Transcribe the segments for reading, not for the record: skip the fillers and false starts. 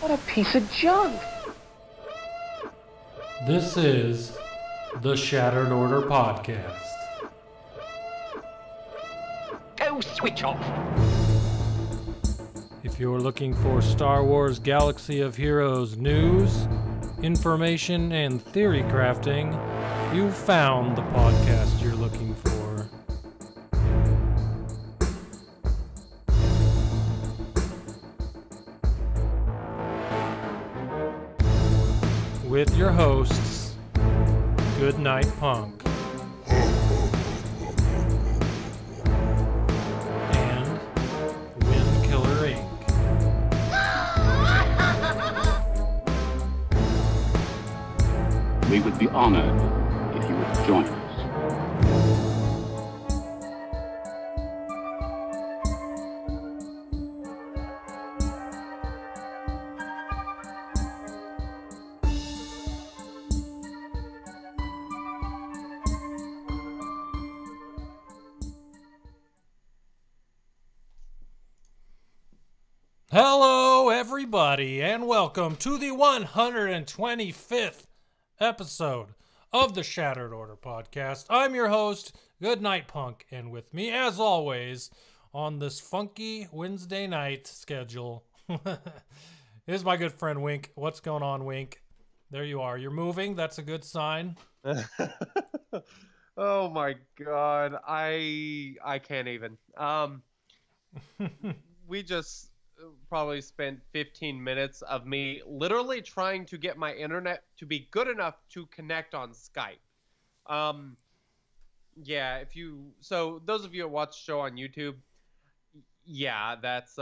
What a piece of junk! This is the Shattered Order Podcast. Go switch off! If you're looking for Star Wars Galaxy of Heroes news, information, and theory crafting, you've found the podcast you're looking for. With your hosts, Goodnight Punk and Windkiller Inc. We would be honored if you would join us. Hello, everybody, and welcome to the 125th episode of the Shattered Order Podcast. I'm your host, Goodnight Punk, and with me, as always, on this funky Wednesday night schedule, is my good friend Wink. What's going on, Wink? There you are. You're moving. That's a good sign. Oh my god, I can't even. We just probably spent 15 minutes of me literally trying to get my internet to be good enough to connect on Skype. Yeah, so those of you that watch the show on YouTube, yeah, that's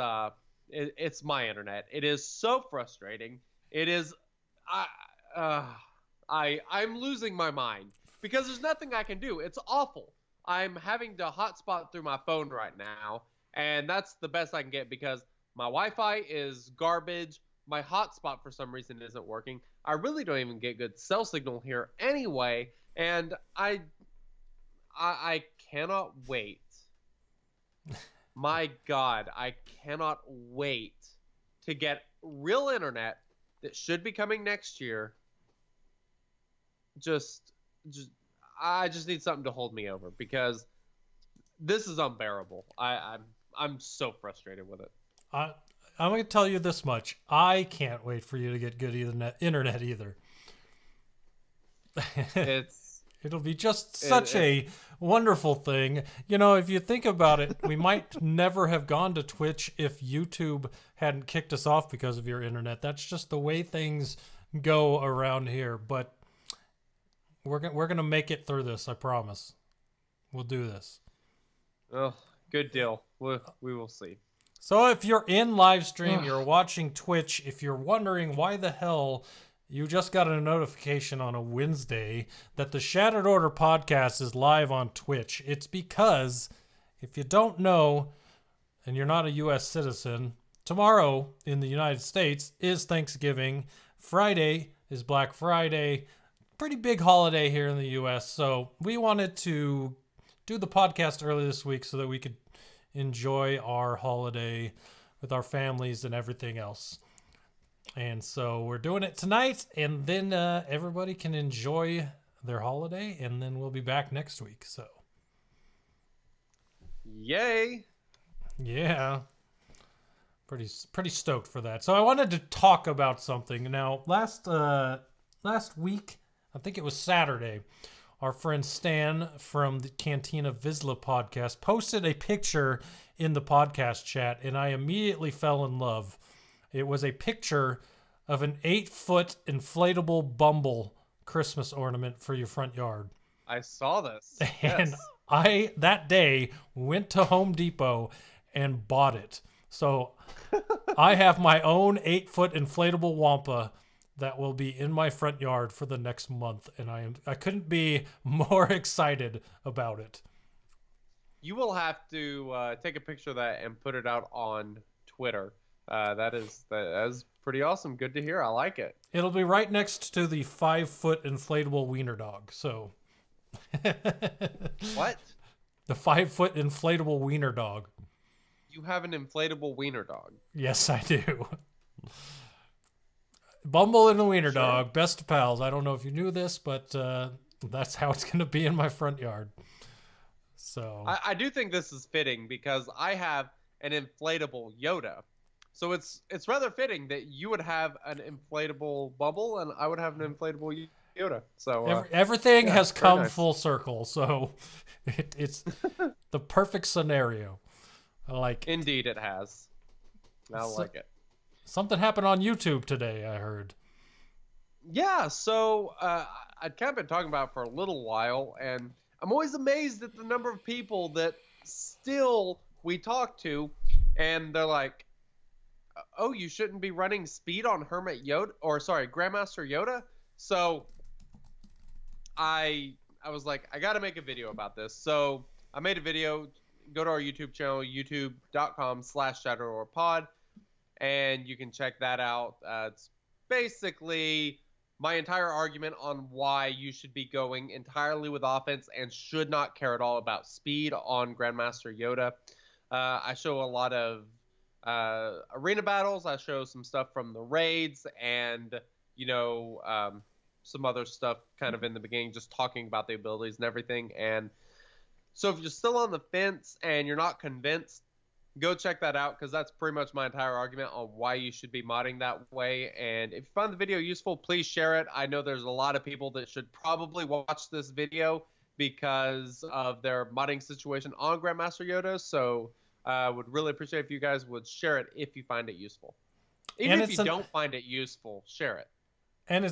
it's my internet. It is so frustrating. It is I'm losing my mind because there's nothing I can do. It's awful. I'm having to hotspot through my phone right now, and that's the best I can get because my Wi-Fi is garbage. My hotspot for some reason isn't working. I really don't even get good cell signal here anyway, and I cannot wait. My God, I cannot wait to get real internet that should be coming next year. I just need something to hold me over because this is unbearable. I'm so frustrated with it. I'm going to tell you this much. I can't wait for you to get good internet either. It'll be just such a wonderful thing. You know, if you think about it, we might never have gone to Twitch if YouTube hadn't kicked us off because of your internet. That's just the way things go around here. But we're going to make it through this, I promise. We'll do this. Oh, good deal. We will see. So if you're in live stream, you're watching Twitch, if you're wondering why the hell you just got a notification on a Wednesday that the Shattered Order Podcast is live on Twitch, it's because, if you don't know, and you're not a U.S. citizen, tomorrow in the United States is Thanksgiving. Friday is Black Friday. Pretty big holiday here in the U.S., so we wanted to do the podcast early this week so that we could enjoy our holiday with our families and everything else. And so we're doing it tonight, and then everybody can enjoy their holiday, and then we'll be back next week. So, yay! Yeah, pretty stoked for that. So I wanted to talk about something. Now, last week, I think it was Saturday, our friend Stan from the Cantina Vizsla podcast posted a picture in the podcast chat, and I immediately fell in love. It was a picture of an 8-foot inflatable Bumble Christmas ornament for your front yard. I saw this. And yes. I, that day, went to Home Depot and bought it. So I have my own 8-foot inflatable Wampa that will be in my front yard for the next month, and I couldn't be more excited about it. You will have to take a picture of that and put it out on Twitter. That is pretty awesome. Good to hear. I like it. It'll be right next to the 5-foot inflatable wiener dog. So, what? The 5-foot inflatable wiener dog. You have an inflatable wiener dog? Yes, I do. Bumble and the Wiener Dog, best of pals. I don't know if you knew this, but that's how it's going to be in my front yard. So I do think this is fitting because I have an inflatable Yoda. So it's rather fitting that you would have an inflatable Bumble and I would have an inflatable Yoda. So everything has come nice. full circle. So it's the perfect scenario. I like it. Indeed it has. I like it. Something happened on YouTube today, I heard. Yeah, so I'd kind of been talking about it for a little while, and I'm always amazed at the number of people that still we talk to, and they're like, oh, you shouldn't be running speed on Hermit Yoda, or sorry, Grandmaster Yoda? So I was like, I got to make a video about this. So I made a video. Go to our YouTube channel, youtube.com/ShadowRoarPod, and you can check that out. It's basically my entire argument on why you should be going entirely with offense and should not care at all about speed on Grandmaster Yoda. I show a lot of arena battles. I show some stuff from the raids and, some other stuff kind of in the beginning, just talking about the abilities and everything. And so if you're still on the fence and you're not convinced, go check that out because that's pretty much my entire argument on why you should be modding that way. And if you find the video useful, please share it. I know there's a lot of people that should probably watch this video because of their modding situation on Grandmaster Yoda. So I would really appreciate if you guys would share it if you find it useful. Even if you don't find it useful, share it. And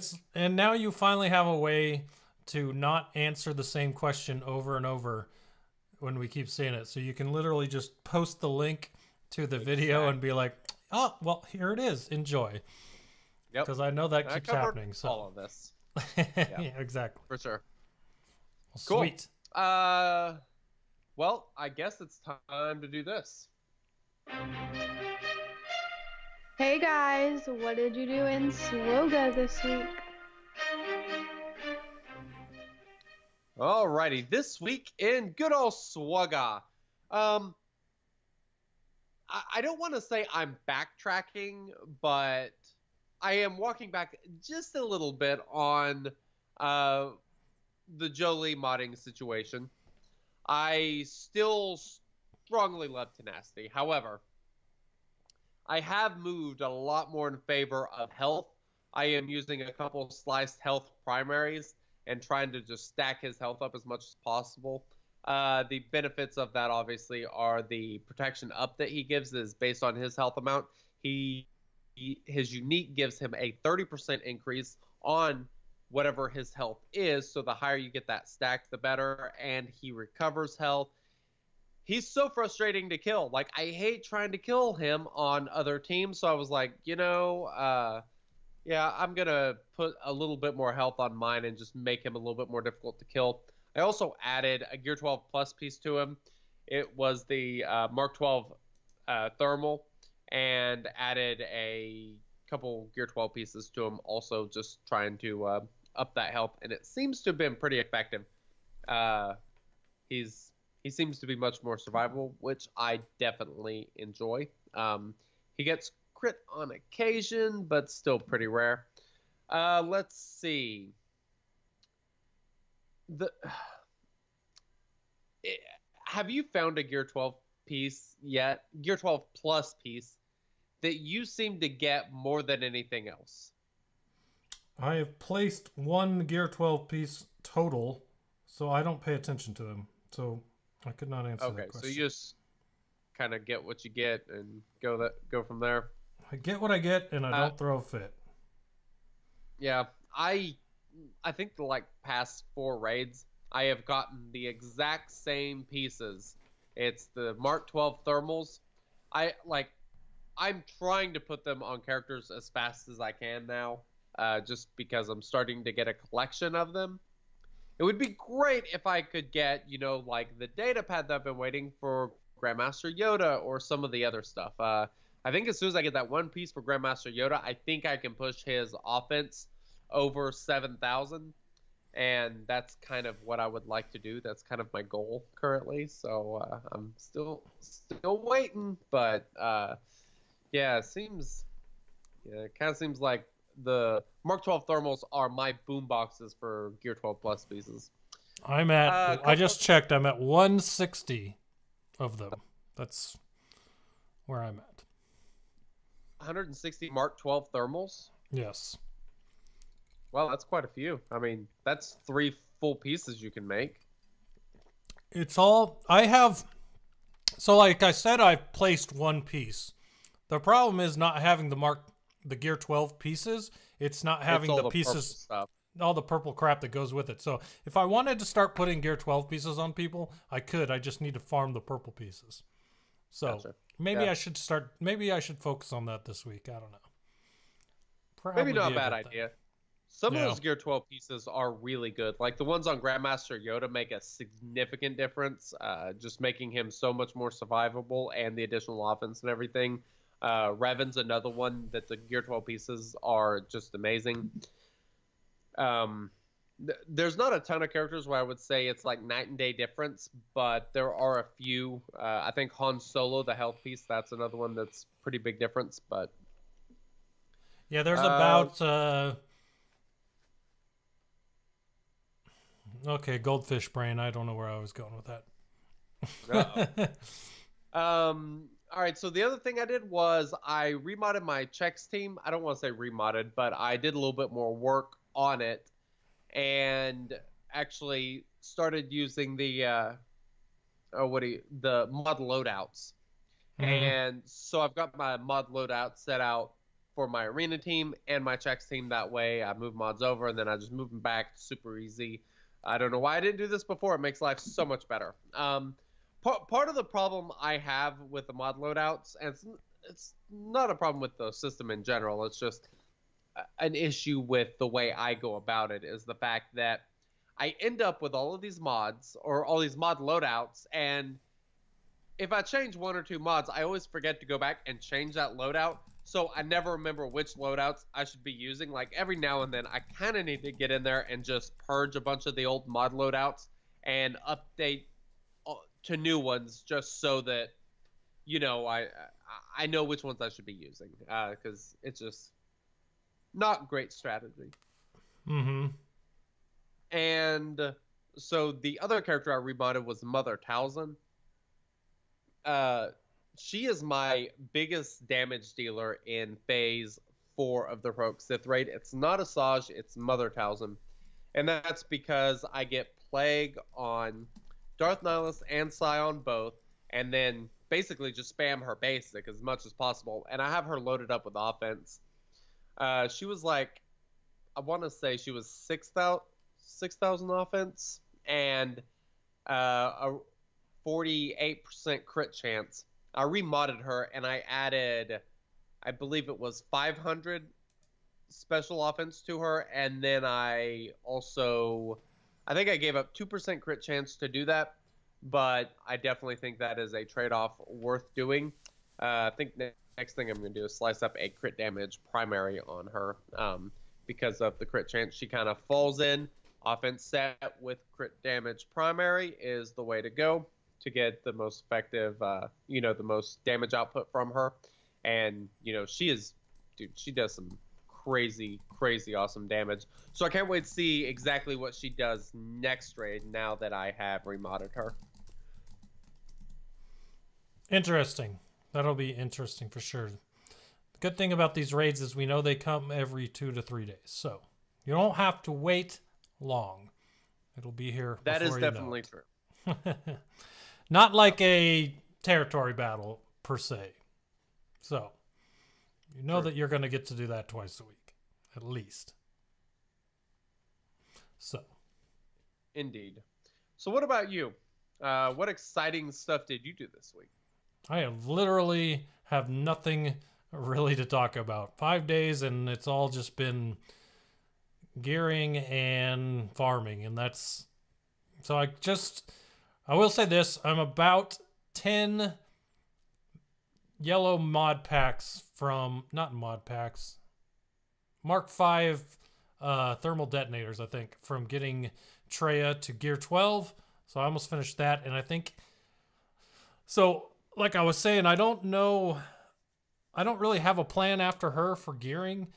now you finally have a way to not answer the same question over and over when we keep seeing it. So you can literally just post the link to the video and be like, oh, well, here it is. Enjoy. Yep. Because I know that keeps happening. So all of this. Yeah, exactly. For sure. Well, cool. Sweet. Well, I guess it's time to do this. Hey guys, what did you do in SWGOH this week? Alrighty, this week in good old SWGOH. I don't want to say I'm backtracking, but I am walking back just a little bit on the Jolie modding situation. I still strongly love Tenacity. However, I have moved a lot more in favor of health. I am using a couple sliced health primaries and trying to just stack his health up as much as possible. The benefits of that, obviously, are the protection up that he gives is based on his health amount. His unique gives him a 30% increase on whatever his health is, so the higher you get that stack, the better, and he recovers health. He's so frustrating to kill. Like, I hate trying to kill him on other teams, so I was like, yeah, I'm going to put a little bit more health on mine and just make him a little bit more difficult to kill. I also added a Gear 12 Plus piece to him. It was the Mark 12 Thermal, and added a couple Gear 12 pieces to him, also just trying to up that health, and it seems to have been pretty effective. He seems to be much more survivable, which I definitely enjoy. He gets crit on occasion, but still pretty rare. Let's see. Have you found a Gear 12 piece yet? Gear 12 Plus piece that you seem to get more than anything else? I have placed one Gear 12 piece total, so I don't pay attention to them. So I could not answer that question. Okay, so you just kind of get what you get and go from there. I get what I get, and I don't throw a fit. Yeah, I think the past 4 raids, I have gotten the exact same pieces. It's the Mark 12 thermals. I'm trying to put them on characters as fast as I can now, just because I'm starting to get a collection of them. It would be great if I could get, the data pad that I've been waiting for Grandmaster Yoda or some of the other stuff. I think as soon as I get that one piece for Grandmaster Yoda, I think I can push his offense over 7,000. And that's kind of what I would like to do. That's kind of my goal currently. So I'm still waiting. But, it kind of seems like the Mark 12 thermals are my boom boxes for Gear 12 Plus pieces. I'm at. I just checked. I'm at 160 of them. That's where I'm at. 160 Mark 12 thermals. Yes. Well, that's quite a few. I mean, that's 3 full pieces you can make. It's all I have. So, like I said, I've placed one piece. The problem is not having the Gear 12 pieces. It's not having all the pieces, stuff. all the purple crap that goes with it. So, if I wanted to start putting Gear 12 pieces on people, I could. I just need to farm the purple pieces. So, Gotcha. maybe Yeah. I should start. Maybe I should focus on that this week. I don't know. Maybe not a be bad good thing. idea. Some Yeah. of those Gear 12 pieces are really good. Like the ones on Grandmaster Yoda make a significant difference, just making him so much more survivable and the additional offense and everything. Revan's another one that the Gear 12 pieces are just amazing. There's not a ton of characters where I would say it's like night and day difference, but there are a few. I think Han Solo, the health piece, that's another one that's pretty big difference. But Yeah, there's about. Okay, goldfish brain. I don't know where I was going with that. All right, so the other thing I did was I remodded my checks team. I don't want to say remodded, but I did a little bit more work on it and actually started using the mod loadouts. And so I've got my mod loadout set out for my arena team and my checks team. That way I move mods over and then I just move them back. Super easy. I don't know why I didn't do this before. It makes life so much better. Part of the problem I have with the mod loadouts, and it's not a problem with the system in general, it's just an issue with the way I go about it, is the fact that I end up with all of these mods, or all these mod loadouts, and if I change 1 or 2 mods, I always forget to go back and change that loadout, so I never remember which loadouts I should be using. Like, every now and then, I kind of need to get in there and just purge a bunch of the old mod loadouts and update to new ones, just so that, you know, I know which ones I should be using, because it's just not great strategy. And so the other character I remodded was Mother Talzin. She is my biggest damage dealer in Phase 4 of the Heroic Sith Raid. It's not Asajj, it's Mother Talzin. And that's because I get Plague on Darth Nihilus and Scion both, and then basically just spam her basic as much as possible. And I have her loaded up with offense. She was like, I want to say she was 6,000 offense and a 48% crit chance. I remodded her and I added, I believe it was 500 special offense to her, and then I think I gave up 2% crit chance to do that, but I definitely think that is a trade-off worth doing. I think next thing I'm going to do is slice up a crit damage primary on her, because of the crit chance she kind of falls in. Offense set with crit damage primary is the way to go to get the most effective, the most damage output from her. And, she does some crazy awesome damage. So I can't wait to see exactly what she does next raid now that I have remodded her. Interesting. That'll be interesting for sure. The good thing about these raids is we know they come every 2 to 3 days. So you don't have to wait long. It'll be here. That is before definitely you know it. true. Not like a territory battle per se. So you know that you're going to get to do that twice a week, at least. So. Indeed. So what about you? What exciting stuff did you do this week? I have literally have nothing really to talk about. 5 days and it's all just been gearing and farming, and that's so I will say this, I'm about 10 yellow mod packs from, not mod packs, Mark 5 thermal detonators, I think, from getting Traya to Gear 12. So I almost finished that, and I think, so like I was saying, I don't really have a plan after her for gearing.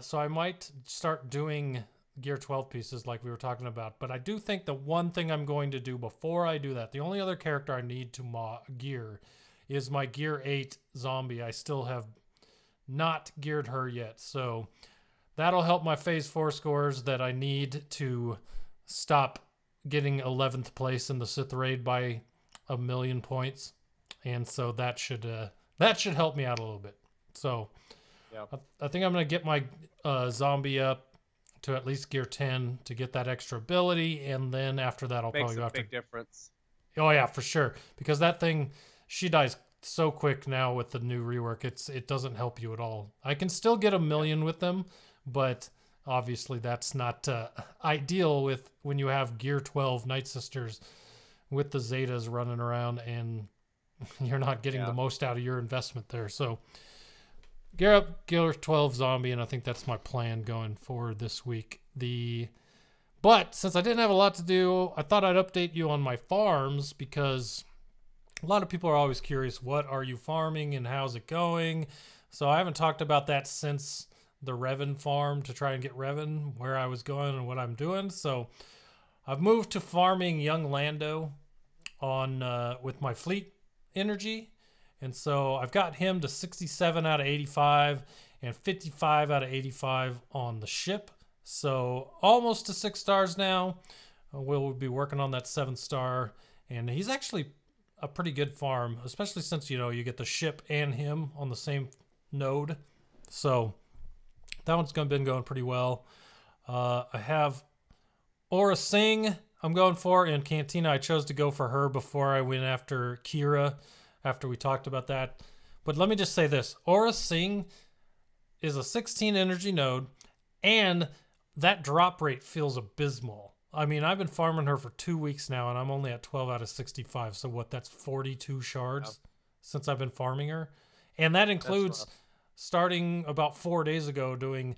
So I might start doing gear 12 pieces like we were talking about. But I do think the one thing I'm going to do before I do that, the only other character I need to gear is my gear 8 zombie. I still have not geared her yet. So that'll help my phase 4 scores that I need to stop getting 11th place in the Sith raid by 1,000,000 points. And so that should help me out a little bit. So Yeah. I think I'm going to get my zombie up to at least gear 10 to get that extra ability. And then after that, I'll Makes probably go a after... big difference. Oh, yeah, for sure. Because that thing, she dies so quick now with the new rework. It doesn't help you at all. I can still get 1,000,000 with them, but obviously that's not ideal with when you have gear 12 Night Sisters with the Zetas running around and you're not getting the most out of your investment there. So gear up gear 12 zombie, and I think that's my plan going forward this week. But since I didn't have a lot to do, I thought I'd update you on my farms because a lot of people are always curious, what are you farming and how's it going? So I haven't talked about that since the Revan farm to try and get Revan, where I was going and what I'm doing. So I've moved to farming young Lando on with my fleet energy. And so I've got him to 67 out of 85 and 55 out of 85 on the ship. So almost to 6 stars now. We'll be working on that 7th star. And he's actually a pretty good farm, especially since, you get the ship and him on the same node. So that one's been going pretty well. I have Aura Singh I'm going for in Cantina. I chose to go for her before I went after Kira after we talked about that. But let me just say this. Aura Singh is a 16 energy node, and that drop rate feels abysmal. I mean, I've been farming her for 2 weeks now, and I'm only at 12 out of 65. So what, that's 42 shards since I've been farming her. And that includes starting about 4 days ago doing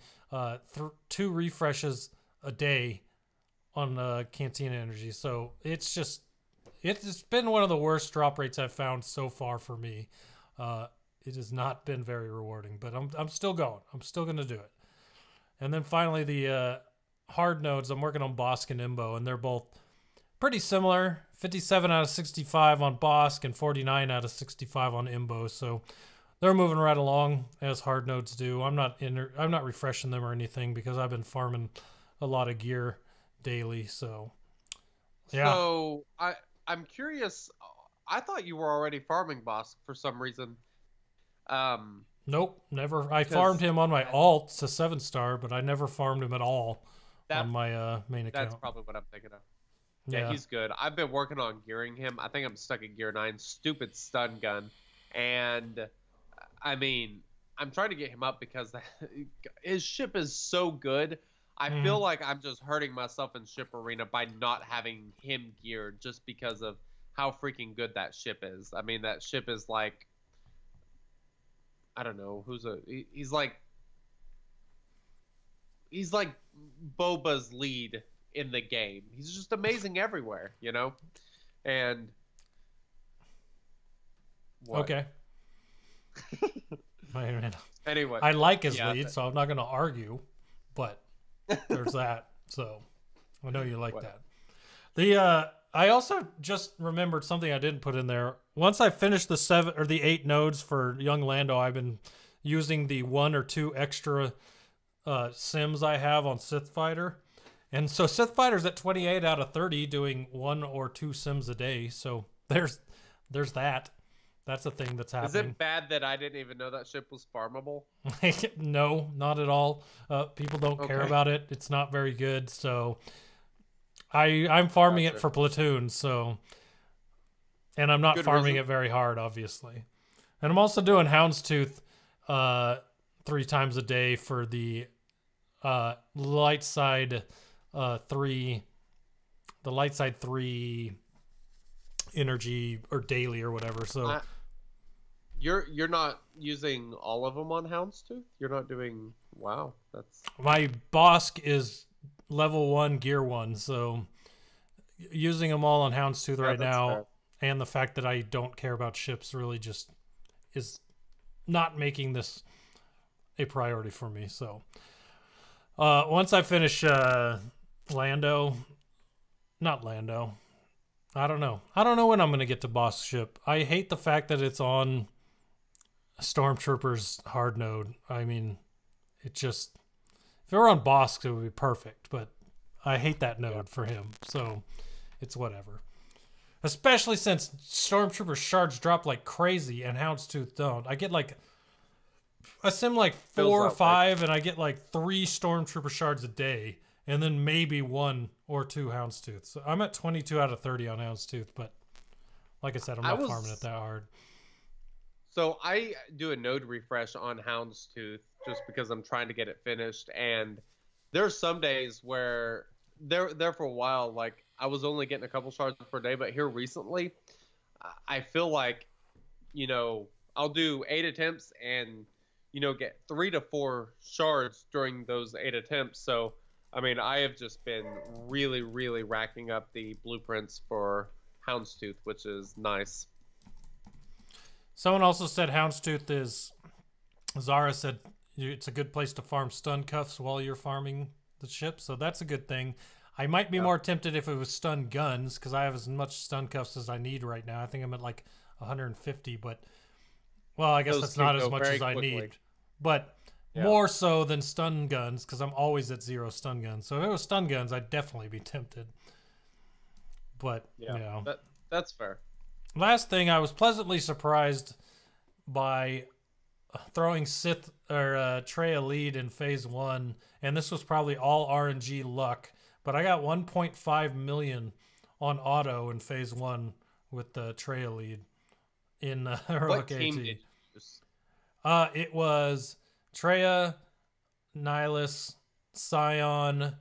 2 refreshes a day on Cantina Energy. So it's been one of the worst drop rates I've found so far for me. It has not been very rewarding, but I'm still going. I'm still going to do it. And then finally, the hard nodes, I'm working on Bosk and Imbo, and they're both pretty similar. 57 out of 65 on Bosk and 49 out of 65 on Imbo. So they're moving right along as hard nodes do. I'm not refreshing them or anything because I've been farming a lot of gear daily. So yeah. So I'm curious. I thought you were already farming Bosk for some reason. Nope, never. I farmed him on my alt to 7 star, but I never farmed him at all on my main account. That's probably what I'm thinking of. Yeah, he's good. I've been working on gearing him. I think I'm stuck at gear 9. Stupid stun gun. And, I mean, I'm trying to get him up because his ship is so good. I feel like I'm just hurting myself in ship arena by not having him geared just because of how freaking good that ship is. I mean, that ship is like, I don't know, he's like Boba's lead in the game. He's just amazing everywhere, And what? Okay. Anyway, I like his lead, so I'm not going to argue, but there's that. So I know you like that. I also just remembered something I didn't put in there. Once I finished the 7 or the 8 nodes for young Lando, I've been using the 1 or 2 extra sims I have on Sith Fighter. And so Sith Fighter's at 28 out of 30 doing 1 or 2 sims a day. So there's that. That's a thing that's happening. Is it bad that I didn't even know that ship was farmable? No, not at all. People don't care about it. It's not very good. So I'm farming it for platoons. So, and I'm not farming it very hard, obviously. And I'm also doing Houndstooth 3 times a day for the light side 3, the light side 3 energy or daily or whatever. So you're not using all of them on Houndstooth? You're not doing... Wow, that's... My Bosk is level 1, gear 1, so using them all on Houndstooth right now, fair. And the fact that I don't care about ships really just is not making this a priority for me. So Once I finish not Lando. I don't know. I don't know when I'm going to get to boss ship. I hate the fact that it's on Stormtrooper's hard node. I mean, it just... If it were on Bosk, it would be perfect, but I hate that node for him, so it's whatever. Especially since Stormtrooper shards drop like crazy and Houndstooth don't. I get like... I sim like 4 or 5, and I get like 3 Stormtrooper shards a day, and then maybe 1 or 2 Houndstooth. So I'm at 22 out of 30 on Houndstooth, but like I said, I'm not farming it that hard. So I do a node refresh on Houndstooth just because I'm trying to get it finished, and there's some days where there for a while, like I was only getting a couple shards per day, but here recently, I feel like, you know, I'll do 8 attempts and, you know, get 3 to 4 shards during those 8 attempts. So, I mean, I have just been really, really racking up the blueprints for Houndstooth, which is nice. Someone also said Houndstooth is... Zara said it's a good place to farm stun cuffs while you're farming the ship, so that's a good thing. I might be more tempted if it was stun guns, because I have as much stun cuffs as I need right now. I think I'm at like 150, but... Well, I guess that's not as much as I need. But more so than stun guns, because I'm always at 0 stun guns. So if it was stun guns, I'd definitely be tempted. But, you know. That's fair. Last thing, I was pleasantly surprised by throwing Sith or Traya lead in phase 1, and this was probably all RNG luck, but I got 1.5 million on auto in phase 1 with the Traya lead in Heroic AT. Did you use? It was Traya, Nihilus, Scion,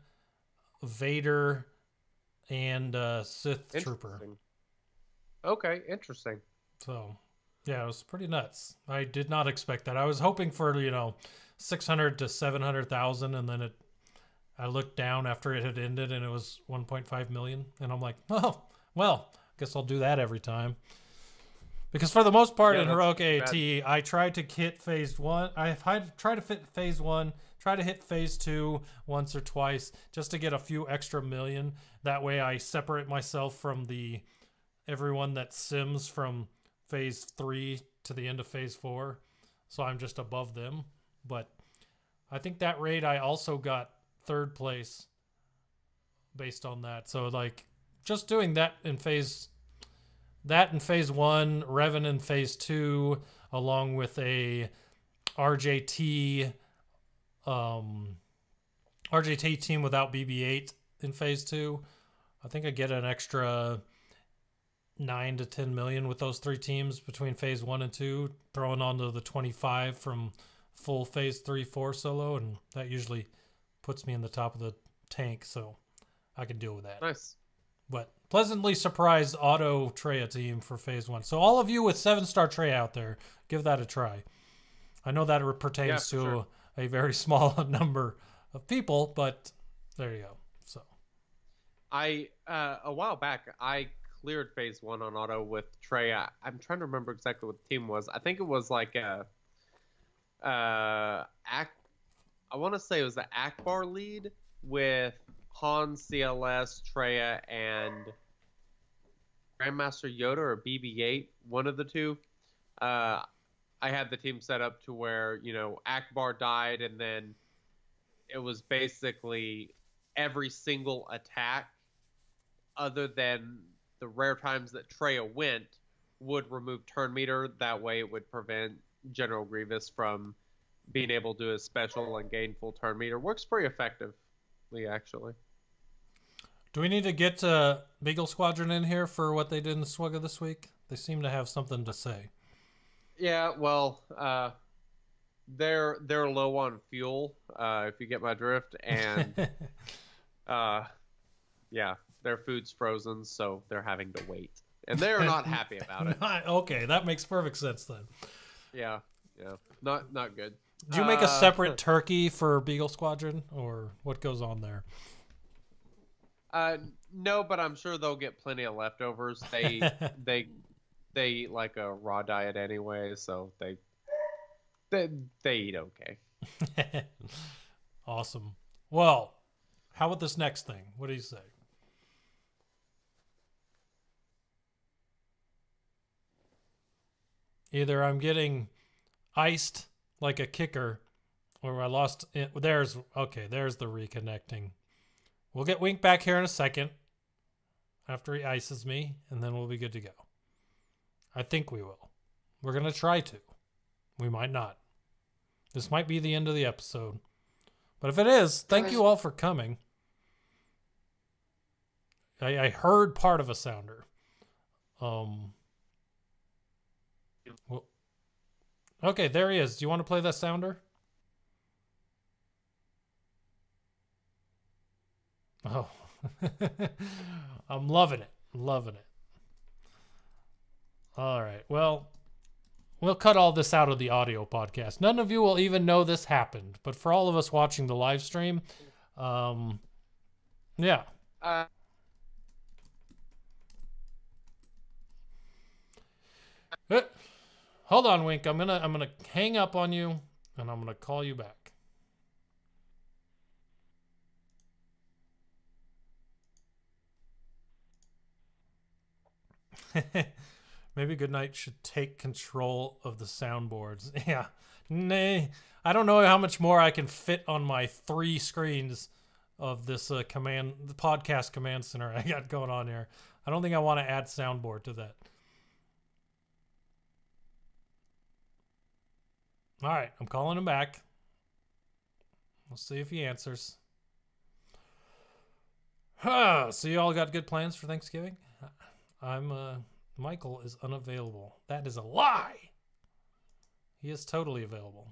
Vader, and Sith Trooper. Okay, interesting. So, yeah, it was pretty nuts. I did not expect that. I was hoping for, you know, 600 to 700,000, and then I looked down after it had ended, and it was 1.5 million, and I'm like, oh, well, I guess I'll do that every time. Because for the most part in Heroic AT, I tried to hit phase 1. I tried to fit phase 1, try to hit phase 2 once or twice, just to get a few extra million. That way I separate myself from everyone that sims from phase 3 to the end of phase 4, so I'm just above them. But I think that raid I also got 3rd place based on that. So like just doing that in phase 1, Revan in phase 2, along with a RJT team without BB-8 in phase 2. I think I get an extra 9 to 10 million with those 3 teams between phase 1 and 2, throwing onto the 25 from full phase 3-4 solo, and that usually puts me in the top of the tank, so I can deal with that. Nice. But pleasantly surprised auto Traya team for phase 1. So all of you with 7-star Traya out there, give that a try. I know that it pertains to a very small number of people, but there you go. So a while back I cleared phase 1 on auto with Traya. I'm trying to remember exactly what the team was. I think it was like I want to say it was the Akbar lead with Han, CLS, Traya, and Grandmaster Yoda or BB-8, one of the two. I had the team set up to where, you know, Akbar died, and then it was basically every single attack other than the rare times that Traya went would remove turn meter. That way it would prevent General Grievous from being able to do a special and gain full turn meter. Works pretty effectively, actually. Do we need to get Beagle Squadron in here for what they did in the Swugga this week? They seem to have something to say. Yeah, well, they're low on fuel, if you get my drift, and yeah, their food's frozen, so they're having to wait, and they're not happy about it. Okay, that makes perfect sense then. Yeah, not good. Do you make a separate turkey for Beagle Squadron, or what goes on there? No, but I'm sure they'll get plenty of leftovers. They eat like a raw diet anyway, so they eat okay. Awesome. Well, how about this next thing? What do you say? Either I'm getting iced like a kicker, or I lost it. There's the reconnecting. We'll get Wink back here in a second after he ices me, and then we'll be good to go. I think we will. We're going to try to. We might not. This might be the end of the episode. But if it is, thank you all for coming. I heard part of a sounder. Well, okay, there he is. Do you want to play that sounder? Oh, I'm loving it. Loving it. All right. Well, we'll cut all this out of the audio podcast. None of you will even know this happened, but for all of us watching the live stream, yeah. Hold on, Wink. I'm gonna hang up on you, and I'm gonna call you back. Maybe Goodnight should take control of the soundboards. Yeah. Nay. I don't know how much more I can fit on my 3 screens of this the podcast command center I got going on here. I don't think I want to add soundboard to that. All right. I'm calling him back. We'll see if he answers. So you all got good plans for Thanksgiving? Michael is unavailable. That is a lie. He is totally available.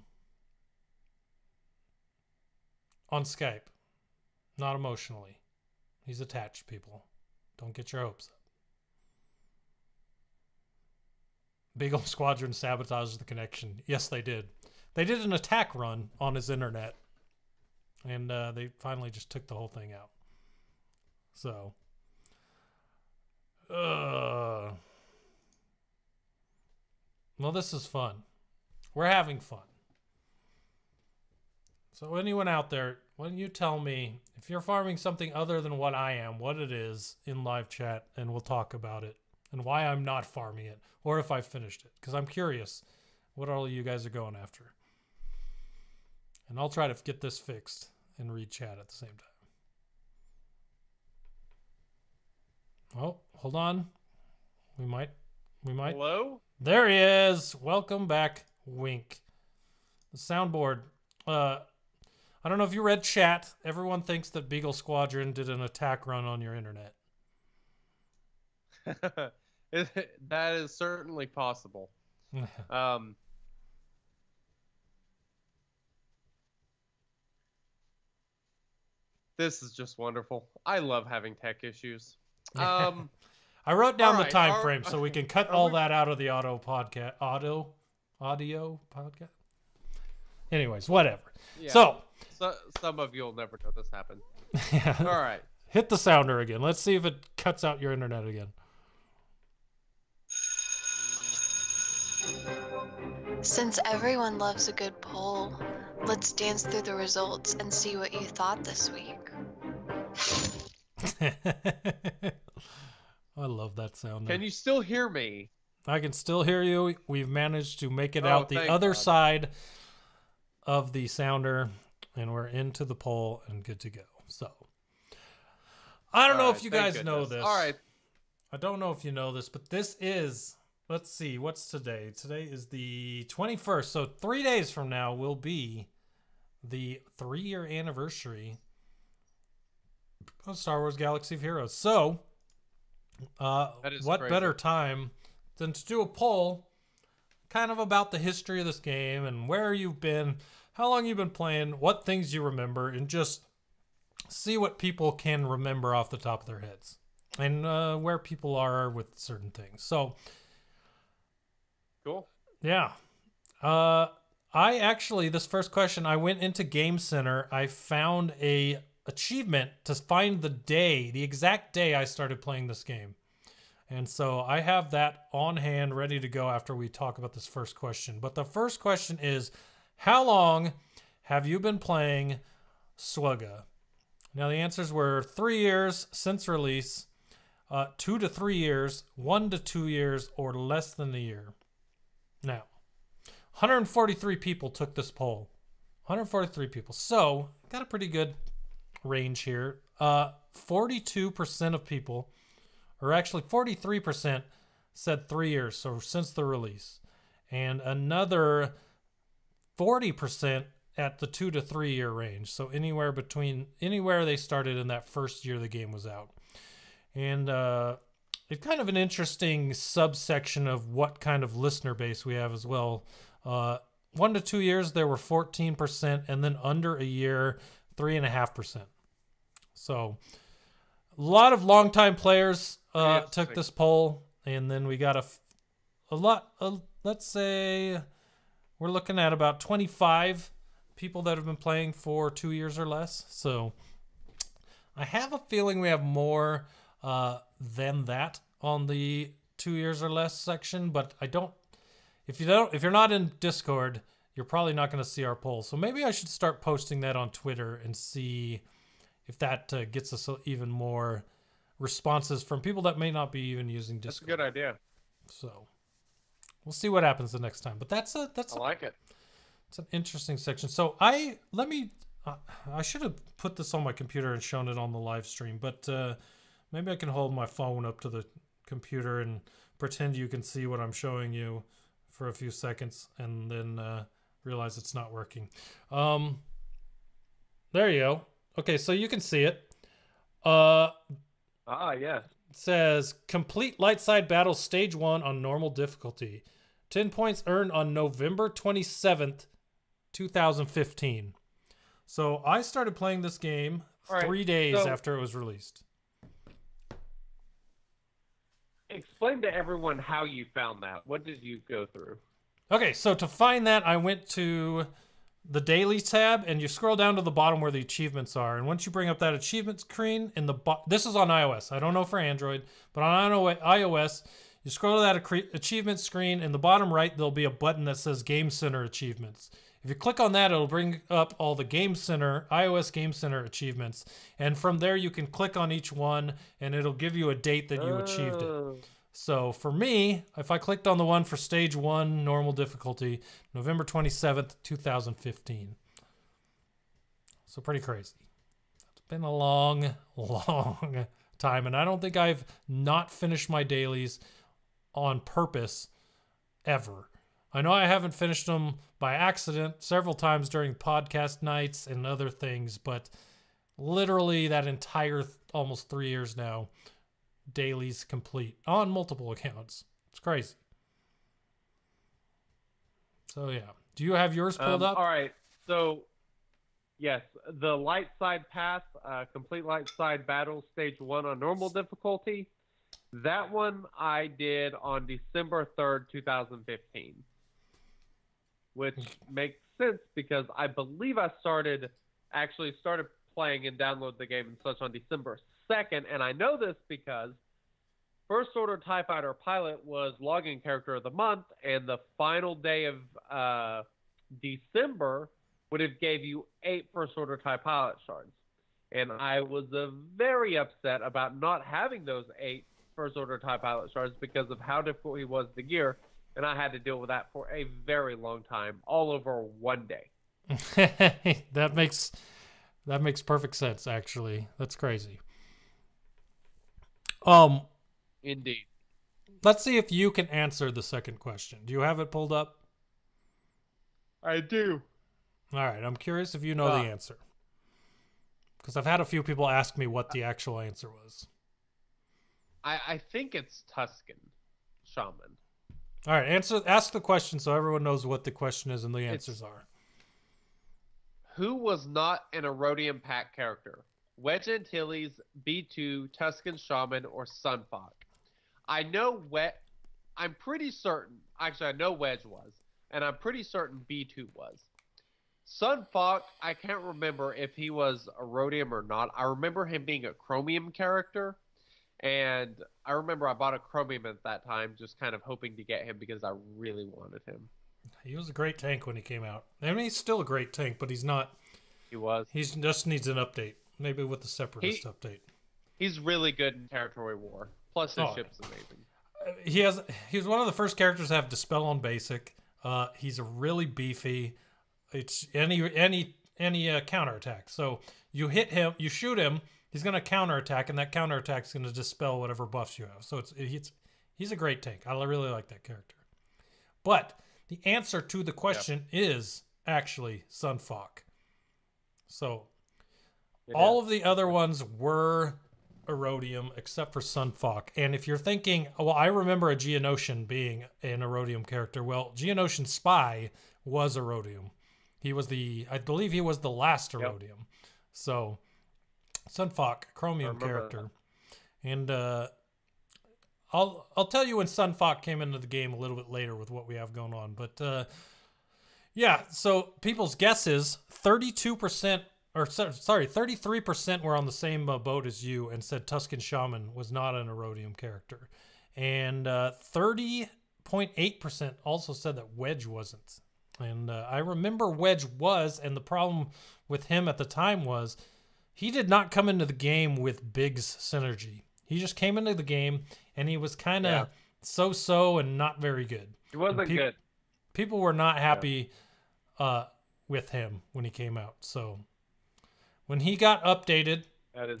On Skype. Not emotionally. He's attached, people. Don't get your hopes up. Beagle Squadron sabotaged the connection. Yes, they did. They did an attack run on his internet. And they finally just took the whole thing out. So... Well, this is fun. We're having fun. So anyone out there, why don't you tell me if you're farming something other than what I am, what it is in live chat, and we'll talk about it and why I'm not farming it, or if I finished it, because I'm curious what all you guys are going after. And I'll try to get this fixed and read chat at the same time. Oh, hold on. We might. Hello? There he is. Welcome back, Wink. The soundboard. I don't know if you read chat. Everyone thinks that Beagle Squadron did an attack run on your internet. That is certainly possible. This is just wonderful. I love having tech issues. I wrote down the right, time frame so we can cut all that out of the audio podcast. Anyways, whatever. Yeah. So some of you will never know this happened. Yeah. All right. Hit the sounder again. Let's see if it cuts out your internet again. Since everyone loves a good poll, let's dance through the results and see what you thought this week. I love that sound. Can you still hear me? I can still hear you. We've managed to make it out the other God. side of the sounder, and we're into the poll and good to go. So, I don't know if you guys know this. All right. I don't know if you know this, but this is, let's see, what's today? Today is the 21st. So 3 days from now will be the 3-year anniversary of Star Wars Galaxy of Heroes. So, what crazy. better time than to do a poll kind of about the history of this game and where you've been, how long you've been playing, what things you remember, and just see what people can remember off the top of their heads and where people are with certain things. So, cool. Yeah. This first question, I went into Game Center. I found a achievement to find the exact day I started playing this game. And so I have that on hand, ready to go after we talk about this first question. But the first question is, how long have you been playing Slugga? Now, the answers were 3 years since release, 2 to 3 years, 1 to 2 years, or less than a year. Now, 143 people took this poll. 143 people. So, got a pretty good range here. 42% of people, or actually 43%, said 3 years, so since the release. And another 40% at the 2 to 3 year range. So anywhere they started in that first year the game was out. And it's kind of an interesting subsection of what kind of listener base we have as well. 1 to 2 years, there were 14%, and then under a year, 3.5%. So a lot of longtime players took this poll, and then we got a lot. Let's say we're looking at about 25 people that have been playing for 2 years or less. So I have a feeling we have more than that on the 2 years or less section, but I don't. If you're not in Discord, you're probably not going to see our poll. So maybe I should start posting that on Twitter and see if that gets us even more responses from people that may not be even using Discord. That's a good idea. So we'll see what happens the next time. But I like it. It's an interesting section. So I should have put this on my computer and shown it on the live stream, but maybe I can hold my phone up to the computer and pretend you can see what I'm showing you for a few seconds, and then realize it's not working. There you go. Okay, so you can see it. Yes. It says complete light side battle stage 1 on normal difficulty. 10 points earned on November 27th, 2015. So I started playing this game 3 days after it was released. Explain to everyone how you found that. What did you go through? Okay, so to find that, I went to the daily tab, and you scroll down to the bottom where the achievements are. And once you bring up that achievement screen, this is on iOS. I don't know for Android, but on iOS, you scroll to that achievement screen. In the bottom right, there'll be a button that says Game Center Achievements. If you click on that, it'll bring up all the iOS Game Center achievements. And from there, you can click on each one, and it'll give you a date that you achieved it. So for me, if I clicked on the one for stage 1, normal difficulty, November 27th, 2015. So pretty crazy. It's been a long, long time. And I don't think I've not finished my dailies on purpose ever. I know I haven't finished them by accident several times during podcast nights and other things, but literally that entire almost 3 years now, dailies complete on multiple accounts. It's crazy. So yeah, do you have yours pulled up? All right. So yes, the light side path, complete light side battle stage 1 on normal difficulty. That one I did on December 3rd, 2015. Which makes sense because I believe I started playing and download the game and such on December 2nd, and I know this because First Order TIE Fighter Pilot was login character of the month, and the final day of December would have gave you 8 First Order TIE Pilot shards. And I was very upset about not having those 8 First Order TIE Pilot shards because of how difficult he was to gear, and I had to deal with that for a very long time, all over one day. That makes perfect sense, actually. That's crazy. Indeed. Let's see if you can answer the second question. Do you have it pulled up? I do. All right. I'm curious if you know the answer. Because I've had a few people ask me what the actual answer was. I think it's Tusken Shaman. All right. Ask the question so everyone knows what the question is and the answers are. Who was not an Erodium Pack character? Wedge Antilles, B2, Tusken Shaman, or Sunfok? I know I'm pretty certain. Actually, I know Wedge was, and I'm pretty certain B2 was. Sunfok, I can't remember if he was Erodium or not. I remember him being a Chromium character, and I remember I bought a Chromium at that time, just kind of hoping to get him because I really wanted him. He was a great tank when he came out. I mean, he's still a great tank, but he's not He was. He just needs an update, maybe with the Separatist update. He's really good in Territory War. Plus, his ship's amazing. He's one of the first characters to have Dispel on basic. He's really beefy. It's any counterattack. So you hit him, you shoot him, he's gonna counterattack, and that counterattack is gonna dispel whatever buffs you have. So he's a great tank. I really like that character. But the answer to the question is actually Sun Fac. So all of the other ones were Erodium except for Sun Fac. And if you're thinking, well, I remember a Geonosian being an Erodium character. Well, Geonosian Spy was Erodium. I believe he was the last Erodium. So Sun Fac, Chromium character. That. And I'll tell you when Sun Fac came into the game a little bit later with what we have going on. But yeah, so people's guesses, 33% were on the same boat as you and said Tusken Shaman was not an Erodium character. And 30.8% also said that Wedge wasn't. And I remember Wedge was, and the problem with him at the time was he did not come into the game with Biggs synergy. He just came into the game, and he was kind of so-so and not very good. He wasn't good. People were not happy with him when he came out. So when he got updated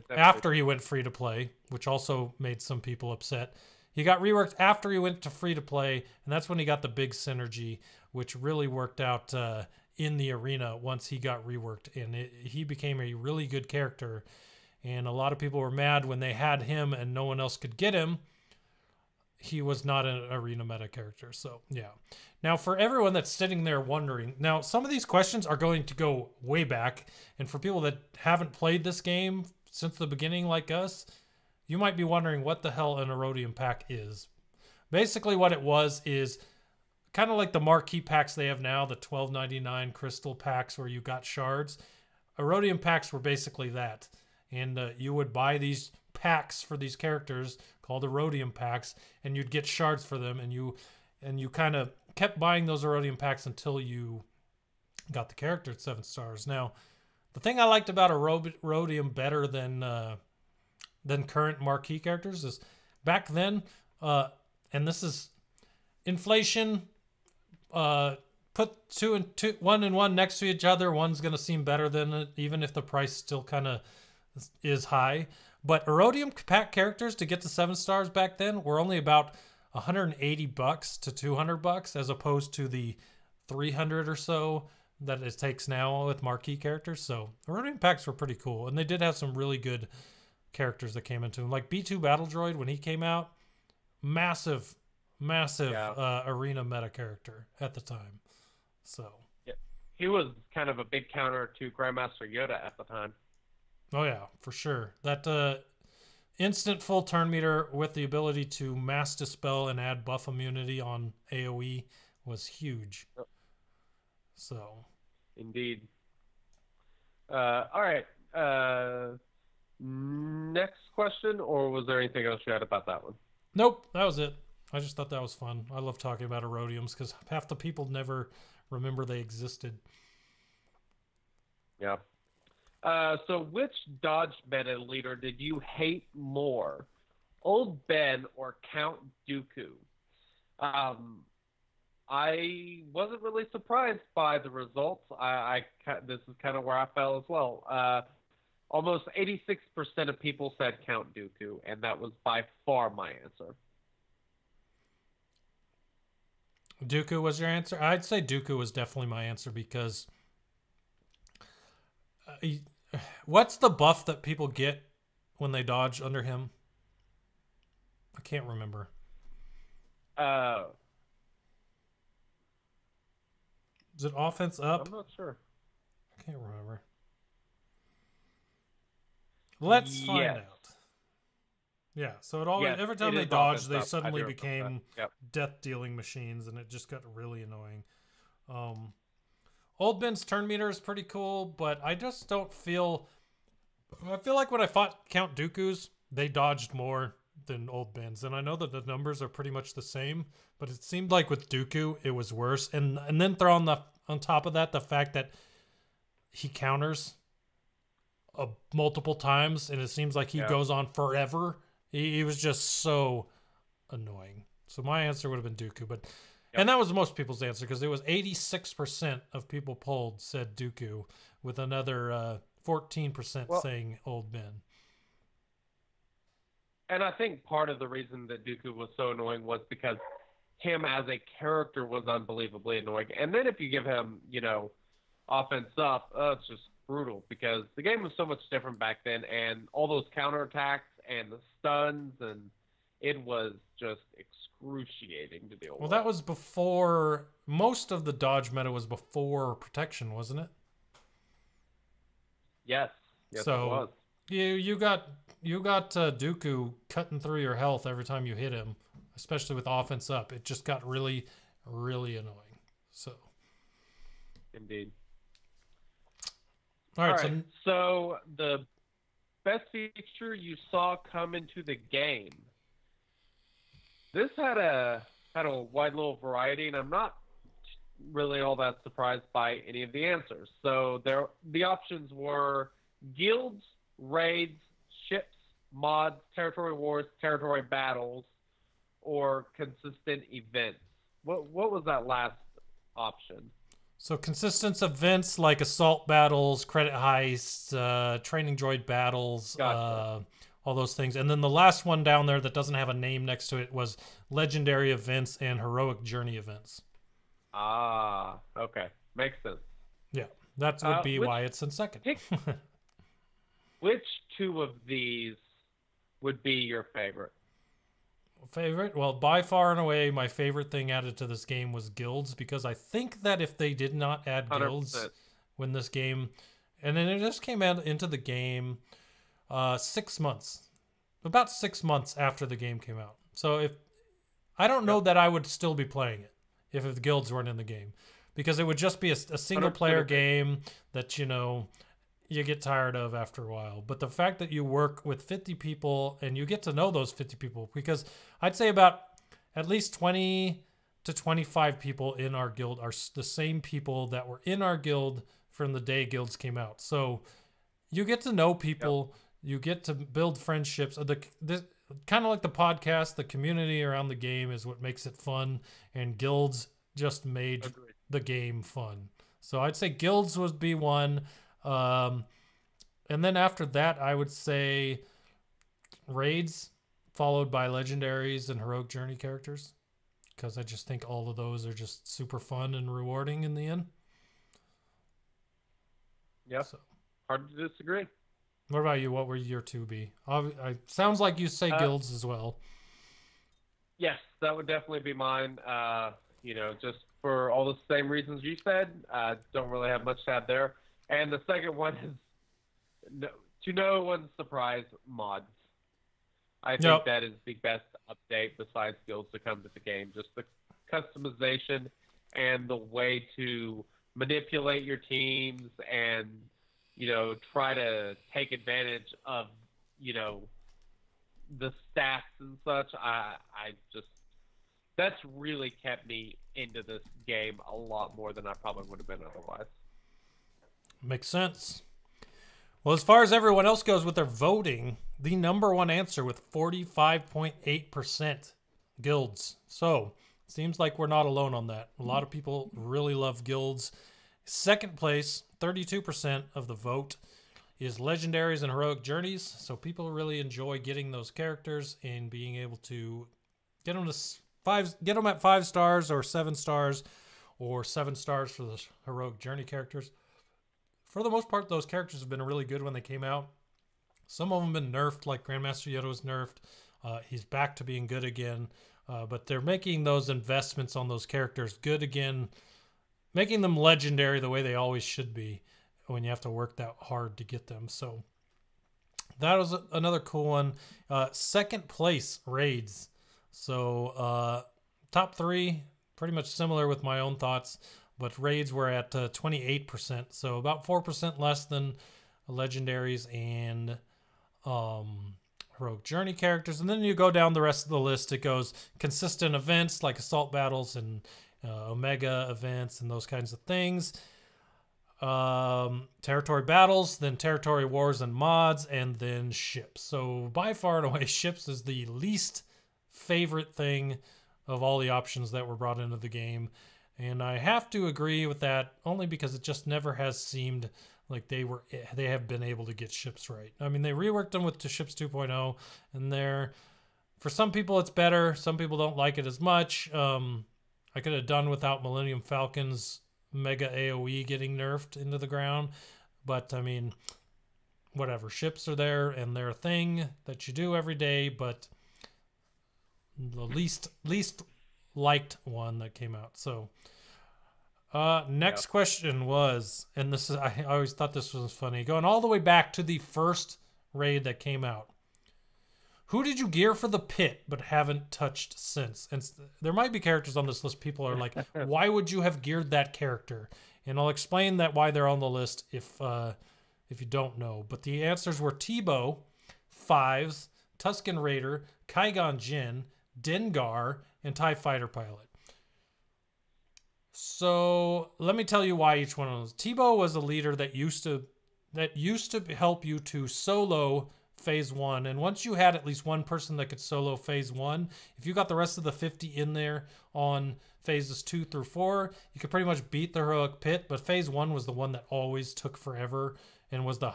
after he went free-to-play, which also made some people upset, he got reworked after he went to free-to-play, and that's when he got the big synergy, which really worked out in the arena once he got reworked. And he became a really good character, and a lot of people were mad when they had him and no one else could get him. He was not an arena meta character. So, yeah. Now, for everyone that's sitting there wondering, now, some of these questions are going to go way back. And for people that haven't played this game since the beginning like us, you might be wondering what the hell an Erodium pack is. Basically, what it was is kind of like the marquee packs they have now, the $12.99 crystal packs where you got shards. Erodium packs were basically that. And you would buy these packs for these characters called Erodium packs, and you'd get shards for them, and you kind of kept buying those Erodium packs until you got the character at 7 stars. Now, the thing I liked about Erodium better than current marquee characters is back then, and this is inflation. Put 1 and 1 next to each other. One's gonna seem better than it, even if the price still kind of is high. But Erodium pack characters to get to 7 stars back then were only about $180 to $200, as opposed to the 300 or so that it takes now with marquee characters. So Erodium packs were pretty cool, and they did have some really good characters that came into them, like B2 Battle Droid when he came out. Massive arena meta character at the time. So yeah, he was kind of a big counter to Grandmaster Yoda at the time. Oh yeah, for sure. That instant full turn meter with the ability to mass dispel and add buff immunity on AoE was huge. Yep. So indeed. All right. Next question, or was there anything else you had about that one? Nope, that was it. I just thought that was fun. I love talking about Erodiums because half the people never remember they existed. Yeah. So which Dodge meta leader did you hate more, Old Ben or Count Dooku? I wasn't really surprised by the results. This is kind of where I fell as well. Almost 86% of people said Count Dooku, and that was by far my answer. Dooku was your answer? I'd say Dooku was definitely my answer because what's the buff that people get when they dodge under him? I can't remember. Is it offense up? I'm not sure. I can't remember. Let's find out. Yeah, so it always every time they dodged, they suddenly became death-dealing machines, and it just got really annoying. Old Ben's turn meter is pretty cool, but I just don't feel... I feel like when I fought Count Dooku's, they dodged more than Old Ben's, and I know that the numbers are pretty much the same, but it seemed like with Dooku, it was worse. And then throw on top of that the fact that he counters multiple times, and it seems like he Yeah. goes on forever. He was just so annoying. So my answer would have been Dooku, but and that was most people's answer because it was 86% of people polled said Dooku, with another 14% saying Old Ben. And I think part of the reason that Dooku was so annoying was because him as a character was unbelievably annoying. And then if you give him, offense up, it's just brutal because the game was so much different back then, and all those counterattacks and the stuns, and it was just excruciating to deal with. Well, that was before, most of the dodge meta was before protection, wasn't it? Yes, So, it was. You got Dooku cutting through your health every time you hit him, especially with offense up. It just got really, really annoying. So, Indeed. all right. All right, so the best feature you saw come into the game. This had a wide little variety, and I'm not really all that surprised by any of the answers. So the options were guilds, raids, ships, mods, territory wars, territory battles, or consistent events. What was that last option? So consistent events like assault battles, credit heists, training droid battles, Gotcha. all those things. And then the last one down there that doesn't have a name next to it was legendary events and heroic journey events. Ah, okay. Makes sense. Yeah, that would be why it's in second. Which two of these would be your favorite? Favorite? Well, by far and away, my favorite thing added to this game was guilds, because I think that if they did not add 100%. guilds when this game, and then it just came out into the game 6 months, about 6 months after the game came out. So if I don't know that I would still be playing it if the guilds weren't in the game, because it would just be a single player 100%. game that you get tired of after a while. But the fact that you work with 50 people and you get to know those 50 people, because I'd say about at least 20 to 25 people in our guild are the same people that were in our guild from the day guilds came out. So you get to know people, you get to build friendships. Kind of like the podcast, the community around the game is what makes it fun, and guilds just made the game fun. So I'd say guilds would be one. And then after that, I would say raids, followed by legendaries and heroic journey characters, because I just think all of those are just super fun and rewarding in the end. Yep. So, Hard to disagree. what about you? What would your two be? Sounds like you say guilds as well. Yes, that would definitely be mine. Just for all the same reasons you said. Don't really have much to add there. And the second one is, to no one's surprise, mods. I think that is the best update besides guilds to come to the game. Just the customization and the way to manipulate your teams and, try to take advantage of, the stats and such. That's really kept me into this game a lot more than I probably would have been otherwise. Makes sense. Well, as far as everyone else goes with their voting, the number one answer with 45.8% guilds. So, seems like we're not alone on that. A lot of people really love guilds. Second place, 32% of the vote is legendaries and heroic journeys. So people really enjoy getting those characters and being able to get them at 5 stars or 7 stars, or 7 stars for the heroic journey characters. For the most part, those characters have been really good when they came out. Some of them have been nerfed, like Grandmaster Yoda was nerfed. He's back to being good again. But they're making those investments on those characters good again, making them legendary the way they always should be when you have to work that hard to get them. So that was another cool one. Second place, raids. So top 3, pretty much similar with my own thoughts. But raids were at 28%, so about 4% less than legendaries and heroic journey characters. And then you go down the rest of the list. It goes consistent events like assault battles and omega events and those kinds of things. Territory battles, then territory wars and mods, and then ships. So by far and away, ships is the least favorite thing of all the options that were brought into the game. And I have to agree with that only because it just never has seemed like they have been able to get ships right. I mean, they reworked them with Ships 2.0, and for some people it's better. Some people don't like it as much. I could have done without Millennium Falcon's Mega AoE getting nerfed into the ground, but I mean, whatever. Ships are there and they're a thing that you do every day, but the least liked one that came out. So next question was, and this is, I always thought this was funny, going all the way back to the first raid that came out. Who did you gear for the pit but haven't touched since? And there might be characters on this list people are like, why would you have geared that character? And I'll explain that why they're on the list if you don't know. But the answers were Teebo, Fives, Tusken Raider, Qui-Gon Jinn, Dengar, and TIE Fighter Pilot. So let me tell you why each one of those. Teebo was a leader that used to help you to solo phase 1, and once you had at least one person that could solo phase 1, if you got the rest of the 50 in there on phases 2 through 4, you could pretty much beat the heroic pit. But phase 1 was the one that always took forever and was the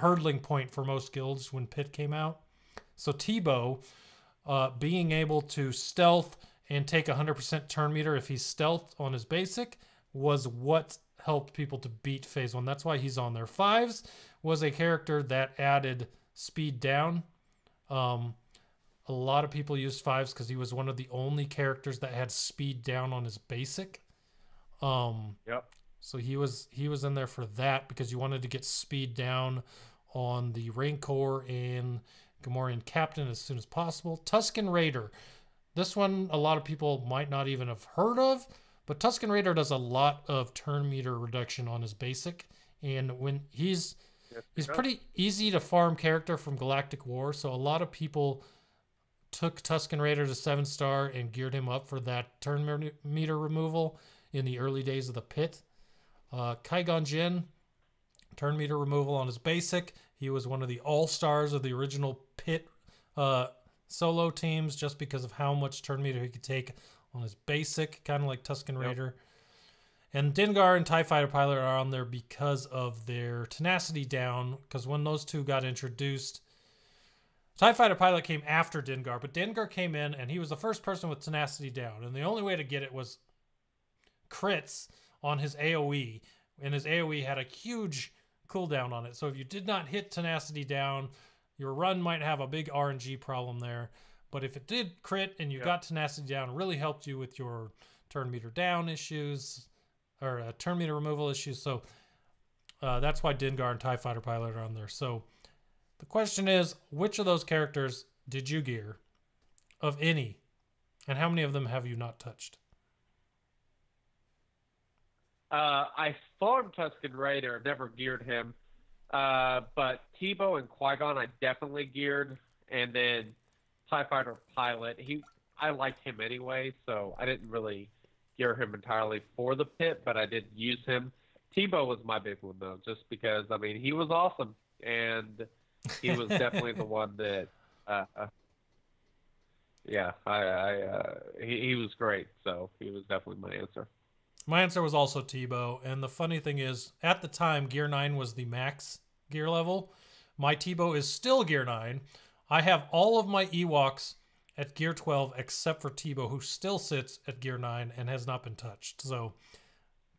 hurdling point for most guilds when pit came out. So Teebo, being able to stealth and take 100% turn meter if he's stealth on his basic, was what helped people to beat phase 1. That's why he's on there. Fives was a character that added speed down. A lot of people used Fives because he was one of the only characters that had speed down on his basic. Yep. So he was in there for that because you wanted to get speed down on the Rancor and Gamorrean Captain as soon as possible. Tusken Raider. This one a lot of people might not even have heard of, but Tusken Raider does a lot of turn meter reduction on his basic, and when he's pretty easy to farm character from Galactic War, so a lot of people took Tusken Raider to 7-star and geared him up for that turn meter removal in the early days of the pit. Qui-Gon Jinn, turn meter removal on his basic. He was one of the all-stars of the original pit solo teams just because of how much turn meter he could take on his basic, kind of like Tusken Raider. And Dengar and TIE Fighter Pilot are on there because of their tenacity down, because when those two got introduced, TIE Fighter Pilot came after Dengar, but Dengar came in and he was the first person with tenacity down, and the only way to get it was crits on his AoE, and his AoE had a huge cooldown on it. So if you did not hit tenacity down, your run might have a big RNG problem there. But if it did crit and you got tenacity down, it really helped you with your turn meter down issues, or turn meter removal issues. So that's why Dengar and TIE Fighter Pilot are on there. So the question is, which of those characters did you gear, of any, and how many of them have you not touched? I farmed Tusken Raider, never geared him. But Teebo and Qui-Gon I definitely geared, and then TIE Fighter Pilot, I liked him anyway, so I didn't really gear him entirely for the pit, but I did use him. Teebo was my big one though, just because I mean he was awesome, and he was definitely the one that he was great, so he was definitely my answer. My answer was also Teebo, and the funny thing is, at the time, Gear 9 was the max gear level. My Teebo is still Gear 9. I have all of my Ewoks at Gear 12 except for Teebo, who still sits at Gear 9 and has not been touched. So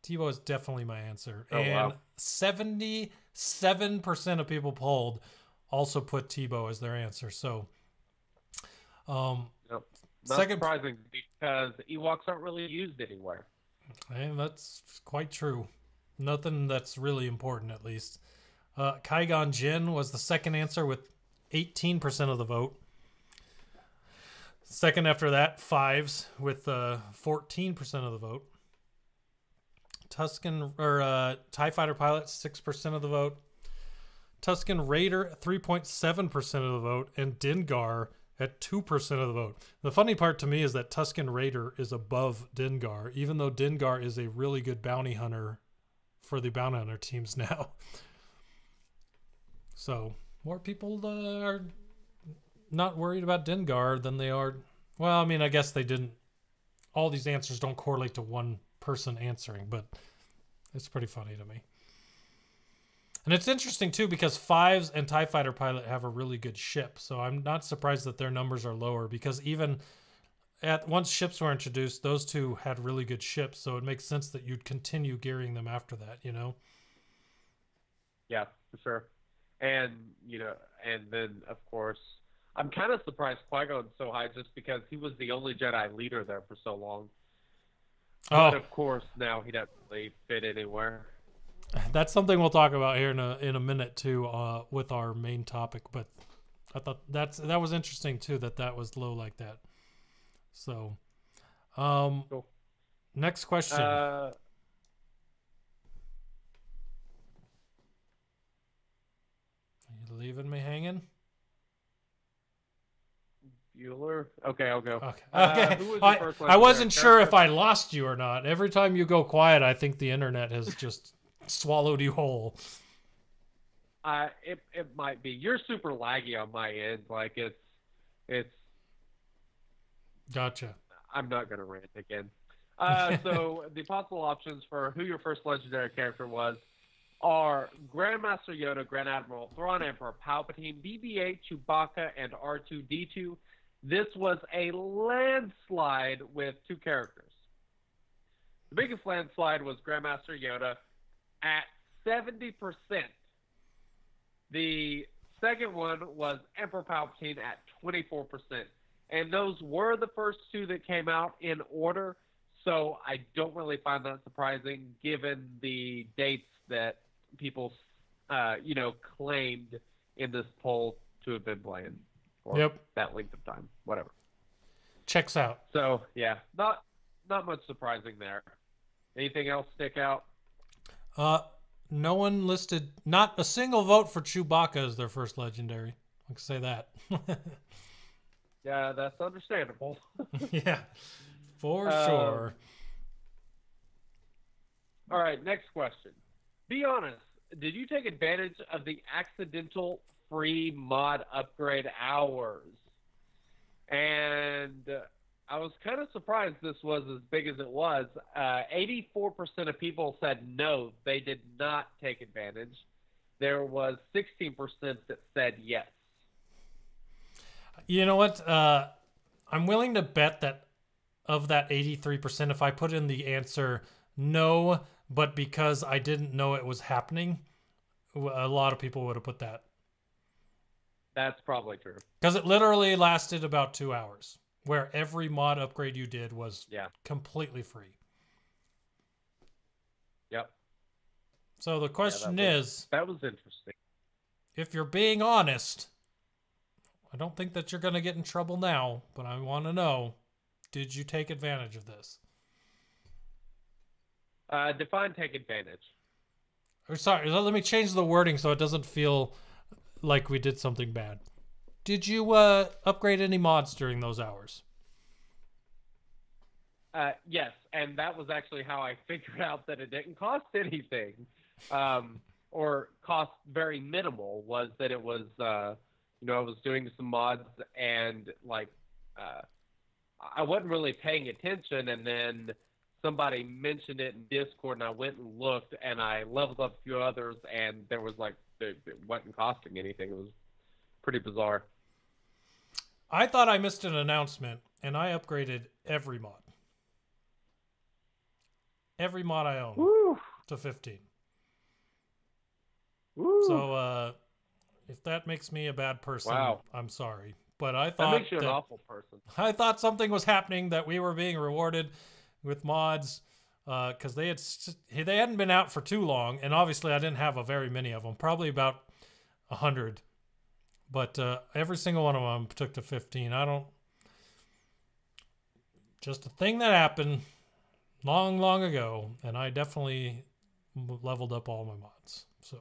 Teebo is definitely my answer. Oh, and wow. 77% of people polled also put Teebo as their answer. So Not surprising, because Ewoks aren't really used anywhere. And that's quite true. Nothing that's really important, at least. Qui-Gon Jinn was the second answer with 18% of the vote. Second after that, Fives with 14% of the vote. TIE Fighter Pilot, 6% of the vote. Tusken Raider, 3.7% of the vote. And Dengar at 2% of the vote. The funny part to me is that Tusken Raider is above Dengar, even though Dengar is a really good bounty hunter for the bounty hunter teams now. So more people are not worried about Dengar than they are. Well, I mean, I guess they didn't. All these answers don't correlate to one person answering, but it's pretty funny to me. And it's interesting too because Fives and TIE Fighter Pilot have a really good ship, so I'm not surprised that their numbers are lower because even once ships were introduced, those two had really good ships, so it makes sense that you'd continue gearing them after that, you know? Yeah, for sure. And, and then, of course, I'm kind of surprised Qui-Gon's so high just because he was the only Jedi leader there for so long. But, of course, now he doesn't really fit anywhere. That's something we'll talk about here in a minute, too, with our main topic. But I thought that was interesting, too, that was low like that. So, Cool. Next question. You leaving me hanging? Bueller? Okay, I'll go. Okay. Who was your first I wasn't sure character? if I lost you or not. Every time you go quiet, I think the internet has just swallowed you whole. It might be. You're super laggy on my end. Like it's. Gotcha. I'm not gonna rant again. So the possible options for who your first legendary character was are Grandmaster Yoda, Grand Admiral Thrawn, Emperor Palpatine, BB-8, Chewbacca, and R2-D2. This was a landslide with two characters. The biggest landslide was Grandmaster Yoda at 70%. The second one was Emperor Palpatine at 24%. And those were the first two that came out in order, so I don't really find that surprising given the dates that people, claimed in this poll to have been playing for that length of time, whatever. Checks out. So, yeah, not much surprising there. Anything else stick out? No one listed, not a single vote for Chewbacca as their first legendary. I can say that. Yeah, that's understandable. Yeah, for sure. All right, next question. Be honest, did you take advantage of the accidental free mod upgrade hours? And I was kind of surprised this was as big as it was. 84% of people said no, they did not take advantage. There was 16% that said yes. You know what? I'm willing to bet that of that 83%, if I put in the answer no, but because I didn't know it was happening, a lot of people would have put that. That's probably true. Because it literally lasted about 2 hours, where every mod upgrade you did was completely free. Yep. So the question is... That was interesting. If you're being honest... I don't think that you're going to get in trouble now, but I want to know, did you take advantage of this? Define take advantage. Or sorry, let me change the wording so it doesn't feel like we did something bad. Did you upgrade any mods during those hours? Yes, and that was actually how I figured out that it didn't cost anything, or cost very minimal, was that it was... I was doing some mods and I wasn't really paying attention, and then somebody mentioned it in Discord and I went and looked and I leveled up a few others and there was it wasn't costing anything. It was pretty bizarre. I thought I missed an announcement and I upgraded every mod. Every mod I own to 15. Woo. So, if that makes me a bad person, I'm sorry. But I thought that makes you an awful person. I thought something was happening, that we were being rewarded with mods, because they hadn't been out for too long, and obviously I didn't have very many of them, probably about 100. But every single one of them took to 15. Just a thing that happened long, long ago, and I definitely leveled up all my mods. So.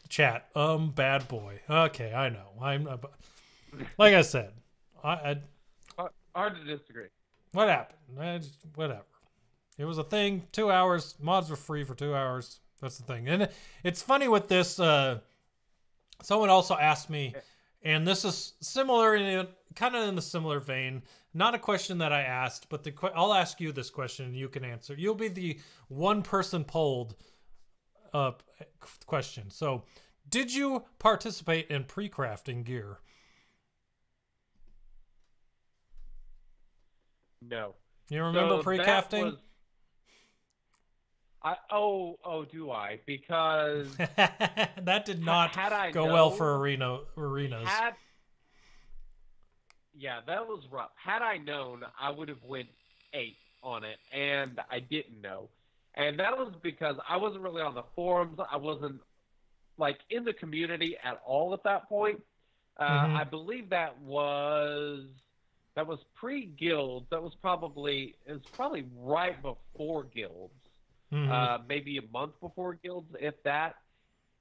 Chat, bad boy. Okay, I know. I'm like I said, I hard to disagree. What happened? Whatever. It was a thing. 2 hours. Mods were free for 2 hours. That's the thing. And it's funny with this. Someone also asked me, and this is similar, kind of in the similar vein. Not a question that I asked, but I'll ask you this question and you can answer. You'll be the one person polled question. So, did you participate in pre-crafting gear? No. You remember So pre-crafting? Do I? Because that did not had I go known, well for arenas. Yeah, that was rough. Had I known, I would have went 8 on it, and I didn't know. And that was because I wasn't really on the forums. I wasn't, like, in the community at all at that point. I believe that was pre-guilds. It was probably right before guilds. Maybe a month before guilds, if that.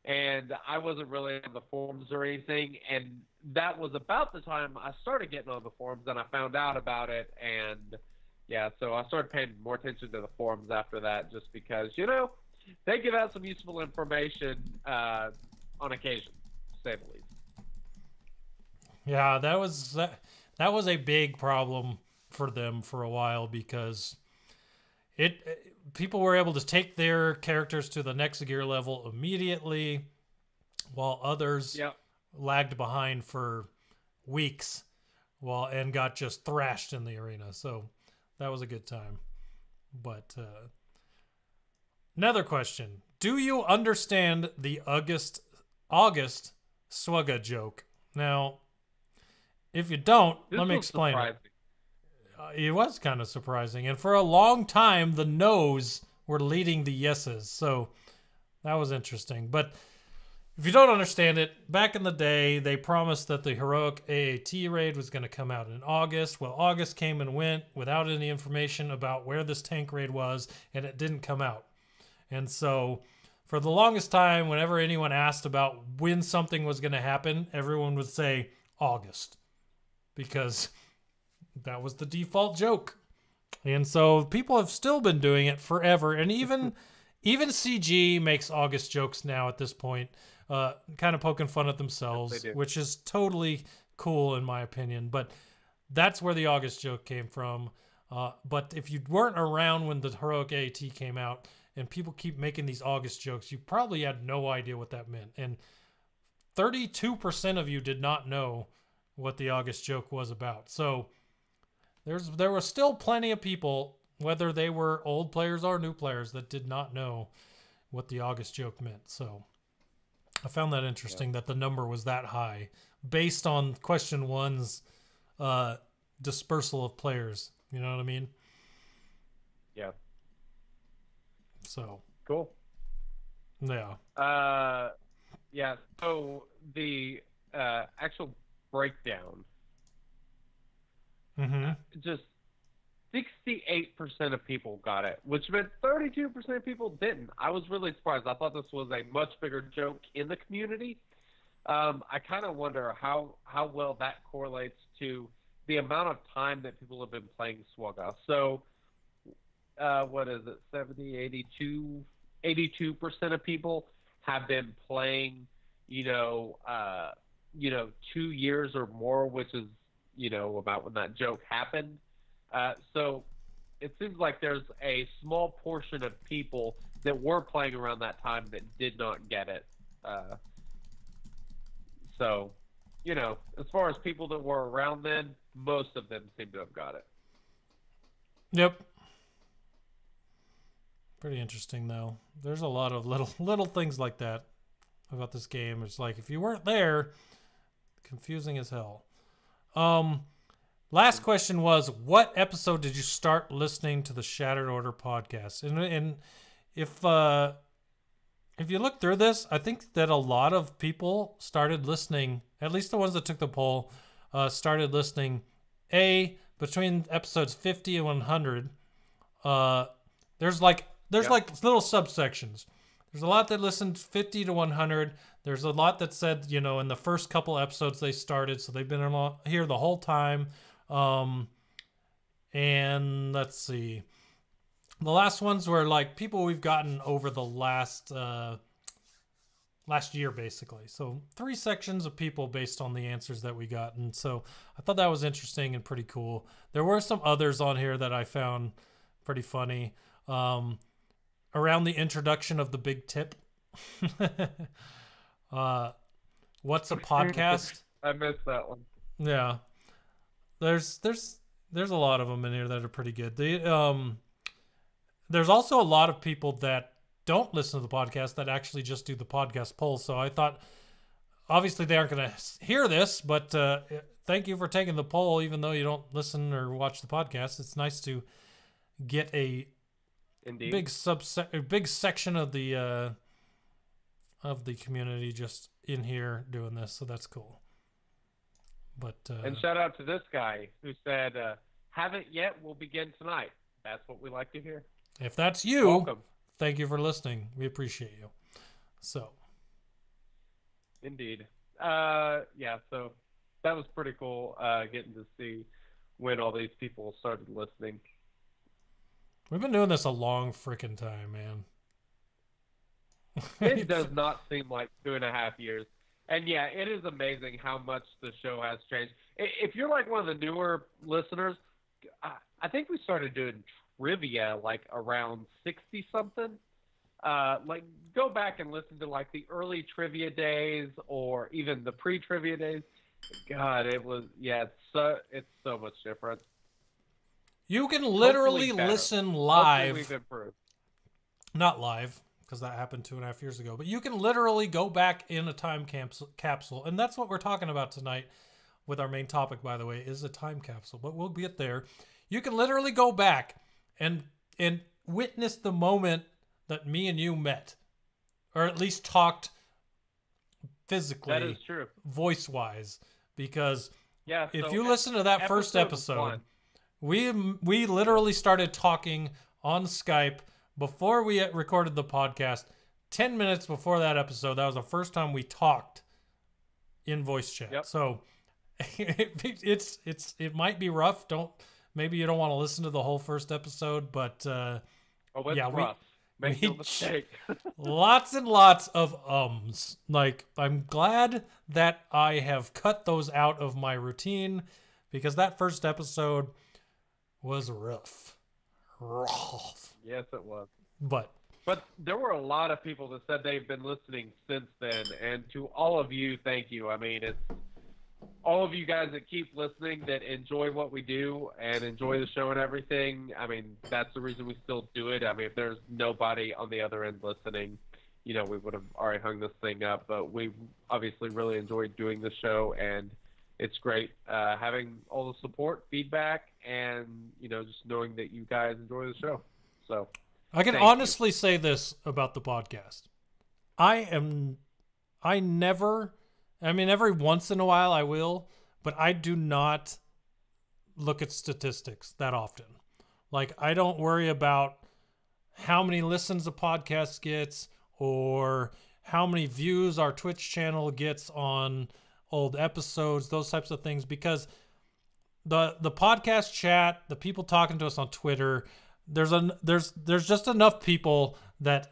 And I wasn't really on the forums or anything. And that was about the time I started getting on the forums, and I found out about it. And yeah, so I started paying more attention to the forums after that, just because, they give out some useful information on occasion, to say the least. Yeah, that was a big problem for them for a while, because people were able to take their characters to the next gear level immediately, while others lagged behind for weeks and got just thrashed in the arena. So that was a good time. But another question. Do you understand the August Swugga joke? Now, if you don't, let me explain it. It was kind of surprising. And for a long time, the no's were leading the yeses. So that was interesting. But if you don't understand it, back in the day, they promised that the Heroic AAT raid was going to come out in August. Well, August came and went without any information about where this tank raid was, and it didn't come out. And so for the longest time, whenever anyone asked about when something was going to happen, everyone would say August, because that was the default joke. And so people have still been doing it forever. And even CG makes August jokes now at this point, kind of poking fun at themselves, which is totally cool in my opinion. But that's where the August joke came from. But if you weren't around when the Heroic AAT came out and people keep making these August jokes, you probably had no idea what that meant. And 32% of you did not know what the August joke was about. So there were still plenty of people, whether they were old players or new players, that did not know what the August joke meant. So I found that interesting that the number was that high based on question 1's dispersal of players. You know what I mean? Yeah. So cool. Yeah. Yeah. So the actual breakdown. Just 68% of people got it, which meant 32% of people didn't. I was really surprised. I thought this was a much bigger joke in the community. I kind of wonder how well that correlates to the amount of time that people have been playing Swugga. So, what is it, 70, 82% of people have been playing, 2 years or more, which is, about when that joke happened. So it seems like there's a small portion of people that were playing around that time that did not get it. So, as far as people that were around then, most of them seem to have got it. Yep. Pretty interesting, though. There's a lot of little things like that about this game. It's like, if you weren't there, confusing as hell. Last question was, what episode did you start listening to the Shattered Order podcast? And if you look through this, I think that a lot of people started listening, at least the ones that took the poll, started listening between episodes 50 and 100. There's like little subsections. There's a lot that listened 50 to 100. There's a lot that said, in the first couple episodes they started, so they've been here the whole time. And let's see. The last ones were like people we've gotten over the last year, basically. So 3 sections of people based on the answers that we got. And so I thought that was interesting and pretty cool. There were some others on here that I found pretty funny. Around the introduction of the big tip. What's a podcast? I missed that one. Yeah. There's a lot of them in here that are pretty good. There's also a lot of people that don't listen to the podcast that actually just do the podcast poll. So I thought, obviously they aren't going to hear this, but thank you for taking the poll, even though you don't listen or watch the podcast. It's nice to get a big section of the community just in here doing this. So that's cool. But and shout out to this guy who said, "Haven't yet. We'll begin tonight." That's what we like to hear. If that's you, welcome. Thank you for listening. We appreciate you. So, indeed. Yeah, so that was pretty cool getting to see when all these people started listening. We've been doing this a long freaking time, man. It does not seem like 2.5 years. And yeah, it is amazing how much the show has changed. If you're like one of the newer listeners, I think we started doing trivia like around 60 something. Like go back and listen to like the early trivia days or even the pre-trivia days. God, it was it's so much different. You can literally listen live. Hopefully we've improved. Not live, because that happened 2.5 years ago. But you can literally go back in a time capsule. And that's what we're talking about tonight with our main topic, by the way, is a time capsule. But we'll get there. You can literally go back and witness the moment that me and you met. Or at least talked physically. That is true. Voice-wise. Because yeah, if you listen to that first episode, we literally started talking on Skype before we recorded the podcast. 10 minutes before that episode, that was the first time we talked in voice chat. Yep. So it might be rough. Maybe you don't want to listen to the whole first episode, but rough. Make no mistake. Lots and lots of ums. Like, I'm glad that I have cut those out of my routine because that first episode was rough. Yes, it was. But there were a lot of people that said they've been listening since then, and to all of you, thank you. I mean, it's all of you guys that keep listening, that enjoy what we do and enjoy the show and everything. I mean, that's the reason we still do it. I mean, if there's nobody on the other end listening, we would have already hung this thing up. But we obviously really enjoyed doing the show, and it's great having all the support, feedback, and just knowing that you guys enjoy the show. So I can honestly say this about the podcast. Every once in a while I will, but I do not look at statistics that often. Like, I don't worry about how many listens a podcast gets or how many views our Twitch channel gets on old episodes, those types of things, because the podcast chat, the people talking to us on Twitter, there's just enough people that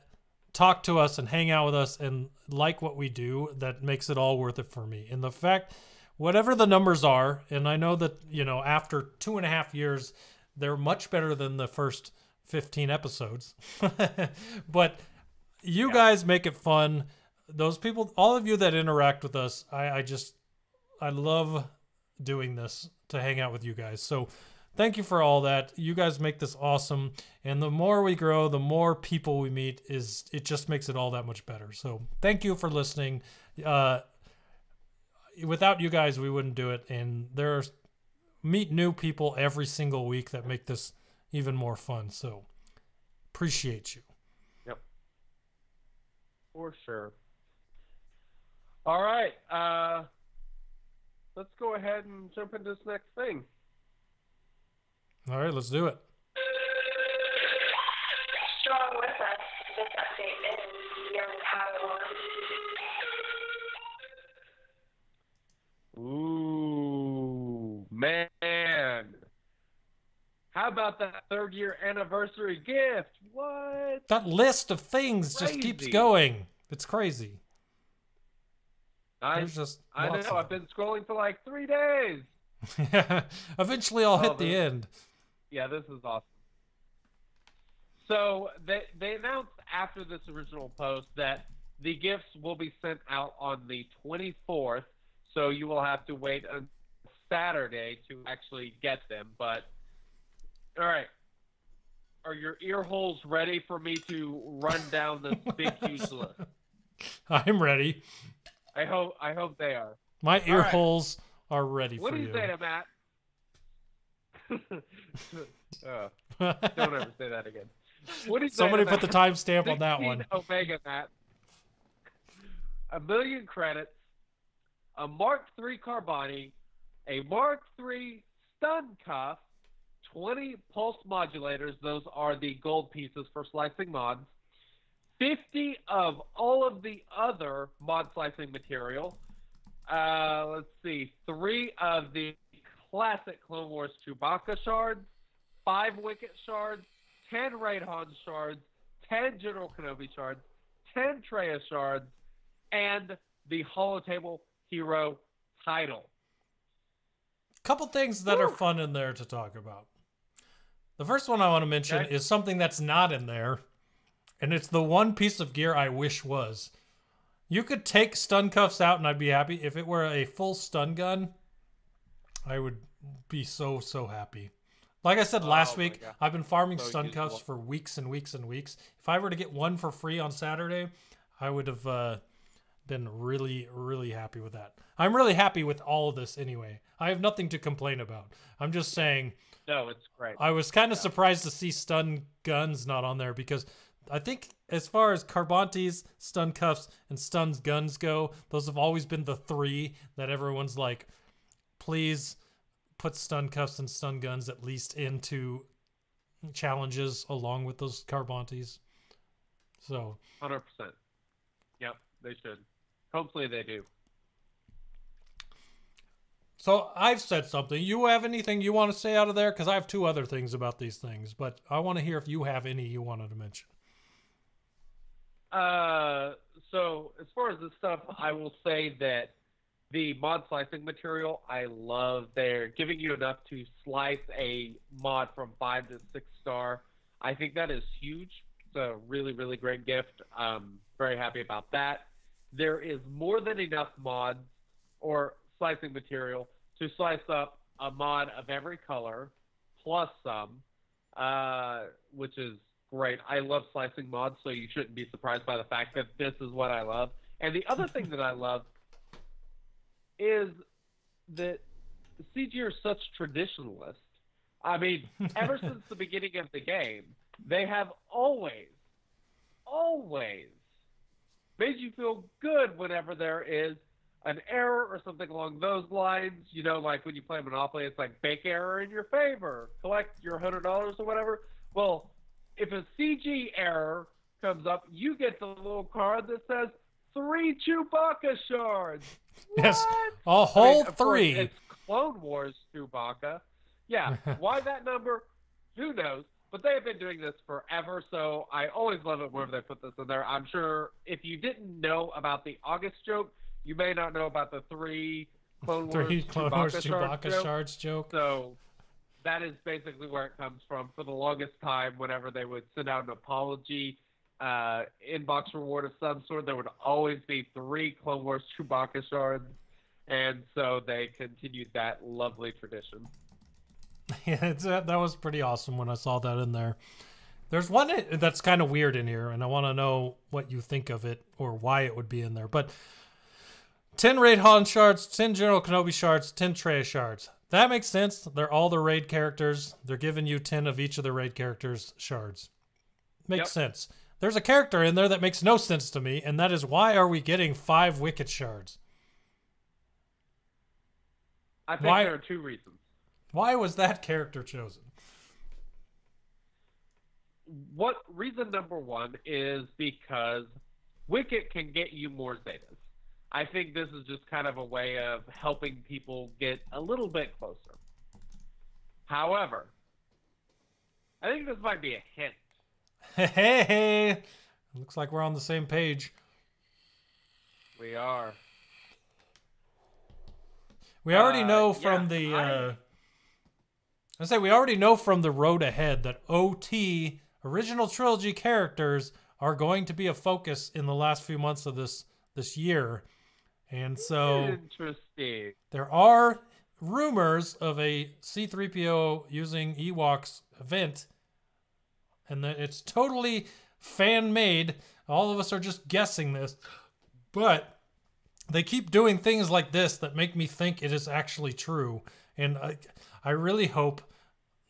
talk to us and hang out with us and like what we do that makes it all worth it for me. And the fact, whatever the numbers are, and I know that after 2.5 years they're much better than the first 15 episodes but you guys make it fun. Those people, all of you that interact with us, I love doing this to hang out with you guys. So thank you for all that. You guys make this awesome. And the more we grow, the more people we meet, it just makes it all that much better. So thank you for listening. Without you guys, we wouldn't do it. And meet new people every single week that make this even more fun. So appreciate you. Yep. For sure. All right. Let's go ahead and jump into this next thing. All right, let's do it. Strong with us. This update is Young Padawan. Ooh, man. How about that 3rd-year anniversary gift. What? That list of things just keeps Crazy. going. It's crazy. I There's just know. lots of I've been scrolling for like 3 days. them. Eventually, I'll hit the this- end. Yeah, this is awesome. So they announced after this original post that the gifts will be sent out on the 24th. So you will have to wait until Saturday to actually get them. But all right, are your ear holes ready for me to run down this big huge list? I'm ready. I hope they are. My ear right. holes are ready What for do you you. say to Matt? Don't ever say that again. What do you say Somebody to put the Matt? timestamp on that 16 one. Omega Matt. 1,000,000 credits. A Mark III Carboni. A Mark III stun cuff. 20 pulse modulators. Those are the gold pieces for slicing mods. 50 of all of the other mod slicing material. Let's see. 3 of the classic Clone Wars Chewbacca shards. 5 Wicket shards. 10 Raid-Han shards. 10 General Kenobi shards. 10 Traya shards. And the Holotable Hero title. Couple things that are fun in there to talk about. The first one I want to mention Okay. is something that's not in there, and it's the one piece of gear I wish was. You could take stun cuffs out and I'd be happy. If it were a full stun gun, I would be so happy. Like I said last my week, God. I've been farming So stun useful. cuffs for weeks and weeks and weeks. If I were to get one for free on Saturday, I would have been really happy with that. I'm really happy with all of this anyway. I have nothing to complain about. I'm just saying No, it's great. I was kind of surprised to see stun guns not on there because I think as far as Carbontes, stun cuffs, and stun guns go, those have always been the 3 that everyone's like, please put stun cuffs and stun guns at least into challenges along with those Carbontes. So 100%. Yep, they should. Hopefully they do. So I've said something. You have anything you want to say out of there? Because I have 2 other things about these things, but I want to hear if you have any you wanted to mention. So as far as this stuff, I will say that the mod slicing material, I love. They're giving you enough to slice a mod from 5 to 6 star. I think that is huge. It's a really great gift. Very happy about that. There is more than enough mods or slicing material to slice up a mod of every color plus some, which is great. I love slicing mods, so you shouldn't be surprised by the fact that this is what I love. And the other thing that I love is that CG are such traditionalists. I mean, ever since the beginning of the game, they have always made you feel good whenever there is an error or something along those lines. You know, like when you play Monopoly, it's like bank error in your favor, collect your $100 or whatever. Well, if a CG error comes up, you get the little card that says 3 Chewbacca shards. Yes, What? a whole of course, 3. it's Clone Wars Chewbacca. Yeah, why that number? Who knows? But they have been doing this forever, so I always love it whenever they put this in there. I'm sure if you didn't know about the August joke, you may not know about the 3 Clone Wars 3 Clone Wars Chewbacca Chewbacca joke. shards joke. So that is basically where it comes from. For the longest time, whenever they would send out an apology inbox reward of some sort, there would always be 3 Clone Wars Chewbacca shards. And so they continued that lovely tradition. Yeah, that was pretty awesome when I saw that in there. There's one that's kind of weird in here, and I want to know what you think of it or why it would be in there. But 10 Raid-Han shards, 10 General Kenobi shards, 10 Traya shards. That makes sense. They're all the raid characters. They're giving you 10 of each of the raid characters' shards. Makes sense. There's a character in there that makes no sense to me, and that is why are we getting 5 Wicket shards? I think Why- there are 2 reasons. Why was that character chosen? Reason number 1 is because Wicket can get you more Zetas. I think this is just kind of a way of helping people get a little bit closer. However, I think this might be a hint. Hey, looks like we're on the same page. We are. We already know yeah, from the we already know from the road ahead that OT original trilogy characters are going to be a focus in the last few months of this year. And so Interesting. there are rumors of a C-3PO using Ewoks event, and that it's totally fan-made. All of us are just guessing this, but they keep doing things like this that make me think it is actually true. And I really hope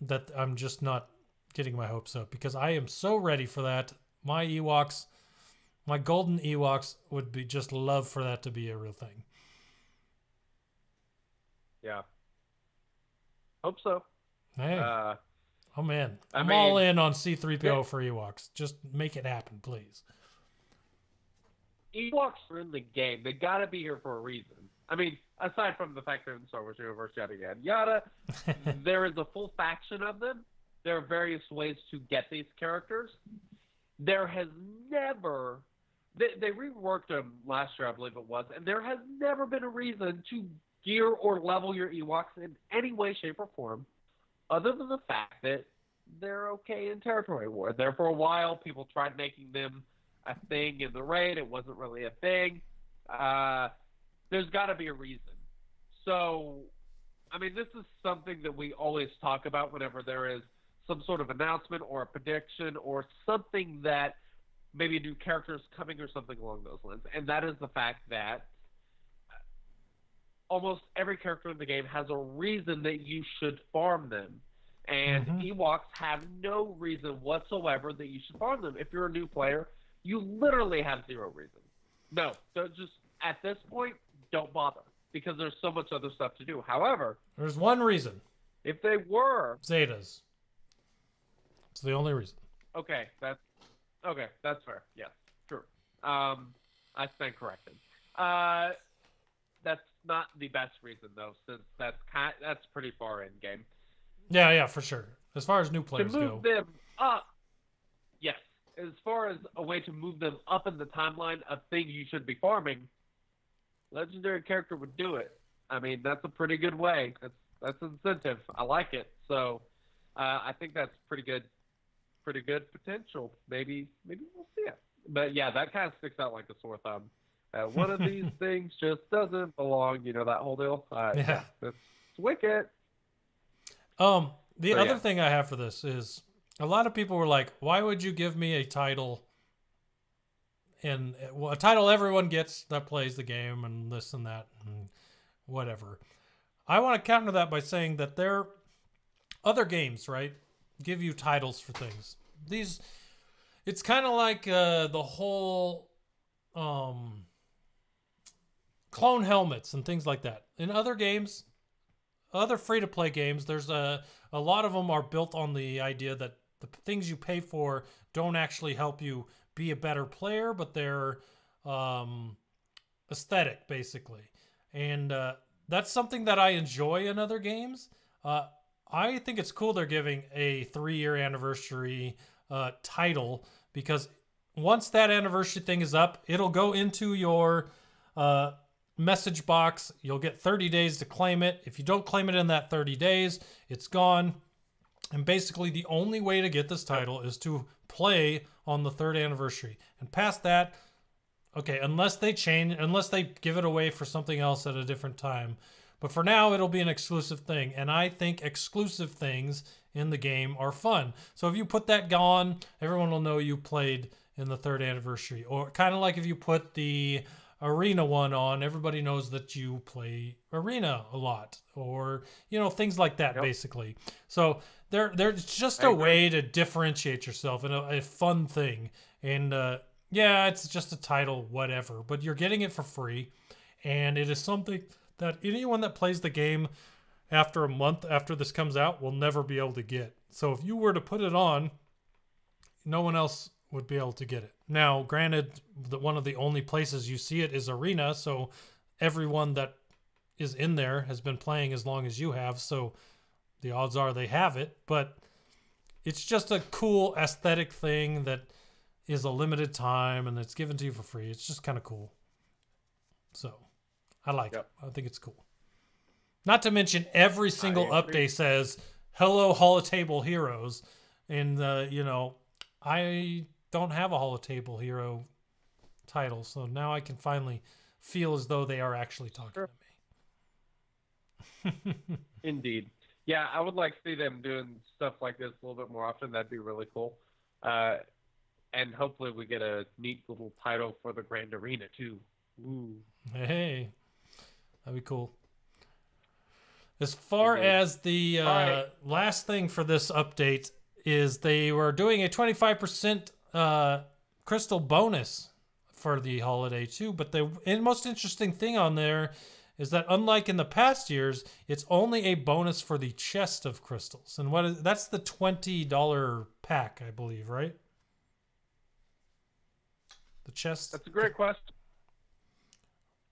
that I'm just not getting my hopes up, because I am so ready for that. My Ewoks, my golden Ewoks would be just love for that to be a real thing. Yeah. Hope so. Hey, I'm in. I I'm mean, all in on C-3PO yeah. for Ewoks. Just make it happen, please. Ewoks are in the game. They gotta be here for a reason. I mean, aside from the fact they're in the Star Wars universe, yada yada yada, there is a full faction of them. There are various ways to get these characters. There has never... They reworked them last year, I believe it was, and there has never been a reason to gear or level your Ewoks in any way, shape, or form, other than the fact that they're okay in territory war. There for a while, people tried making them a thing in the raid. It wasn't really a thing. There's got to be a reason. So, I mean, this is something that we always talk about whenever there is some sort of announcement or a prediction or something that maybe a new character is coming or something along those lines. And that is the fact that almost every character in the game has a reason that you should farm them. And Ewoks have no reason whatsoever that you should farm them. If you're a new player, you literally have zero reason. No, don't just, at this point, don't bother, because there's so much other stuff to do. However, There's one reason. if they were... Zetas. It's the only reason. Okay, that's fair. Yes, true. I stand corrected. That's not the best reason, though, since that's pretty far in game. Yeah, for sure. As far as new To players move go. them up, yes. As far as a way to move them up in the timeline of things you should be farming, legendary character would do it. I mean, that's a pretty good way. That's incentive. I like it. So, I think that's pretty good potential. Maybe we'll see it. But yeah, that kind of sticks out like a sore thumb. One of these things just doesn't belong. You know that whole deal. Yeah. It's wicked. The other thing I have for this is a lot of people were like, why would you give me a title, and a title everyone gets that plays the game and this and that and whatever. I want to counter that by saying that there other games, right, give you titles for things. It's kind of like the whole clone helmets and things like that. In other games, other free-to-play games, there's a lot of them are built on the idea that the things you pay for don't actually help you be a better player, but they're aesthetic, basically. And that's something that I enjoy in other games. I think it's cool they're giving a 3-year anniversary title, because once that anniversary thing is up, it'll go into your message box. You'll get 30 days to claim it. If you don't claim it in that 30 days, it's gone. And basically the only way to get this title is to play on the 3rd anniversary. And past that, okay, unless they give it away for something else at a different time. But for now, it'll be an exclusive thing. And I think exclusive things in the game are fun. So if you put that on, everyone will know you played in the 3rd anniversary. Or kind of like if you put the Arena one on, everybody knows that you play Arena a lot. Or, things like that, basically. So there's just a way to differentiate yourself in a fun thing. And yeah, it's just a title, whatever. But you're getting it for free. And it is something that anyone that plays the game after a month after this comes out will never be able to get. So if you were to put it on, no one else would be able to get it. Now, granted, that one of the only places you see it is Arena, so everyone that is in there has been playing as long as you have, so the odds are they have it. But it's just a cool aesthetic thing that is a limited time and it's given to you for free. It's just kind of cool. So I like it. I think it's cool. Not to mention every single update says, hello, Holotable Heroes. And, you know, I don't have a Holotable Hero title, so now I can finally feel as though they are actually talking to me. Indeed. Yeah, I would like to see them doing stuff like this a little bit more often. That'd be really cool. And hopefully we get a neat little title for the Grand Arena, too. Ooh. Hey, that'd be cool. As far as the last thing for this update is they were doing a 25% crystal bonus for the holiday too. But the most interesting thing on there is that unlike in the past years, it's only a bonus for the chest of crystals. And that's the $20 pack, I believe, right? The chest. That's a great question.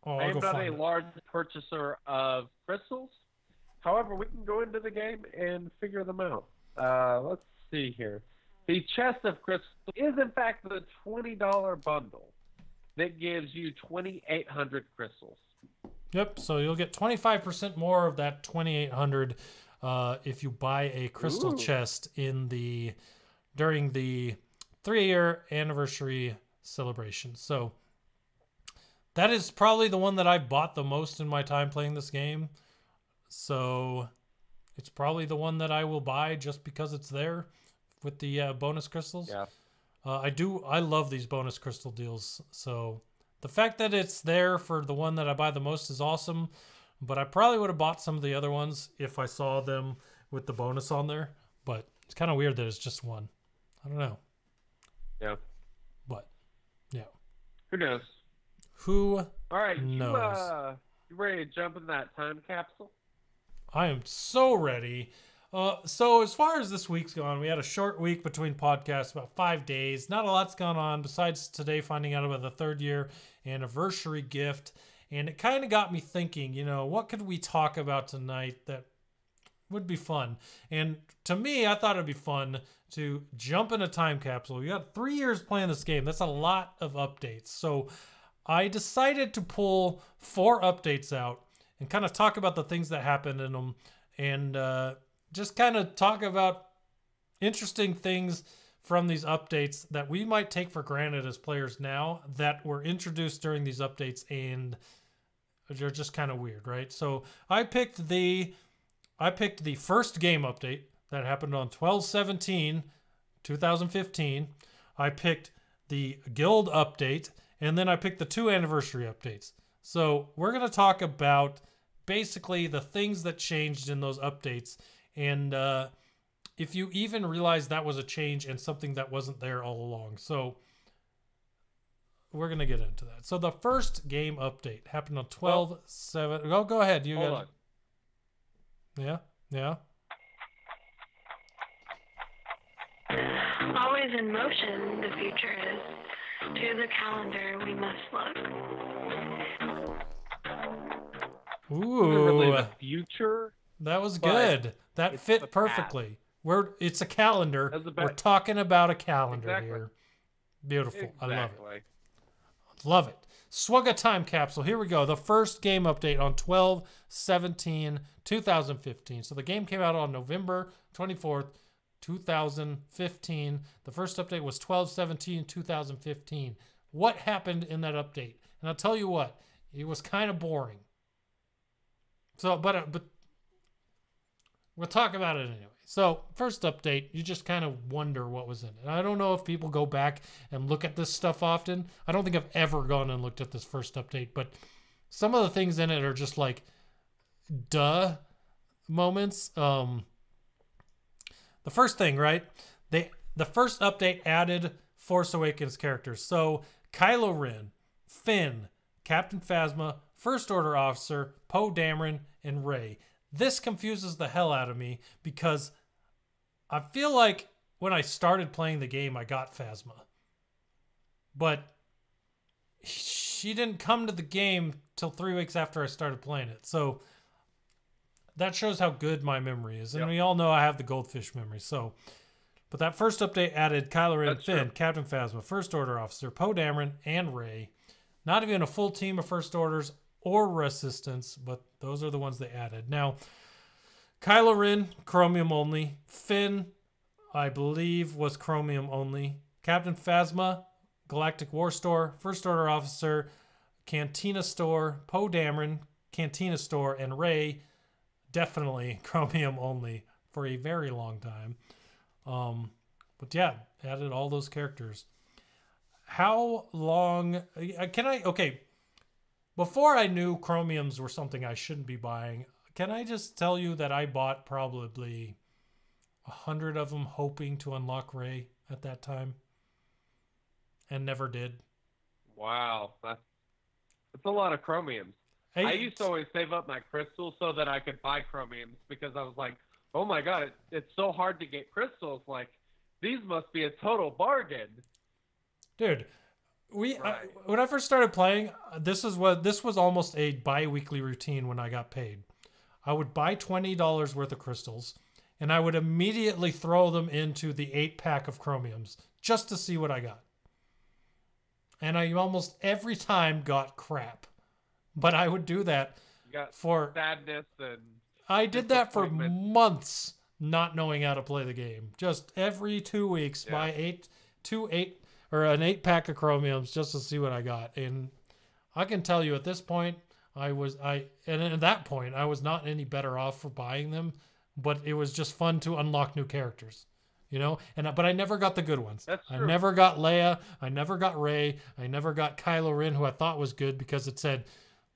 Oh, I am not a large purchaser of crystals. However, we can go into the game and figure them out. Let's see here. The chest of crystals is, in fact, the $20 bundle that gives you 2,800 crystals. Yep, so you'll get 25% more of that 2,800 if you buy a crystal chest during the 3-year anniversary celebration. So that is probably the one that I bought the most in my time playing this game. So it's probably the one that I will buy just because it's there with the bonus crystals. Yeah. I love these bonus crystal deals. So the fact that it's there for the one that I buy the most is awesome. But I probably would have bought some of the other ones if I saw them with the bonus on there. But it's kind of weird that it's just one. I don't know. Yeah. But, yeah. Who knows? Who All right, knows? You ready to jump in that time capsule? I am so ready. So as far as this week's gone, we had a short week between podcasts, about 5 days. Not a lot's gone on besides today finding out about the 3rd year anniversary gift. And it kind of got me thinking, you know, what could we talk about tonight that would be fun? And to me, I thought it'd be fun to jump in a time capsule. You got 3 years playing this game. That's a lot of updates. So I decided to pull 4 updates out and kind of talk about the things that happened in them and just kind of talk about interesting things from these updates that we might take for granted as players now that were introduced during these updates and they're just kind of weird, right? So I picked the first game update that happened on 12/17/2015. I picked the guild update, and then I picked the 2 anniversary updates. So we're going to talk about basically the things that changed in those updates. And if you even realize that was a change and something that wasn't there all along. So we're going to get into that. So the first game update happened on 12/7. Oh, go ahead. Hold on. Yeah? Yeah? Always in motion, the future is. To the calendar we must look. Ooh. The future? That was good. That fit perfectly. It's a calendar. We're talking about a calendar here. Beautiful. Exactly. I love it. Love it. Swugga time capsule. Here we go. The first game update on 12/17/2015. So the game came out on November 24th, 2015. The first update was 12/17/2015. What happened in that update? And I'll tell you what, it was kind of boring. So, but we'll talk about it anyway. So, first update, you just kind of wonder what was in it. And I don't know if people go back and look at this stuff often. I don't think I've ever gone and looked at this first update, but some of the things in it are just like, duh moments. The first thing, right? The first update added Force Awakens characters. So, Kylo Ren, Finn, Captain Phasma, First Order Officer, Poe Dameron, and Rey. This confuses the hell out of me because I feel like when I started playing the game, I got Phasma. But she didn't come to the game till 3 weeks after I started playing it. So that shows how good my memory is. And we all know I have the goldfish memory. So But that first update added Kylo Ren, That's Finn, true. Captain Phasma, First Order Officer, Poe Dameron, and Rey. Not even a full team of First Orders or Resistance, but those are the ones they added. Now, Kylo Ren, Chromium only. Finn, I believe, was Chromium only. Captain Phasma, Galactic War Store, First Order Officer, Cantina Store, Poe Dameron, Cantina Store, and Rey, definitely Chromium only for a very long time. But yeah, added all those characters. How long okay, before I knew Chromiums were something I shouldn't be buying, can I just tell you that I bought probably 100 of them hoping to unlock Rey at that time and never did? Wow, that's a lot of chromiums. I used to always save up my crystals so that I could buy chromiums because I was like, oh my god, it's so hard to get crystals. Like, these must be a total bargain. Dude, when I first started playing, this was almost a bi-weekly routine when I got paid. I would buy $20 worth of crystals, and I would immediately throw them into the 8-pack of chromiums just to see what I got. And I almost every time got crap. But I would do that for sadness and I did that for months, not knowing how to play the game. Just every 2 weeks, buy an 8-pack of chromiums just to see what I got. And I can tell you at this point, and at that point, I was not any better off for buying them, but it was just fun to unlock new characters, you know. But I never got the good ones. That's true. I never got Leia. I never got Rey. I never got Kylo Ren, who I thought was good because it said,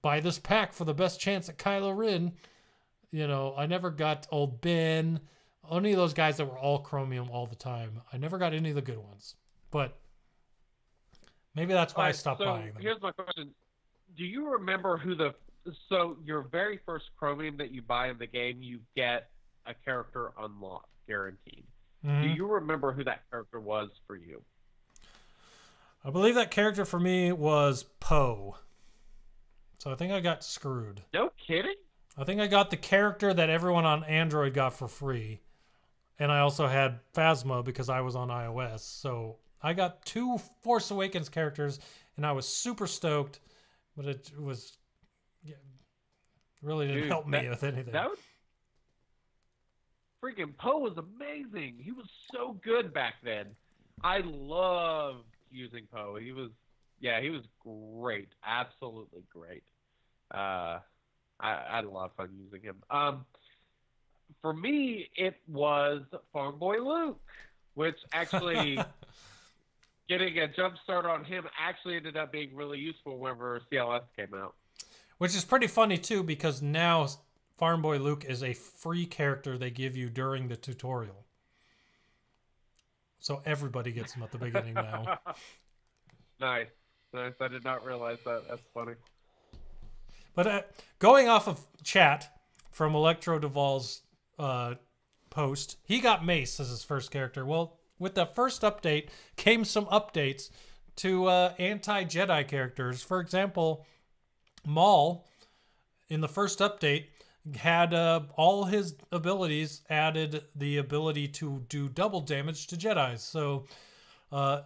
buy this pack for the best chance at Kylo Ren. You know, I never got old Ben. Only those guys that were all chromium all the time. I never got any of the good ones. But maybe that's why I stopped buying them. Here's my question. Do you remember so your very first chromium that you buy in the game, you get a character unlocked, guaranteed. Mm-hmm. Do you remember who that character was for you? I believe that character for me was Poe. So I think I got screwed. No kidding? I think I got the character that everyone on Android got for free. And I also had Phasma because I was on iOS. So I got 2 Force Awakens characters, and I was super stoked. But it was... Yeah, really didn't help me with anything. Freaking Poe was amazing. He was so good back then. I loved using Poe. He was great. Absolutely great. I had a lot of fun using him. For me, it was Farm Boy Luke, which actually getting a jump start on him actually ended up being really useful whenever CLS came out. Which is pretty funny too, because now Farm Boy Luke is a free character they give you during the tutorial. So everybody gets him at the beginning now. Nice. I did not realize that. That's funny. But going off of chat from Electro Duval's post, he got Mace as his first character. Well, with the first update came some updates to anti-Jedi characters. For example, Maul, in the first update, had all his abilities added the ability to do double damage to Jedis. So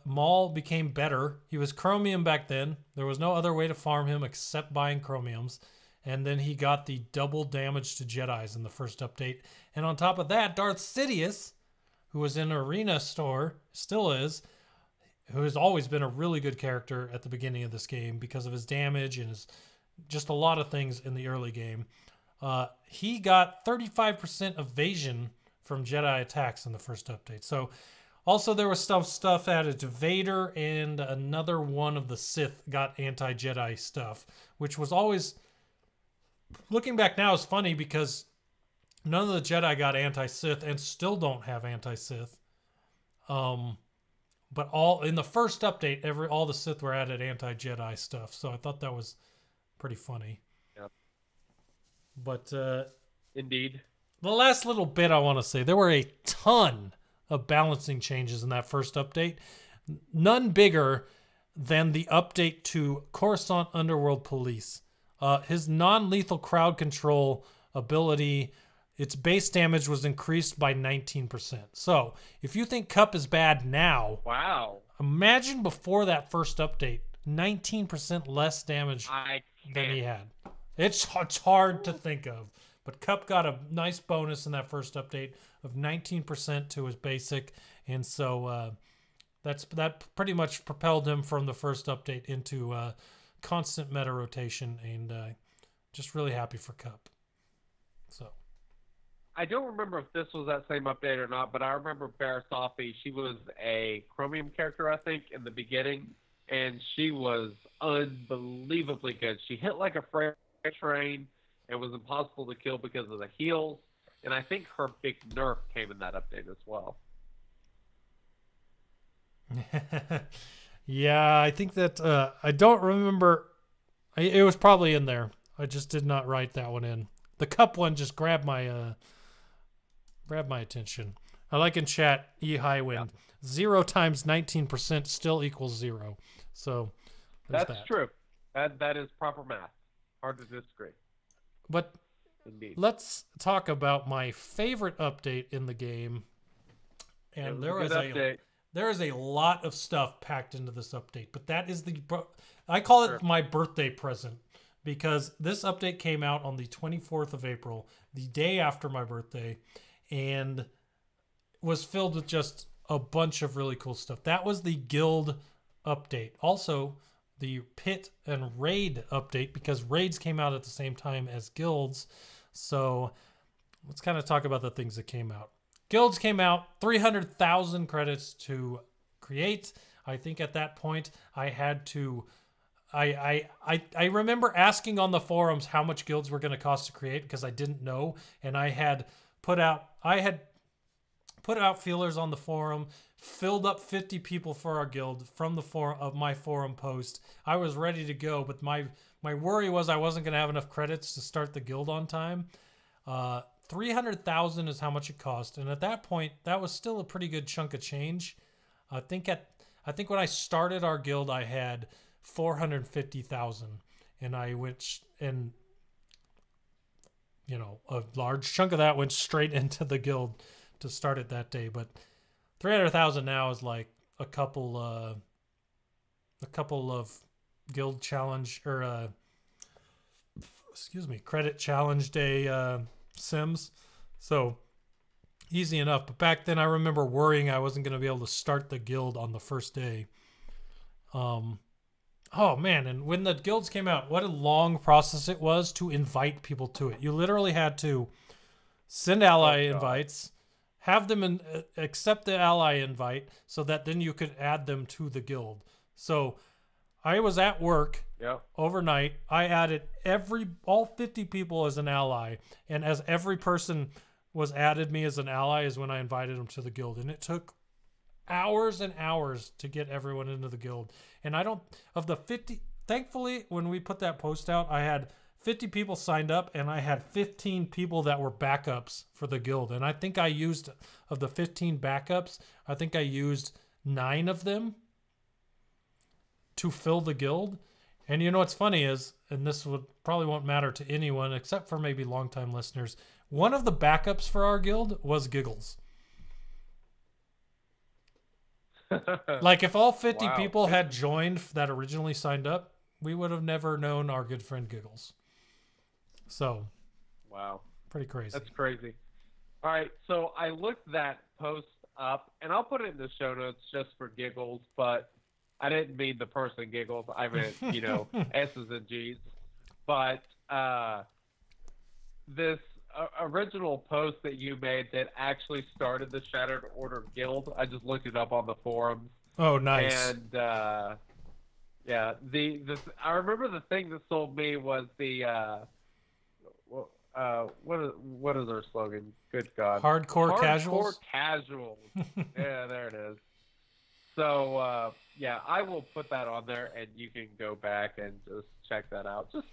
Maul became better. He was chromium back then. There was no other way to farm him except buying chromiums. And then he got the double damage to Jedis in the first update. And on top of that, Darth Sidious, who was in Arena Store, still is, who has always been a really good character at the beginning of this game because of his damage and his just a lot of things in the early game. He got 35% evasion from Jedi attacks in the first update. So also there was stuff added to Vader, and another one of the Sith got anti-Jedi stuff, which was always, looking back now, is funny because none of the Jedi got anti-Sith and still don't have anti-Sith. But all in the first update, all the Sith were added anti-Jedi stuff. So I thought that was pretty funny. Yep. But indeed, the last little bit I want to say, there were a ton of balancing changes in that first update. None bigger than the update to Coruscant Underworld Police. His non-lethal crowd control ability its base damage was increased by 19%. So if you think Cup is bad now, Wow. imagine before that first update, 19% less damage than he had. It's hard to think of. But Cup got a nice bonus in that first update of 19% to his basic. And so that pretty much propelled him from the first update into constant meta rotation. And just really happy for Cup. So I don't remember if this was that same update or not, but I remember Barasafi. She was a Chromium character, I think, in the beginning. And she was unbelievably good. She hit like a freight train. It was impossible to kill because of the heals, and I think her big nerf came in that update as well. Yeah, I think that I don't remember. It was probably in there. I just did not write that one in. The Cup one just grabbed my attention. I like in chat E Highwind. 0 times 19% still equals 0. So that's that. True. That is proper math. Hard to disagree. But Indeed. Let's talk about my favorite update in the game. And there is a lot of stuff packed into this update, but that is I call it my birthday present, because this update came out on the 24th of April, the day after my birthday, and was filled with just a bunch of really cool stuff. That was the guild update. Also, the pit and raid update, because raids came out at the same time as guilds. So let's kind of talk about the things that came out. Guilds came out, 300,000 credits to create. I think at that point I had to I remember asking on the forums how much guilds were going to cost to create, because I didn't know, and I had put out feelers on the forum, filled up 50 people for our guild from the forum of my forum post. I was ready to go, but my worry was I wasn't going to have enough credits to start the guild on time. 300,000 is how much it cost, and at that point, that was still a pretty good chunk of change. I think when I started our guild, I had 450,000, and I went and a large chunk of that went straight into the guild to start it that day. But 300,000 now is like a couple of guild challenge or credit challenge day sims, so easy enough. But back then I remember worrying I wasn't going to be able to start the guild on the first day. Oh man, and when the guilds came out, what a long process it was to invite people to it. You literally had to send ally invites, have them accept the ally invite, so that then you could add them to the guild. So I was at work overnight. I added all 50 people as an ally, and as every person was added me as an ally is when I invited them to the guild. And it took hours and hours to get everyone into the guild. And thankfully, when we put that post out, I had 50 people signed up, and I had 15 people that were backups for the guild. And I think I used, of the 15 backups, I think I used 9 of them to fill the guild. And what's funny is, and this probably won't matter to anyone except for maybe longtime listeners, one of the backups for our guild was Giggles. Like, if all 50 people had joined that originally signed up, we would have never known our good friend Giggles. So, wow, pretty crazy. That's crazy. All right, so I looked that post up, and I'll put it in the show notes just for giggles, but I didn't mean the person Giggles. I meant, S's and G's. But this original post that you made that actually started the Shattered Order Guild, I just looked it up on the forums. Oh, nice. And yeah, I remember the thing that sold me was the what is our slogan? Good God. Hardcore casuals. Hardcore casuals. Yeah, there it is. So yeah, I will put that on there, and you can go back and just check that out. Just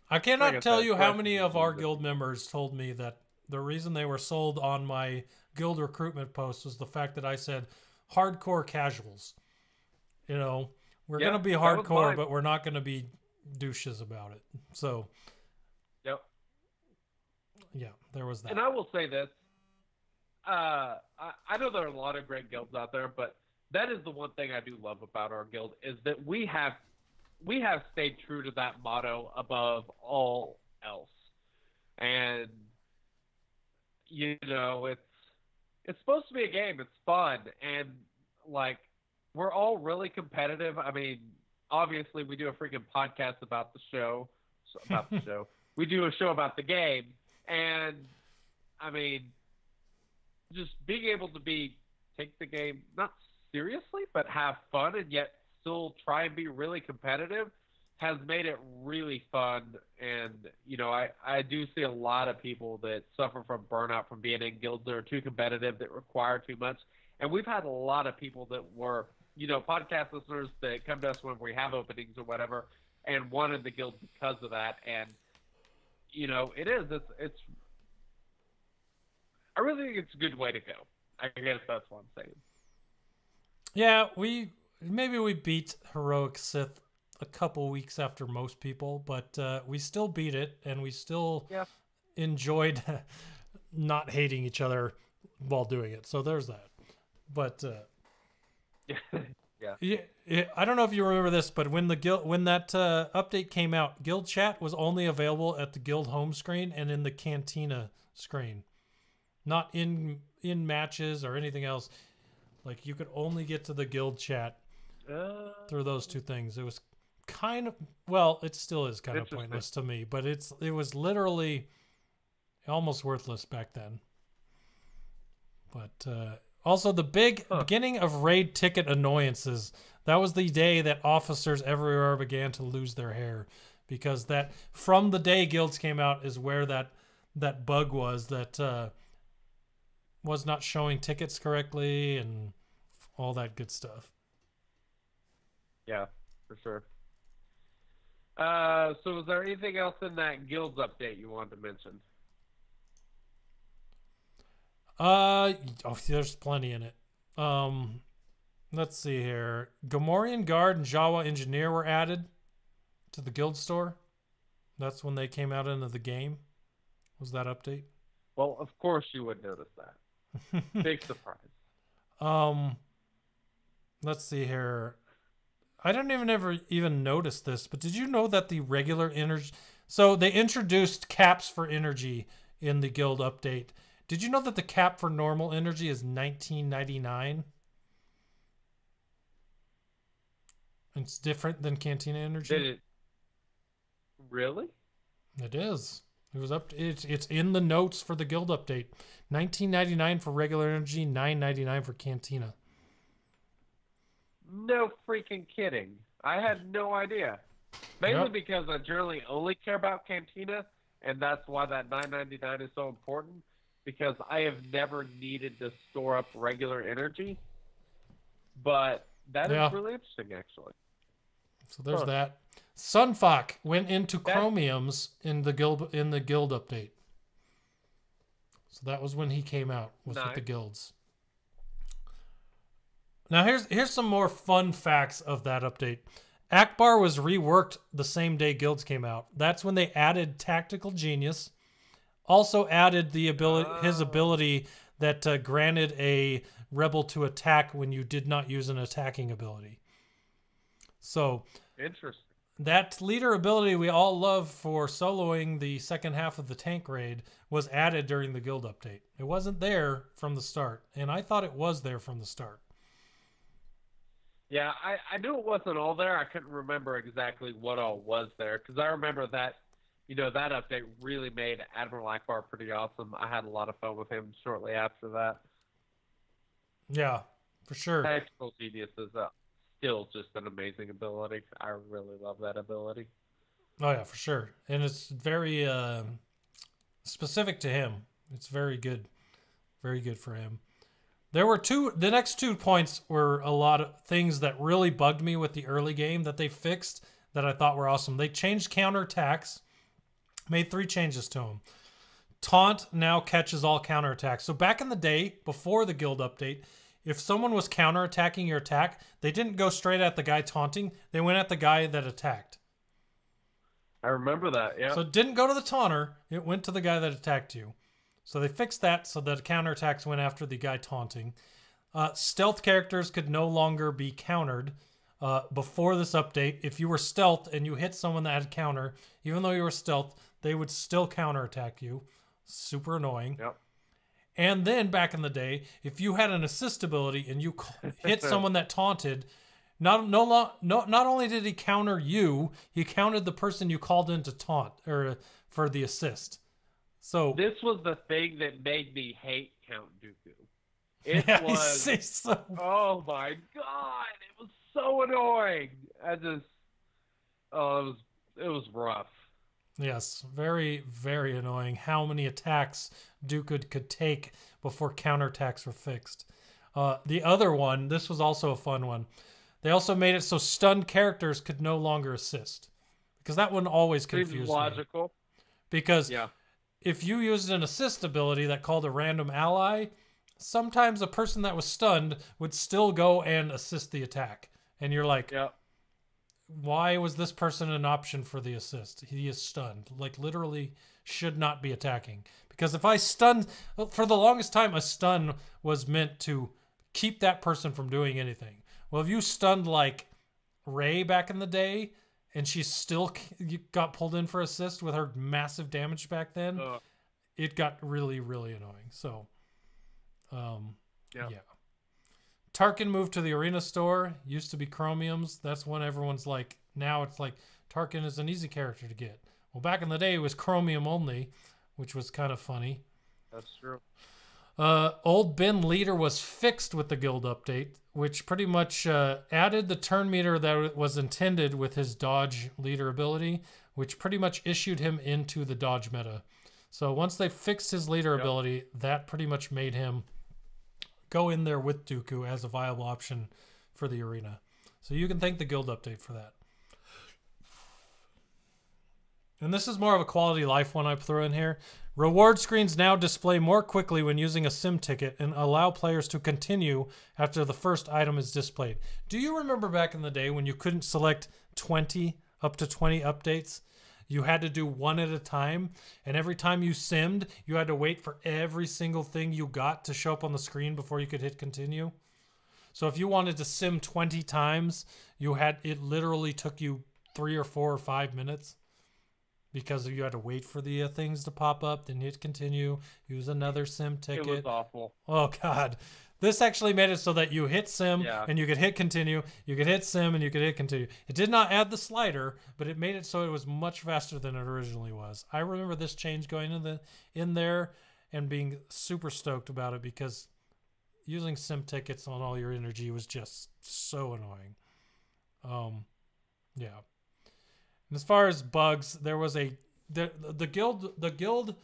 I cannot tell you how many of our guild members told me that the reason they were sold on my guild recruitment post was the fact that I said hardcore casuals. We're going to be hardcore, but we're not going to be douches about it. So, yep. Yeah, there was that. And I will say this. I know there are a lot of great guilds out there, but that is the one thing I do love about our guild is that we have stayed true to that motto above all else. And you know, it's supposed to be a game. It's fun, and like we're all really competitive. I mean, obviously we do a freaking podcast about the show. We do a show about the game, and I mean, just being able to take the game not seriously, but have fun, and yet still try and be really competitive has made it really fun. And you know, I do see a lot of people that suffer from burnout from being in guilds that are too competitive, that require too much. And we've had a lot of people that were, you know, podcast listeners that come to us when we have openings or whatever, and wanted the guild because of that. And you know, it's I really think it's a good way to go. I guess that's what I'm saying. Yeah, we beat Heroic Sith a couple weeks after most people, but we still beat it, and we still enjoyed not hating each other while doing it. So there's that. But yeah, I don't know if you remember this, but when that update came out, Guild Chat was only available at the Guild home screen and in the Cantina screen, not in matches or anything else. Like, you could only get to the Guild Chat through those two things. It was kind of, well, it still is kind of pointless to me, but it was literally almost worthless back then. But also the big beginning of raid ticket annoyances. That was the day that officers everywhere began to lose their hair, because that from the day guilds came out is where that bug was that was not showing tickets correctly and all that good stuff. Yeah, for sure. So was there anything else in that guilds update you wanted to mention? There's plenty in it. Let's see here. Gamorrean Guard and Jawa Engineer were added to the guild store. That's when they came out into the game. Was that update? Well, of course you would notice that. Big surprise. Let's see here. I didn't even notice this, but did you know that the regular energy... So they introduced caps for energy in the guild update. Did you know that the cap for normal energy is $19.99? It's different than Cantina energy. Did it really? It is. It was it's in the notes for the guild update. $19.99 for regular energy, $9.99 for Cantina. No freaking kidding. I had no idea. Mainly because I generally only care about Cantina, and that's why that $9.99 is so important, because I have never needed to store up regular energy. But that is really interesting, actually. So there's that. Sunfok went into chromiums in the guild update. So that was when he came out with the guilds. Now here's some more fun facts of that update. Akbar was reworked the same day guilds came out. That's when they added Tactical Genius. Also added the his ability that granted a rebel to attack when you did not use an attacking ability. So interesting. That leader ability we all love for soloing the second half of the tank raid was added during the guild update. It wasn't there from the start, and I thought it was there from the start. Yeah, I knew it wasn't all there. I couldn't remember exactly what all was there, because I remember that, you know, that update really made Admiral Akbar pretty awesome. I had a lot of fun with him shortly after that. Yeah, for sure. Tactical Genius is still just an amazing ability. I really love that ability. Oh yeah, for sure. And it's very specific to him. It's very good. Very good for him. There were the next 2 points were a lot of things that really bugged me with the early game that they fixed that I thought were awesome. They changed counterattacks, made 3 changes to them. Taunt now catches all counterattacks. So back in the day, before the guild update, if someone was counterattacking your attack, they didn't go straight at the guy taunting. They went at the guy that attacked. I remember that. Yeah. So it didn't go to the taunter. It went to the guy that attacked you. So they fixed that so that counterattacks went after the guy taunting. Stealth characters could no longer be countered before this update. If you were stealth and you hit someone that had counter, even though you were stealth, they would still counterattack you. Super annoying. Yep. And then back in the day, if you had an assist ability and you hit someone that taunted, not only did he counter you, he countered the person you called in to taunt or for the assist. So this was the thing that made me hate Count Dooku. It yeah, was. Oh my god! It was so annoying. It was rough. Yes, very, very annoying how many attacks Dooku could take before counterattacks were fixed. The other one, this was also a fun one. They also made it so stunned characters could no longer assist. Because that one always confused me. Seems logical. Because if you used an assist ability that called a random ally, sometimes a person that was stunned would still go and assist the attack. And you're like, why was this person an option for the assist? He is stunned. Like, literally should not be attacking. Because if I stunned... For the longest time, a stun was meant to keep that person from doing anything. Well, if you stunned, like, Rey back in the day, and she still got pulled in for assist with her massive damage back then, it got really, really annoying. So, yeah. Tarkin moved to the arena store. Used to be Chromiums. That's when everyone's like, now it's like Tarkin is an easy character to get. Well, back in the day, it was Chromium only, which was kind of funny. That's true. Old Ben leader was fixed with the guild update, which pretty much added the turn meter that was intended with his dodge leader ability, which pretty much issued him into the dodge meta. So once they fixed his leader ability, that pretty much made him go in there with Dooku as a viable option for the arena. So you can thank the guild update for that. And this is more of a quality of life one I throw in here. Reward screens now display more quickly when using a sim ticket and allow players to continue after the first item is displayed. Do you remember back in the day when you couldn't select up to 20 updates? You had to do one at a time, and every time you simmed, you had to wait for every single thing you got to show up on the screen before you could hit continue. So if you wanted to sim 20 times, it literally took you 3 or 4 or 5 minutes because you had to wait for the things to pop up, then hit continue, use another sim ticket. It was awful. Oh God. This actually made it so that you hit sim and you could hit continue, you could hit sim and you could hit continue. It did not add the slider, but it made it so it was much faster than it originally was. I remember this change going in there and being super stoked about it because using sim tickets on all your energy was just so annoying. Yeah. And as far as bugs, there was the guild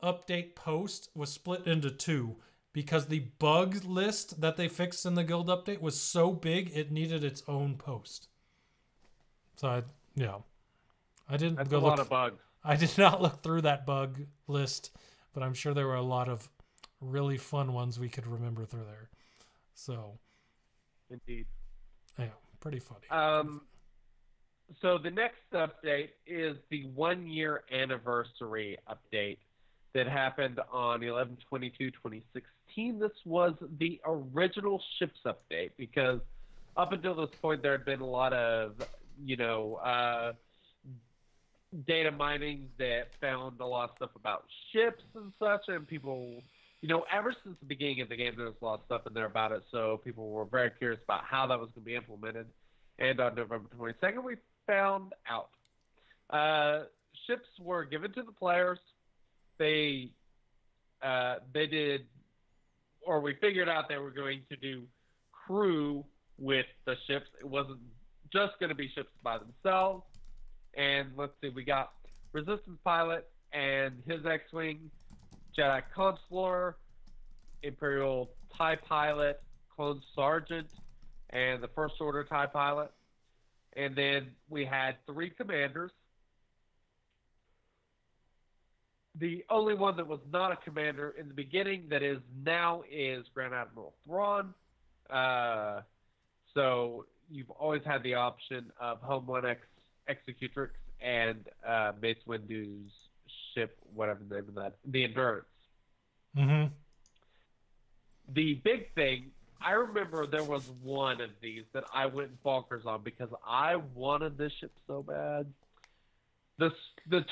update post was split into two. Because the bug list that they fixed in the guild update was so big, it needed its own post. So, I didn't That's go a lot of bugs. I did not look through that bug list, but I'm sure there were a lot of really fun ones we could remember through there. So, indeed. Yeah, pretty funny. So the next update is the 1-year anniversary update that happened on 11/22/2016. This was the original ships update because up until this point there had been a lot of, data mining that found a lot of stuff about ships and such, and people, ever since the beginning of the game, there's a lot of stuff in there about it, so people were very curious about how that was going to be implemented. And on November 22nd, we found out. Ships were given to the players. They did, or we figured out they were going to do crew with the ships. It wasn't just going to be ships by themselves. And let's see, we got Resistance Pilot and his X-Wing, Jedi Consular, Imperial TIE Pilot, Clone Sergeant, and the First Order TIE Pilot. And then we had 3 commanders. The only one that was not a commander in the beginning that is now is Grand Admiral Thrawn. So you've always had the option of Home 1X Executrix and Mace Windu's ship, whatever the name of that, the Endurance. Mm-hmm. The big thing, I remember there was one of these that I went bonkers on because I wanted this ship so bad. The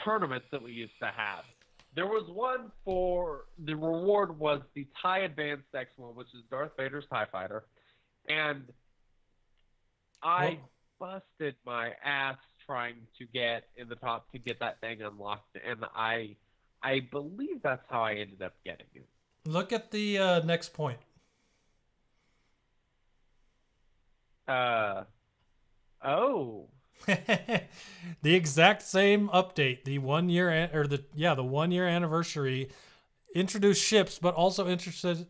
tournaments that we used to have. There was one for, the reward was the TIE Advanced X1, which is Darth Vader's TIE Fighter. And I busted my ass trying to get in the top to get that thing unlocked. And I believe that's how I ended up getting it. Look at the next point. Oh. The exact same update, the 1 year the 1 year anniversary introduced ships, but also introduced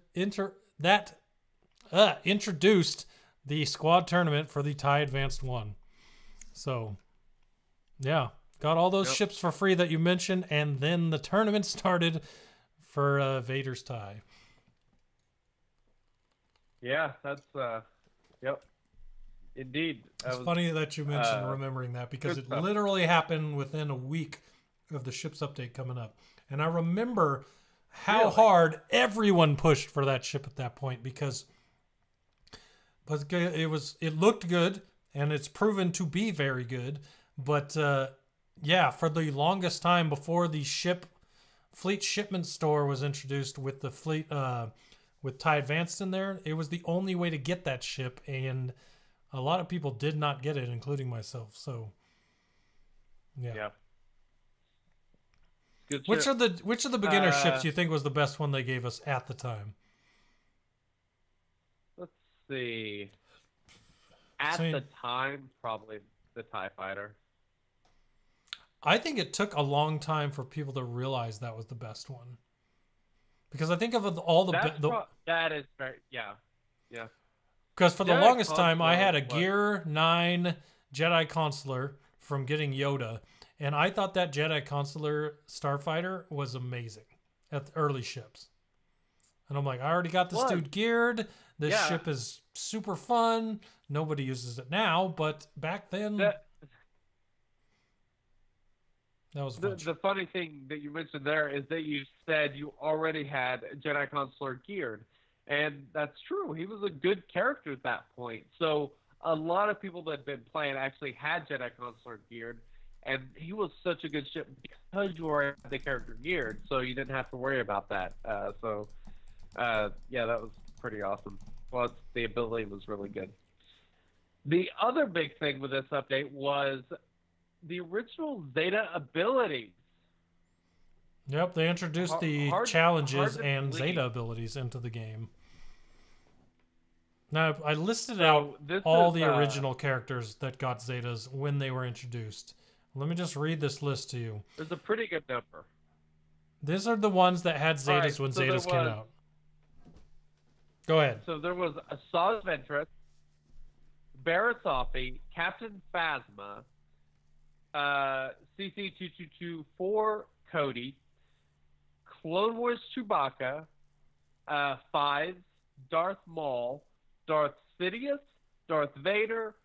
the squad tournament for the TIE Advanced 1. So, yeah, got all those ships for free that you mentioned, and then the tournament started for Vader's TIE. Yeah, that's yep. Indeed. It's funny that you mentioned remembering that, because it literally happened within a week of the ship's update coming up. And I remember how hard everyone pushed for that ship at that point, because it looked good, and it's proven to be very good. But yeah, for the longest time before the Fleet Shipment Store was introduced with the fleet with TIE Advanced in there, it was the only way to get that ship, and a lot of people did not get it, including myself. So, yeah. Good Which ship. of the beginner ships you think was the best one they gave us at the time? Let's see. At the time, probably the TIE Fighter. I think it took a long time for people to realize that was the best one, because I think of all that is very yeah. Because for the Jedi longest time, I Consular had a was- Gear 9 Jedi Consular from getting Yoda, and I thought that Jedi Consular Starfighter was amazing at the early ships. And I'm like, I already got this dude geared. This ship is super fun. Nobody uses it now, but back then, that was fun. The funny thing that you mentioned there is that you said you already had Jedi Consular geared. And that's true. He was a good character at that point. So a lot of people that had been playing actually had Jedi Consular geared. And he was such a good ship because you already had the character geared. So you didn't have to worry about that. Yeah, that was pretty awesome. Plus, the ability was really good. The other big thing with this update was the original Zeta abilities. Yep, they introduced the challenges and Zeta abilities into the game. Now, I listed out all the original characters that got Zetas when they were introduced. Let me just read this list to you. There's a pretty good number. These are the ones that had Zetas when Zetas came out. Go ahead. So there was Asajj Ventress, Barriss Offee, Captain Phasma, CC-2224 Cody, Clone Wars Chewbacca, Fives, Darth Maul, Darth Sidious, Darth Vader,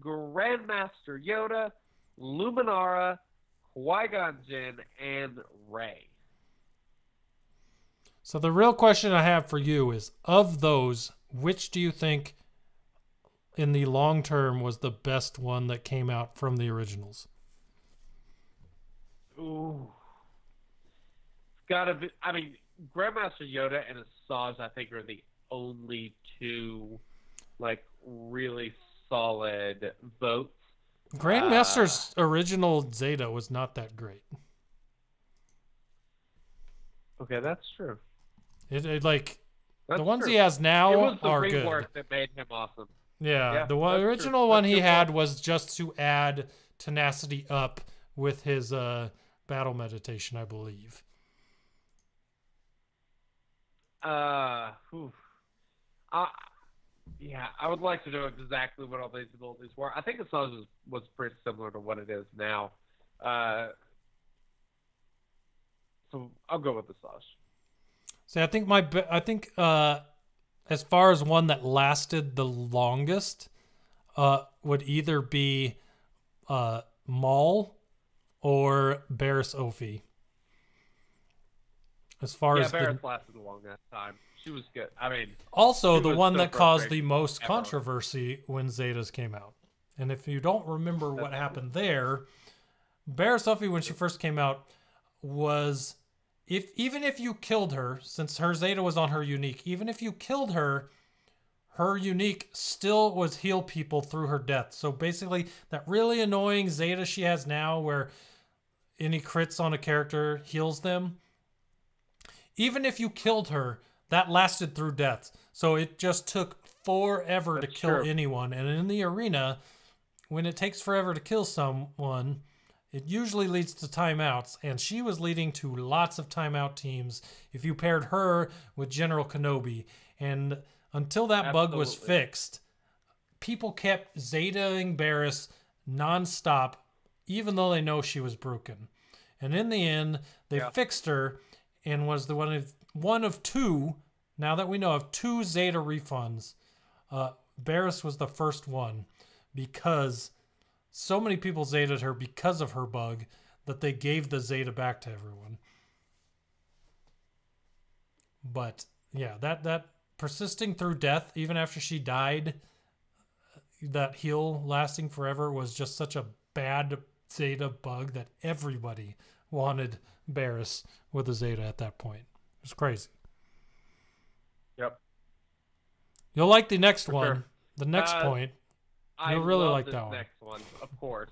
Grandmaster Yoda, Luminara, Qui-Gon Jinn, and Rey. So the real question I have for you is, of those, which do you think in the long term was the best one that came out from the originals? Ooh. It's gotta be, I mean, Grandmaster Yoda and Asajj, I think, are the only two, like, really solid votes. Grandmaster's original Zeta was not that great. Okay, that's true. The That's ones true. he has now it was the are good. rework that made him awesome. Yeah, the that's original true. one That's he a good had point. was just to add tenacity up with his battle meditation, I believe. Yeah, I would like to know exactly what all these abilities were. I think Asajj was pretty similar to what it is now. So I'll go with Asajj. See, I think as far as one that lasted the longest, would either be Maul or Barriss Offee. As far as Barriss lasted a long time. She was good. I mean, also the one so that caused the frustrating most ever. controversy when Zetas came out. And if you don't remember what happened there, Barriss Offee, when she first came out, was even if you killed her, since her Zeta was on her unique, even if you killed her, her unique still was heal people through her death. So basically, that really annoying Zeta she has now, where any crits on a character heals them, even if you killed her, that lasted through death. So it just took forever to kill anyone. And in the arena, when it takes forever to kill someone, it usually leads to timeouts. And she was leading to lots of timeout teams if you paired her with General Kenobi. And until that bug was fixed, people kept Zetaing Barriss nonstop, even though they know she was broken. And in the end, they fixed her and was the one of two, now that we know of, 2 Zeta refunds. Barriss was the first one because so many people Zetaed her because of her bug that they gave the Zeta back to everyone. But yeah, that persisting through death, even after she died, that heal lasting forever was just such a bad Zeta bug that everybody wanted Barriss with a Zeta at that point. It was crazy. Yep. You'll like the next one. Sure. The next point. I You'll really love like this that one. next one, of course.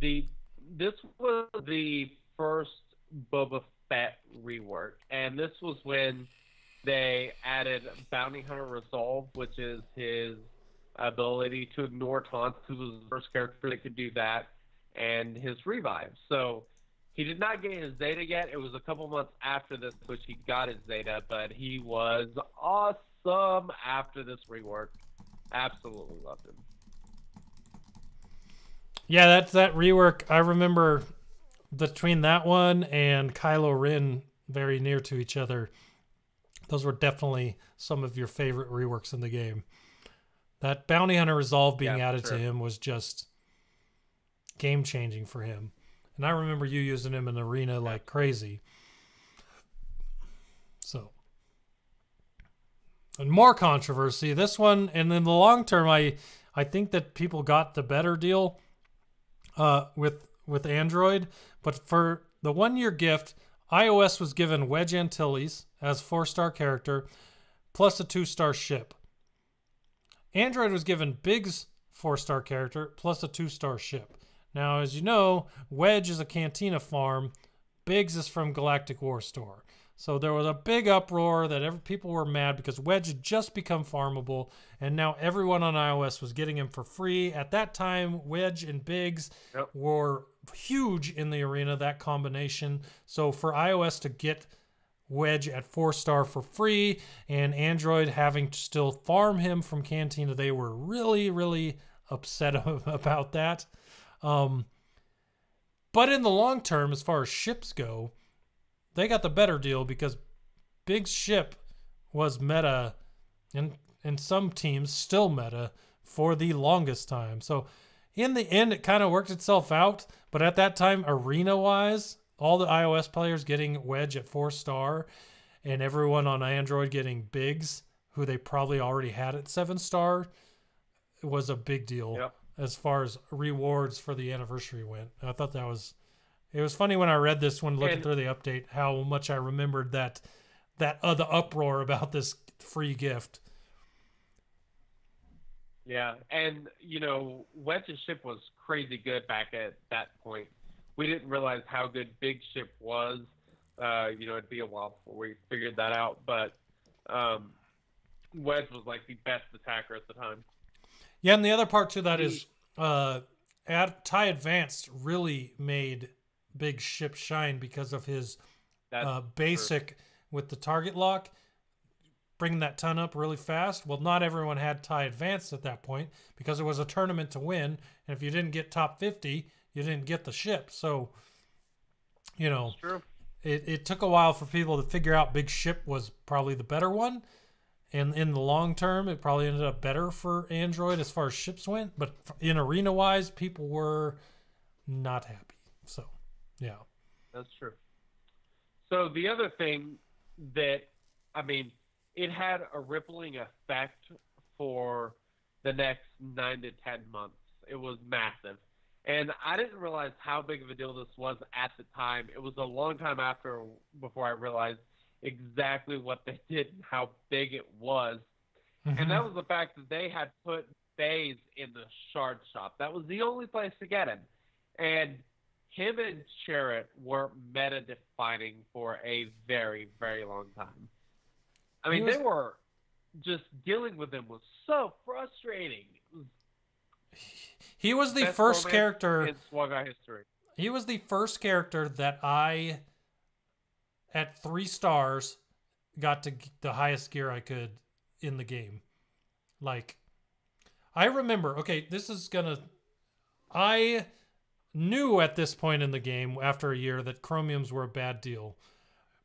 This was the first Boba Fett rework, and this was when they added Bounty Hunter Resolve, which is his ability to ignore taunts, who was the first character that could do that, and his revive. So he did not get his Zeta yet. It was a couple months after this, which he got his Zeta, but he was awesome after this rework. Absolutely loved him. Yeah, that's that rework. I remember between that one and Kylo Ren, very near to each other. Those were definitely some of your favorite reworks in the game. That Bounty Hunter Resolve being added to him was just game-changing for him. And I remember you using him in Arena like crazy. So. And more controversy. This one, and in the long term, I think that people got the better deal with Android. But for the 1-year gift, iOS was given Wedge Antilles as 4-star character, plus a 2-star ship. Android was given Biggs 4-star character, plus a 2-star ship. Now, as you know, Wedge is a Cantina farm. Biggs is from Galactic War Store. So there was a big uproar that people were mad because Wedge had just become farmable, and now everyone on iOS was getting him for free. At that time, Wedge and Biggs were huge in the arena, that combination. So for iOS to get Wedge at 4-star for free and Android having to still farm him from Cantina, they were really, really upset about that. But in the long term, as far as ships go, they got the better deal because Big's ship was meta, and some teams still meta for the longest time. So in the end, it kind of worked itself out. But at that time, arena-wise, all the iOS players getting Wedge at 4-star and everyone on Android getting Biggs, who they probably already had at 7-star, was a big deal as far as rewards for the anniversary went. I thought that was... It was funny when I read this one, looking through the update, how much I remembered the uproar about this free gift. Yeah, and, Wedge's ship was crazy good back at that point. We didn't realize how good Big's ship was. It'd be a while before we figured that out, but Wedge was like the best attacker at the time. Yeah, and the other part to that is TIE Advanced really made Big ship shine because of his basic with the target lock, bringing that ton up really fast. Well, not everyone had TIE Advanced at that point because it was a tournament to win, and if you didn't get top 50, you didn't get the ship. So, it took a while for people to figure out Big ship was probably the better one, And in the long term, it probably ended up better for Android as far as ships went. But in arena-wise, people were not happy. So, yeah. That's true. So the other thing that, I mean, it had a rippling effect for the next 9 to 10 months. It was massive. And I didn't realize how big of a deal this was at the time. It was a long time before I realized exactly what they did and how big it was. And that was the fact that they had put Baze in the shard shop. That was the only place to get him. And him and Chariot were meta-defining for a very, very long time. I mean, they were just dealing with him was so frustrating. He was the first character in SWGOH history. He was the first character that I, at 3 stars, got to the highest gear I could in the game. Like, I remember, okay, I knew at this point in the game, after a year, that chromiums were a bad deal.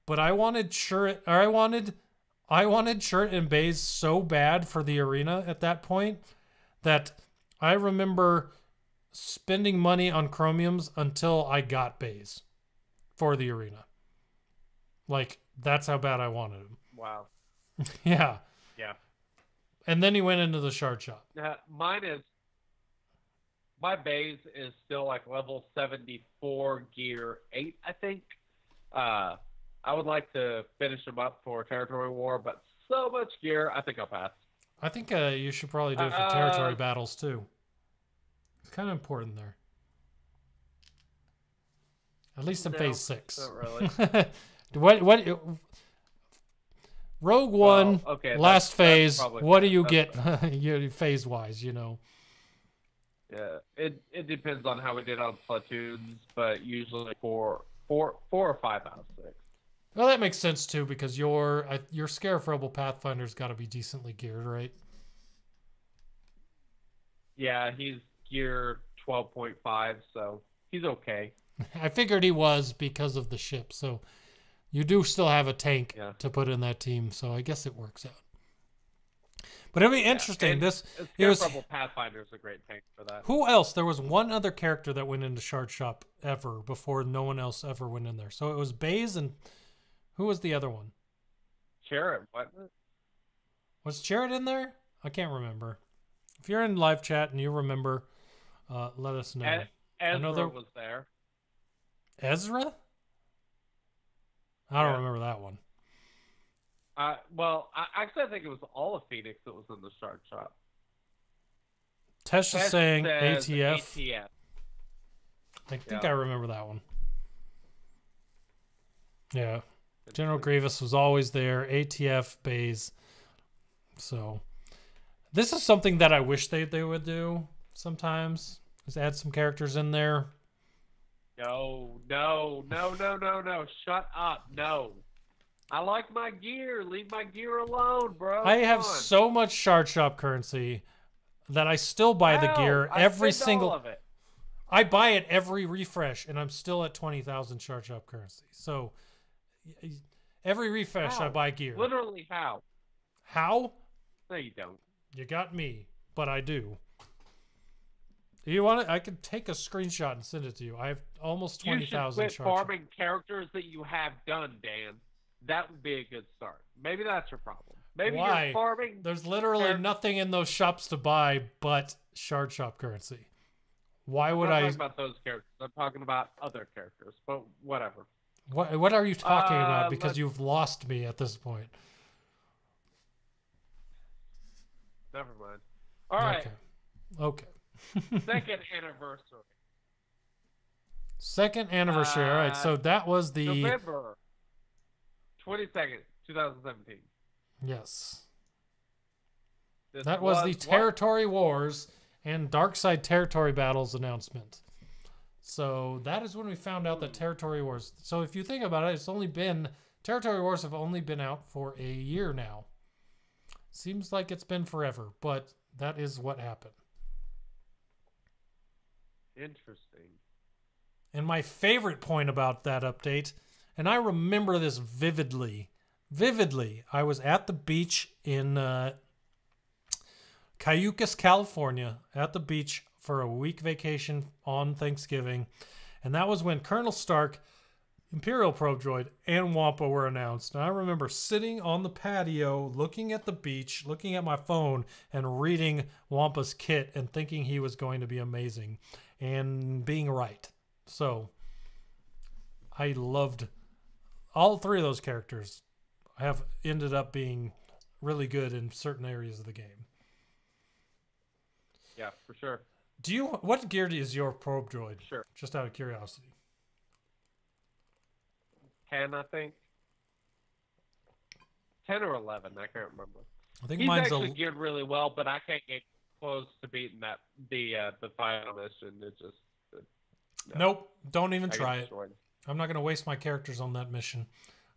But I wanted Chariot and Baze so bad for the arena at that point that I remember spending money on chromiums until I got Baze for the arena. Like, that's how bad I wanted him. Wow. Yeah. Yeah. And then he went into the shard shop. My Baze is still like level 74, gear 8, I think. I would like to finish him up for Territory War, but so much gear, I think I'll pass. I think you should probably do it for territory battles too. It's kind of important there. At least in phase 6. Not really. what Rogue One, okay, last phase, what do you get fair. phase wise, you know? Yeah, it depends on how we did on platoons, but usually four or 5 out of 6. Well, that makes sense too, because your Scarif Rebel Pathfinder's got to be decently geared, right? Yeah, he's gear 12.5, so he's okay. I figured he was because of the ship, so you do still have a tank to put in that team, so I guess it works out. But it'll be interesting. Scarif Rebel Pathfinder's a great tank for that. Who else? There was one other character that went into Shard Shop ever before no one else ever went in there. So it was Baze and who was the other one? Chariot, what? Was Chariot in there? I can't remember. If you're in live chat and you remember, let us know. Ezra was there. Ezra? I don't remember that one. Well, actually, I think it was all of Phoenix that was in the Shard Shop. Tesh is saying ATF. ATF. I think I remember that one. Yeah. General Grievous was always there. ATF, Baze. So, this is something that I wish they would do sometimes. Is add some characters in there. No. Shut up. No. I like my gear. Leave my gear alone, bro. I have so much Shard Shop currency that I still buy the gear every single. All of it. I buy it every refresh, and I'm still at 20,000 Shard Shop currency. So every refresh, I buy gear. Literally, how? How? No, you don't. You got me, but I do. You want it? I could take a screenshot and send it to you. I have almost 20,000 Shard Shop. You should quit farming characters that you have done, Dan. That would be a good start. Maybe that's your problem. Maybe you're farming. There's literally nothing in those shops to buy but Shard Shop currency. Why would I'm not talking about those characters. I'm talking about other characters, but whatever. What are you talking about? Because you've lost me at this point. Never mind. All right. Okay. Second anniversary. Second anniversary. All right. So that was the November 22nd, 2017. Yes. That was the Territory Wars and Darkside Territory Battles announcement. So that is when we found out that Territory Wars. So if you think about it, Territory Wars have only been out for a year now. Seems like it's been forever, but that is what happened. Interesting. And my favorite point about that update, and I remember this vividly, vividly. I was at the beach in Cayucas, California, at the beach for a week vacation on Thanksgiving. And that was when Colonel Stark, Imperial Probe Droid, and Wampa were announced. And I remember sitting on the patio, looking at the beach, looking at my phone, and reading Wampa's kit and thinking he was going to be amazing. And being right. So, I loved all three of those characters. Have ended up being really good in certain areas of the game. Yeah, for sure. What gear is your probe droid? Sure. Just out of curiosity. 10, I think. 10 or 11, I can't remember. I think He's mine's actually geared really well, but I can't get close to beating the final mission. It just Nope, don't even I get try it. destroyed. I'm not going to waste my characters on that mission.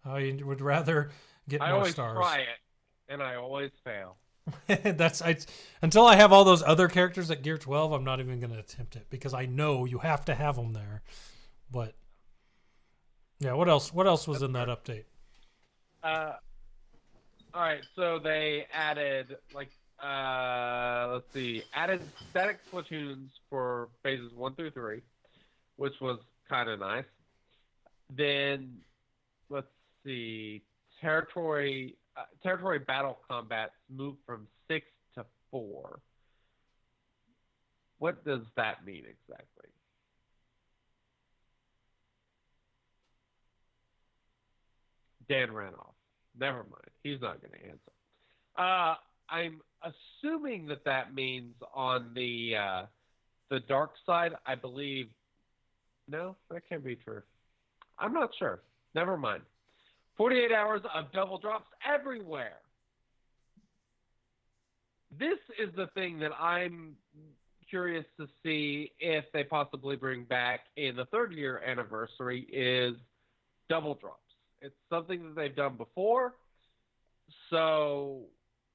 I would rather get I more always stars. try it, and I always fail. Until I have all those other characters at Gear 12, I'm not even going to attempt it because I know you have to have them there. But yeah, what else? What else was in that update? All right, so they added added static platoons for phases 1 through 3, which was kind of nice. Then let's see, territory battle combats moved from 6 to 4. What does that mean exactly? Dan ran off. Never mind. He's not going to answer. I'm assuming that means on the dark side, I believe. No, that can't be true. I'm not sure. Never mind. 48 hours of double drops everywhere. This is the thing that I'm curious to see if they possibly bring back in the 3rd year anniversary is double drops. It's something that they've done before, so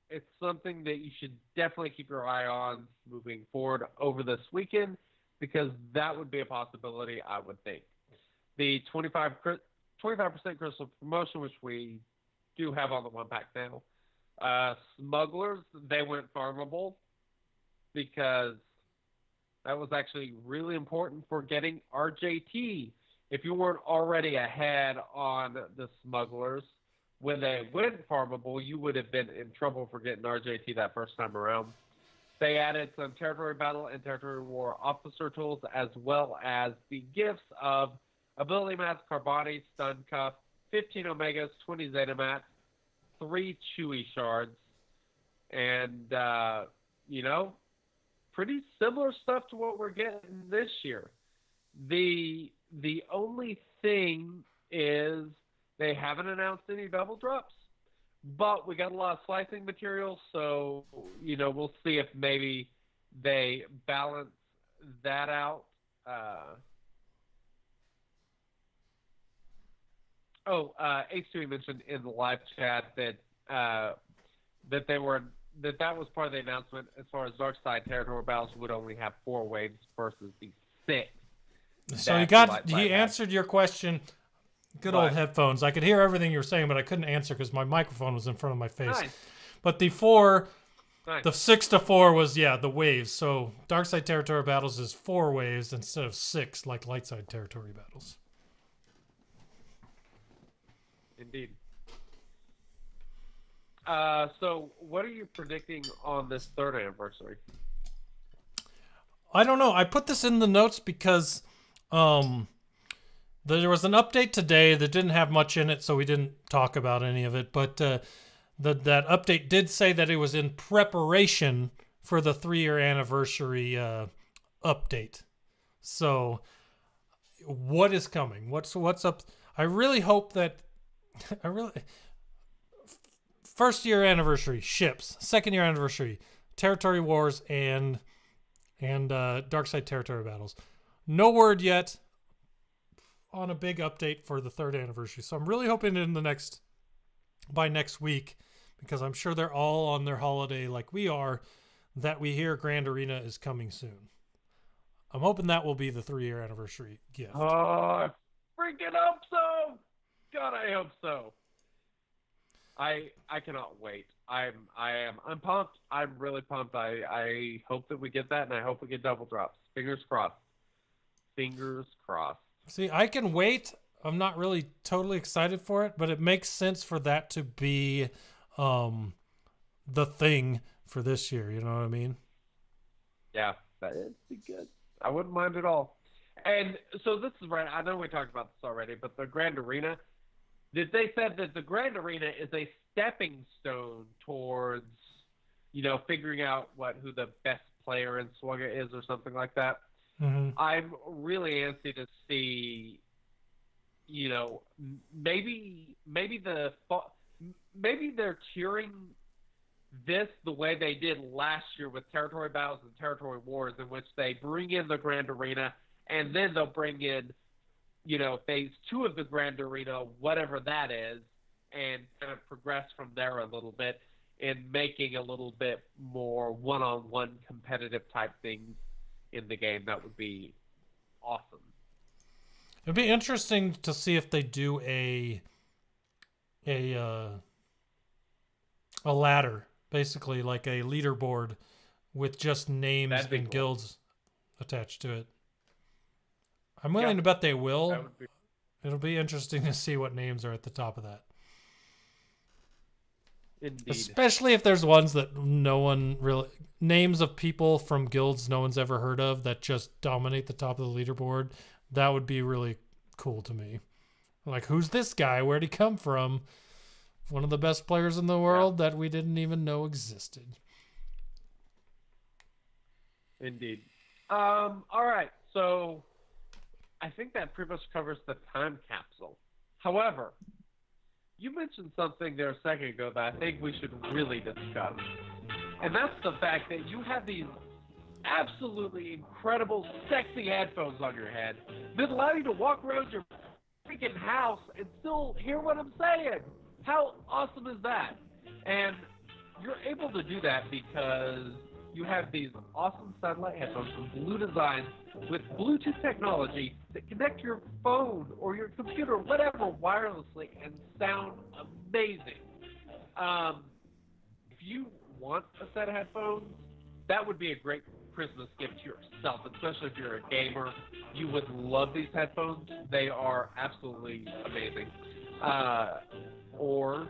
it's something that you should definitely keep your eye on moving forward over this weekend, because that would be a possibility, I would think. The 25% crystal promotion, which we do have on the 1-pack now. Smugglers, they went farmable because that was actually really important for getting RJT. If you weren't already ahead on the smugglers, when they went farmable, you would have been in trouble for getting RJT that first time around. They added some territory battle and territory war officer tools, as well as the gifts of ability mats, Carboni, stun cuff, 15 Omegas, 20 Zeta mats, 3 Chewy shards, and, pretty similar stuff to what we're getting this year. The only thing is they haven't announced any double drops, but we got a lot of slicing material, so, we'll see if maybe they balance that out. H2 mentioned in the live chat that that was part of the announcement as far as Dark Side territory battles would only have 4 waves versus the 6. So he answered your question. Good old headphones. I could hear everything you were saying, but I couldn't answer because my microphone was in front of my face. Nice. But the 6 to 4 was, the waves. So Dark Side territory battles is 4 waves instead of 6 like Light Side territory battles. Indeed. So what are you predicting on this 3rd anniversary? I don't know. I put this in the notes because there was an update today that didn't have much in it, so we didn't talk about any of it. But that update did say that it was in preparation for the 3-year anniversary update. So what is coming? What's up? I really hope that... First year anniversary, ships. 2nd year anniversary, territory wars and Dark Side territory battles. No word yet on a big update for the 3rd anniversary. So I'm really hoping by next week, because I'm sure they're all on their holiday like we are, that we hear Grand Arena is coming soon. I'm hoping that will be the 3-year anniversary gift. Oh, I freaking hope so. God, I hope so. I cannot wait. I'm pumped. I'm really pumped. I hope that we get that, and I hope we get double drops. Fingers crossed. Fingers crossed. See, I can wait. I'm not really totally excited for it, but it makes sense for that to be the thing for this year. You know what I mean? Yeah, that'd be good. I wouldn't mind at all. And so this is right. I know we talked about this already, but the Grand Arena. They said that the Grand Arena is a stepping stone towards, figuring out who the best player in Swugga is or something like that. Mm-hmm. I'm really antsy to see, maybe they're cheering this the way they did last year with Territory Battles and Territory Wars, in which they bring in the Grand Arena and then they'll bring in, phase 2 of the Grand Arena, whatever that is, and kind of progress from there a little bit in making a little bit more one-on-one competitive type things in the game. That would be awesome. It'd be interesting to see if they do a ladder, basically like a leaderboard with just names That'd be and cool. guilds attached to it. I'm willing to bet they will. That would be... It'll be interesting to see what names are at the top of that. Indeed. Especially if there's ones that no one really... Names of people from guilds no one's ever heard of that just dominate the top of the leaderboard. That would be really cool to me. Like, who's this guy? Where'd he come from? One of the best players in the world that we didn't even know existed. Indeed. All right. So I think that pretty much covers the time capsule. However, you mentioned something there a second ago that I think we should really discuss. And that's the fact that you have these absolutely incredible, sexy headphones on your head that allow you to walk around your freaking house and still hear what I'm saying. How awesome is that? And you're able to do that because you have these awesome satellite headphones from Blue Design with Bluetooth technology that connect your phone or your computer, whatever, wirelessly and sound amazing. If you want a set of headphones, that would be a great Christmas gift to yourself, especially if you're a gamer. You would love these headphones. They are absolutely amazing. Or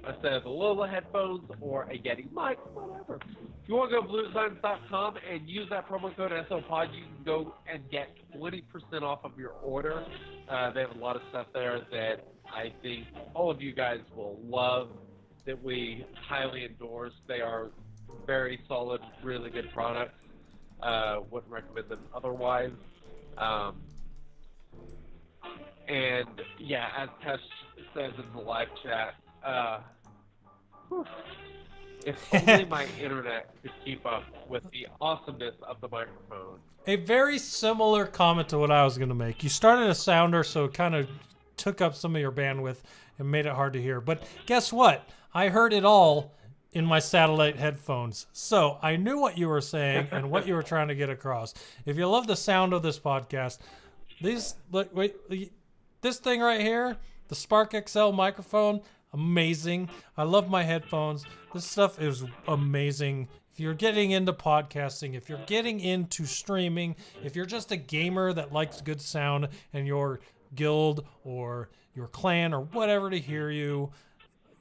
a set of the Lola headphones or a Yeti mic, whatever. If you want to go to bluedesigns.com and use that promo code SOPOD, you can go and get 20% off of your order. They have a lot of stuff there that I think all of you guys will love, that we highly endorse. They are very solid, really good products. Wouldn't recommend them otherwise. And yeah, as Tesh says in the live chat, if only my internet could keep up with the awesomeness of the microphone. A very similar comment to what I was going to make. You started a sounder, so it kind of took up some of your bandwidth and made it hard to hear. But guess what? I heard it all in my satellite headphones. So I knew what you were saying and what you were trying to get across. If you love the sound of this podcast, this thing right here, the Spark XL microphone, amazing. I love my headphones. This stuff is amazing. If you're getting into podcasting, if you're getting into streaming, if you're just a gamer that likes good sound and your guild or your clan or whatever to hear you,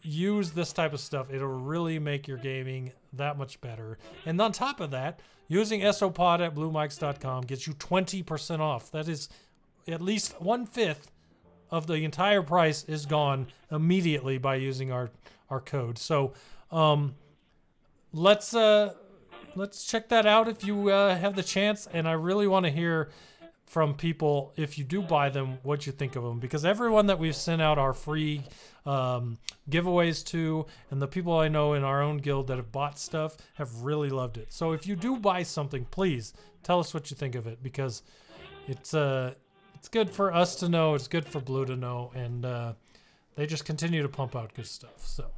use this type of stuff. It'll really make your gaming that much better. And on top of that, using SOPOD at bluemics.com gets you 20% off. That is at least 1/5 of the entire price is gone immediately by using our code. So let's check that out if you have the chance. And I really want to hear from people, if you do buy them, what you think of them, because everyone that we've sent out our free giveaways to, and the people I know in our own guild that have bought stuff have really loved it. So if you do buy something, please tell us what you think of it, because it's good for us to know, it's good for Blue to know, and they just continue to pump out good stuff. So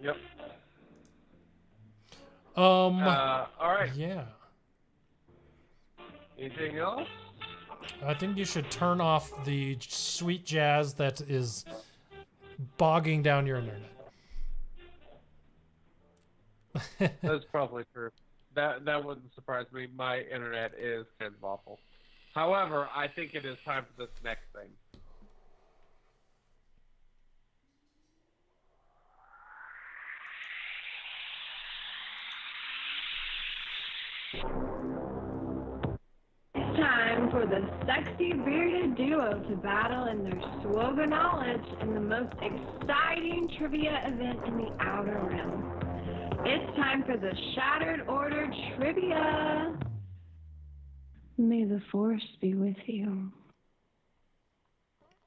Yep. all right. Yeah, Anything else? I think you should turn off the sweet jazz that is bogging down your internet. That's probably true. That wouldn't surprise me. My internet is kind of awful. However, I think it is time for this next thing. It's time for the sexy bearded duo to battle in their SWOGA knowledge in the most exciting trivia event in the Outer Rim. It's time for the Shattered Order Trivia. May the Force be with you.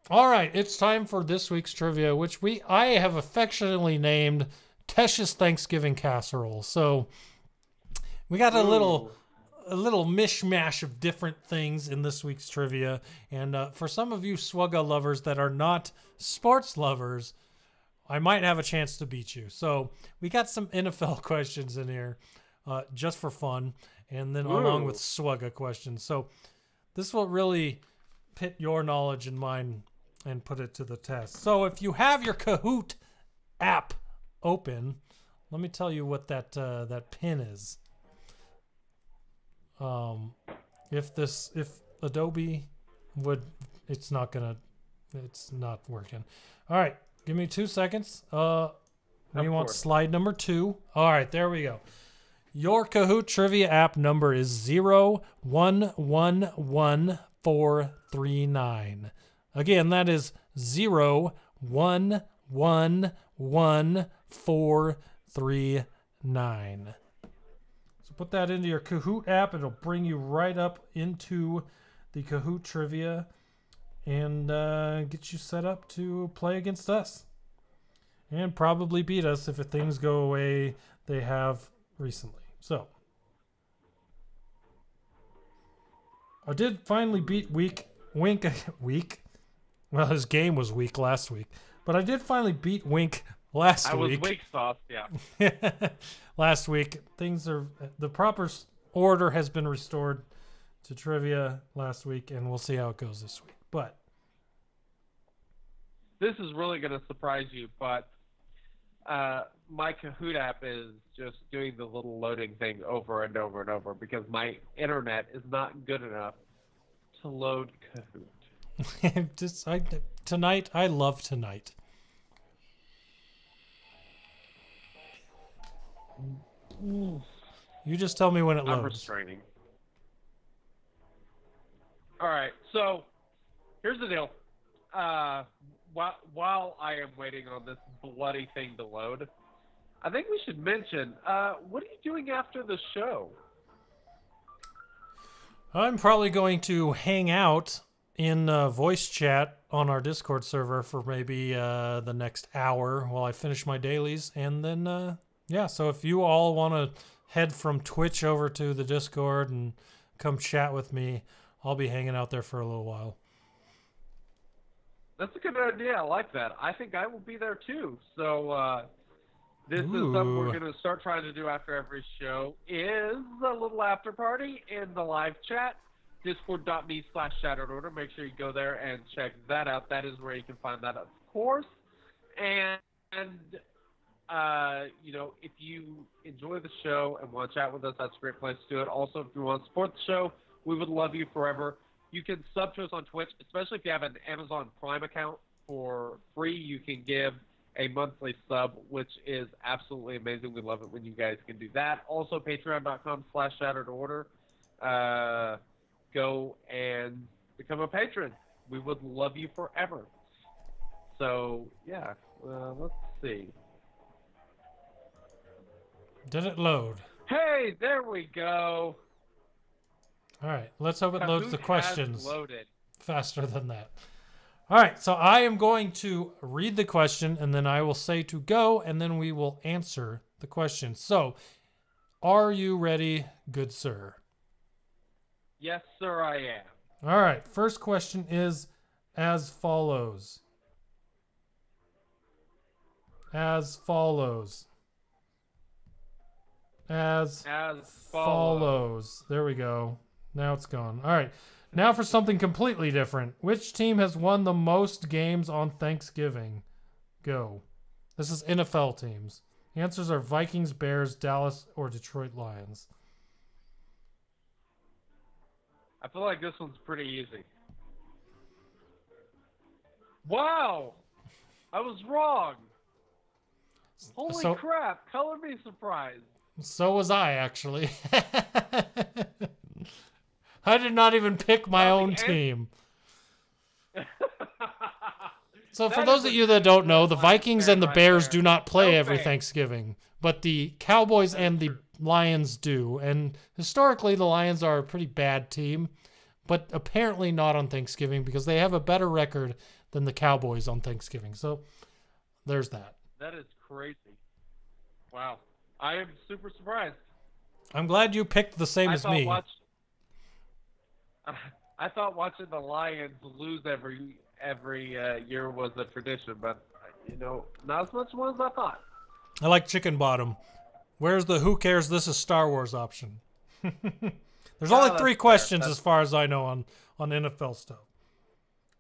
All right, it's time for this week's trivia, which I have affectionately named Tesh's Thanksgiving Casserole. So we got a little mishmash of different things in this week's trivia. And for some of you SWGA lovers that are not sports lovers, I might have a chance to beat you. So we got some NFL questions in here just for fun, and then along with SWGA questions. So this will really pit your knowledge and mine and put it to the test. So if you have your Kahoot app open, let me tell you what that pin is. If Adobe would, it's not working. All right, give me 2 seconds. We want slide number 2. All right, there we go. Your Kahoot trivia app number is 0111 Again, that is 0111 So put that into your Kahoot app. It'll bring you right up into the Kahoot trivia and get you set up to play against us. And probably beat us if things go away they have recently. So I did finally beat Wink. Well, his game was weak last week, but I did finally beat Wink last week. I was weak sauce, yeah. Last week, the proper order has been restored to trivia last week, and we'll see how it goes this week. But this is really going to surprise you, but my Kahoot app is just doing the little loading thing over and over and over because my internet is not good enough to load Kahoot. Tonight, I love tonight. You just tell me when it loads. I'm restraining. All right, so here's the deal. While I am waiting on this bloody thing to load, I think we should mention, what are you doing after the show? I'm probably going to hang out in voice chat on our Discord server for maybe the next hour while I finish my dailies. And then, so if you all want to head from Twitch over to the Discord and come chat with me, I'll be hanging out there for a little while. That's a good idea. I like that. I think I will be there too. So this is something we're going to start trying to do after every show is a little after party in the live chat. Discord.me/Shattered Order. Make sure you go there and check that out. That is where you can find that, of course. And if you enjoy the show and want to chat with us, that's a great place to do it. Also, if you want to support the show, we would love you forever. You can sub to us on Twitch, especially if you have an Amazon Prime account for free. You can give a monthly sub, which is absolutely amazing. We love it when you guys can do that. Also, patreon.com/Shattered Order. Go and become a patron. We would love you forever. So, yeah, let's see. Did it load? Hey, there we go. All right, let's hope it loads the questions loaded faster than that. All right, so I am going to read the question, and then I will say to go, and then we will answer the question. So, are you ready, good sir? Yes, sir, I am. All right, first question is as follows. As follows. As follows. There we go. Now it's gone. All right. Now for something completely different. Which team has won the most games on Thanksgiving? Go. This is NFL teams. The answers are Vikings, Bears, Dallas, or Detroit Lions. I feel like this one's pretty easy. Wow! I was wrong. Holy crap! Color me surprised. So was I, actually. I did not even pick my own team. So for those of you that don't know, the Vikings and the Bears do not play every Thanksgiving, but the Cowboys and the Lions do. And historically, the Lions are a pretty bad team, but apparently not on Thanksgiving because they have a better record than the Cowboys on Thanksgiving. So there's that. That is crazy. Wow. I am super surprised. I'm glad you picked the same as me. I thought watching the Lions lose every year was a tradition, but not as much as I thought. I like Chicken Bottom. Where's the who cares this is Star Wars option? There's only 3 questions as far as I know on NFL stuff.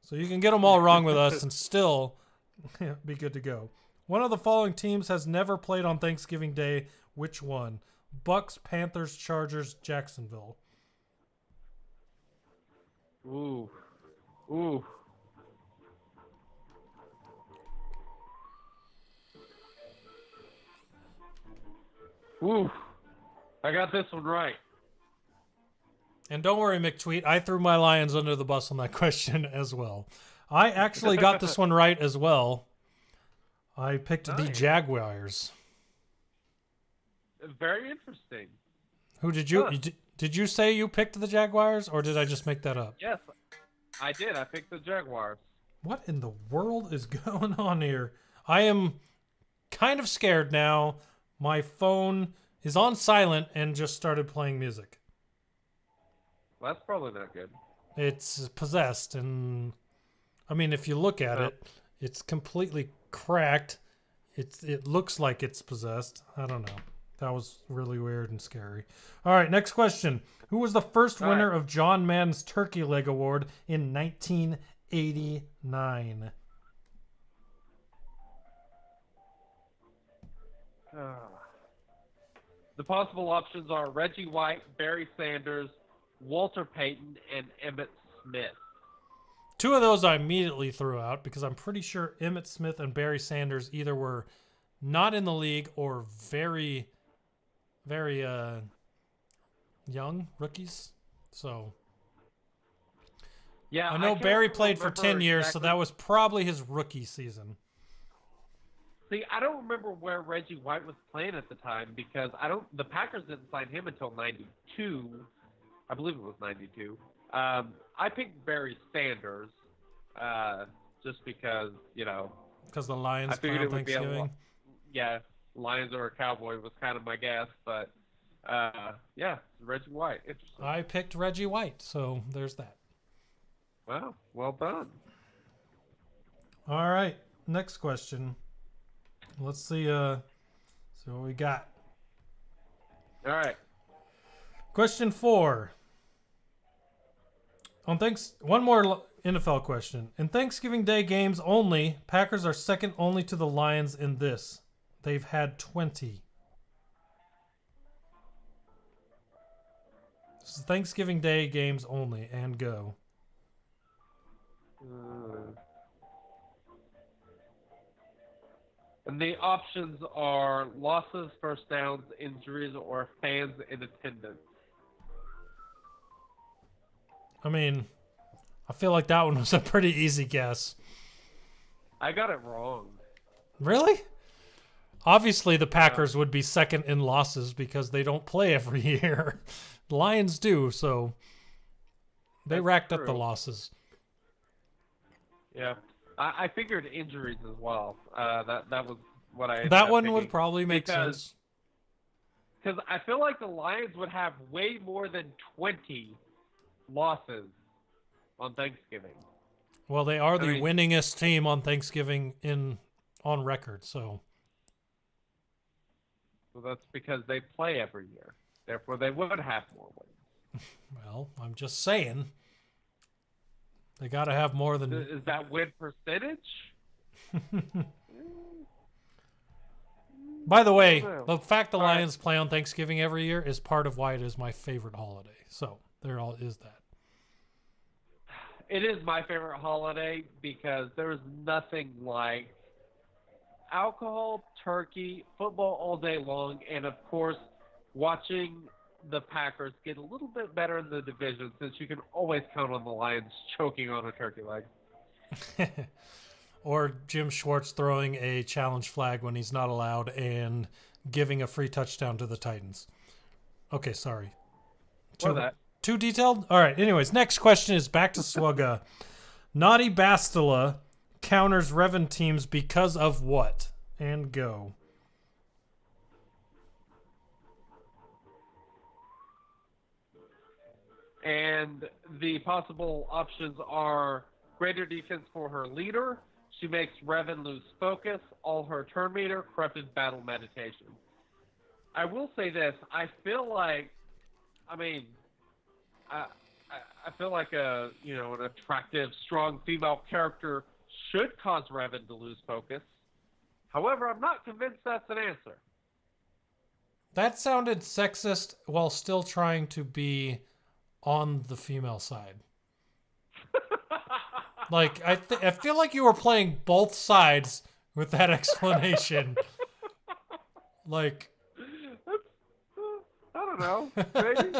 So you can get them all wrong with us and still be good to go. One of the following teams has never played on Thanksgiving Day. Which one? Bucks, Panthers, Chargers, Jacksonville. Ooh. I got this one right. And don't worry, McTweet, I threw my Lions under the bus on that question as well. I actually got this one right as well. I picked the Jaguars. Very interesting. Who did you did you say you picked the Jaguars, or did I just make that up? Yes, I did. I picked the Jaguars. What in the world is going on here? I am kind of scared now. My phone is on silent and just started playing music. Well, that's probably not good. It's possessed, and I mean, if you look at it, it's completely cracked. It looks like it's possessed. I don't know. That was really weird and scary. All right, next question. Who was the first winner of John Madden's Turkey Leg Award in 1989? The possible options are Reggie White, Barry Sanders, Walter Payton, and Emmitt Smith. 2 of those I immediately threw out because I'm pretty sure Emmitt Smith and Barry Sanders either were not in the league or very, very young rookies. So yeah, I know Barry played for 10 years, so that was probably his rookie season. See, I don't remember where Reggie White was playing at the time because the Packers didn't sign him until 92. I believe it was 92. I picked Barry Sanders just because, Because the Lions I figured play on it would Thanksgiving. Lions or a Cowboy was kind of my guess, but Reggie White. Interesting. I picked Reggie White, so there's that. Wow, well done. All right, next question. Let's see what we got. All right. Question 4. One more NFL question. In Thanksgiving Day games only, Packers are second only to the Lions in this. They've had 20. This is Thanksgiving Day games only, and go. And the options are losses, first downs, injuries, or fans in attendance. I mean, I feel like that one was a pretty easy guess. I got it wrong. Really? Obviously, the Packers would be second in losses because they don't play every year. The Lions do, so they racked up the losses. Yeah. I figured injuries as well. That was what I ended That up one picking would probably make sense. Because I feel like the Lions would have way more than 20 losses on Thanksgiving. Well, they are the winningest team on Thanksgiving on record, so. So that's because they play every year. Therefore, they would have more wins. Well, I'm just saying. They got to have more than. Is that win percentage? By the way, know. the fact the All right. Lions play on Thanksgiving every year is part of why it is my favorite holiday. So there all is that. It is my favorite holiday because there is nothing like alcohol, turkey, football all day long, and of course, watching the Packers get a little bit better in the division since you can always count on the Lions choking on a turkey leg. Or Jim Schwartz throwing a challenge flag when he's not allowed and giving a free touchdown to the Titans. Okay, sorry. Too detailed? All right. Anyways, next question is back to Swugga. Naughty Bastila counters Revan teams because of what? And go. And the possible options are greater defense for her leader. She makes Revan lose focus, all her turn meter, corrupted battle meditation. I will say this. I feel like, I feel like an attractive, strong female character should cause Revan to lose focus. However, I'm not convinced that's an answer. That sounded sexist while still trying to be on the female side. Like, I feel like you were playing both sides with that explanation. Like, I don't know. Maybe.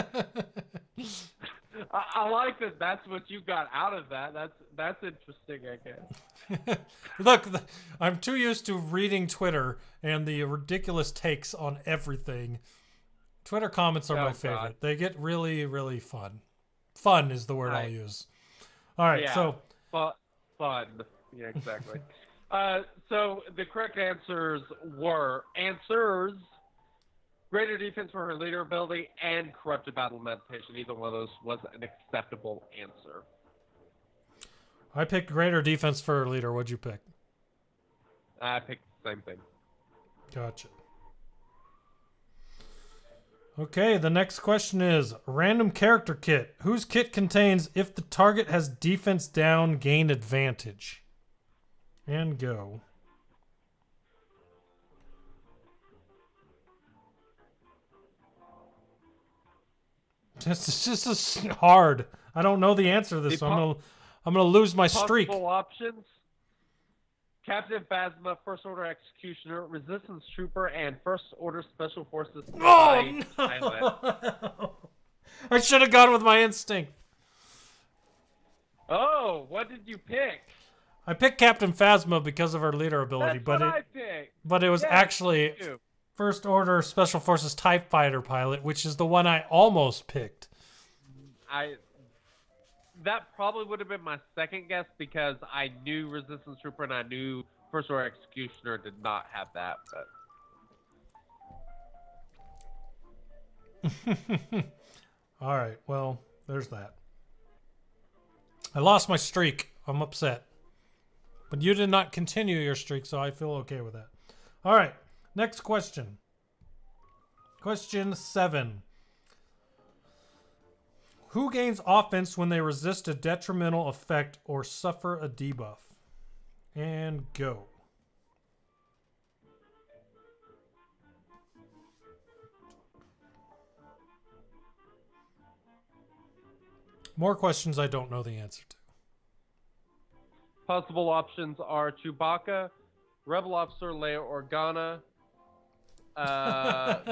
I like that. That's what you got out of that. That's interesting, I guess. Look, I'm too used to reading Twitter and the ridiculous takes on everything. Twitter comments are my favorite. God. They get really, really fun. Fun is the word I'll use. All right, so fun. Yeah, exactly. So the correct answers were greater defense for her leader ability and corrupted battle meditation. Either one of those was an acceptable answer. I picked greater defense for her leader. What'd you pick? I picked the same thing. Gotcha. Okay, the next question is random character kit. Whose kit contains if the target has defense down, gain advantage? And go. This is hard. I don't know the answer to this, so I'm gonna lose my streak. Possible options: Captain Phasma, First Order Executioner, Resistance Trooper, and First Order Special Forces. Oh no! I should have gone with my instinct. Oh, what did you pick? I picked Captain Phasma because of her leader ability, but it was actually First Order Special Forces TIE Fighter pilot, which is the one I almost picked. That probably would have been my second guess because I knew Resistance Trooper and I knew First Order Executioner did not have that. But all right, well, there's that. I lost my streak. I'm upset. But you did not continue your streak, so I feel okay with that. All right, next question. Question 7. Who gains offense when they resist a detrimental effect or suffer a debuff? And go. More questions I don't know the answer to. possible options are Chewbacca, Rebel Officer Leia Organa,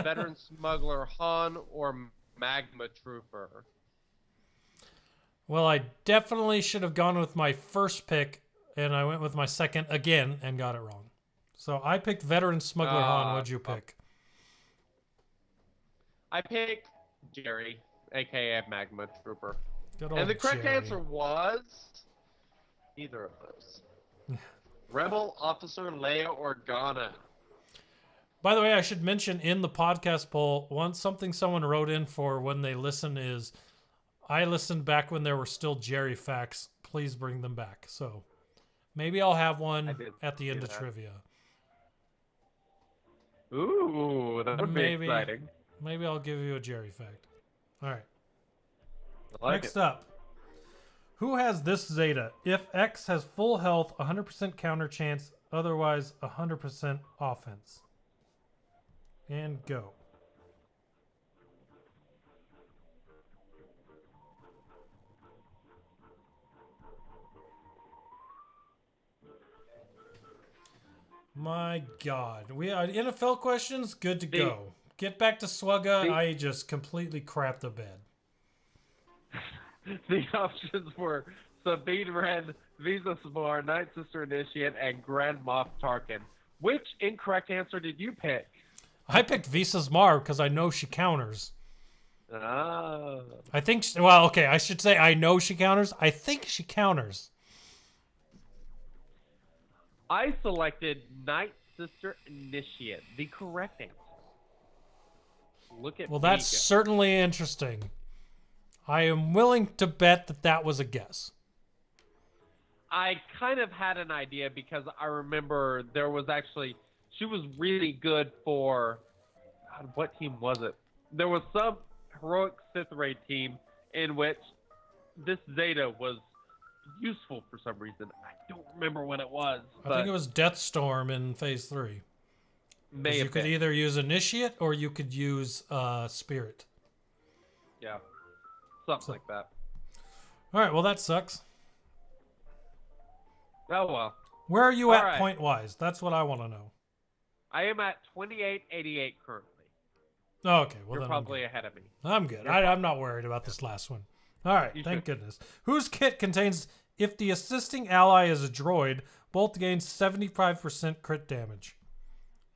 Veteran Smuggler Han, or Magma Trooper. Well, I definitely should have gone with my first pick, and I went with my second again and got it wrong. So I picked Veteran Smuggler Han. What'd you pick? I picked Jerry, aka Magma Trooper. Good old And the correct Jerry. answer was either of those. Rebel Officer Leia Organa. By the way, I should mention in the podcast poll, something someone wrote in for when they listen is, I listened back when there were still Jerry facts. Please bring them back. So maybe I'll have one at the end of trivia. Ooh, that would be exciting. Maybe I'll give you a Jerry fact. All right. I like Next up. Who has this Zeta? If X has full health, 100% counter chance, otherwise 100% offense. And go. My God. We are NFL questions? Good to go. Get back to Swugga. I just completely crapped the bed. The options were Sabine Wren, Visa Samar, Night Sister Initiate, and Grand Moff Tarkin. Which incorrect answer did you pick? I picked Visa's Mar because I know she counters. Ah. I think, well, okay, I should say I know she counters. I think she counters. I selected Night Sister Initiate, the correct answer. Look at Well, that's certainly interesting. I am willing to bet that that was a guess. I kind of had an idea because I remember there was actually, she was really good for, God, what team was it? There was some heroic Sith Raid team in which this Zeta was useful for some reason. I don't remember what it was. I think it was Deathstorm in Phase 3. You could either use Initiate or you could use Spirit. Yeah. Something like that. All right, well, that sucks. Oh, well. Where are you All at right. point-wise? That's what I want to know. I am at 2888 currently. Oh, okay, well, You're then probably ahead of me. I'm good. I'm not worried about this last one. All right, thank goodness. Whose kit contains, if the assisting ally is a droid, both gain 75% crit damage?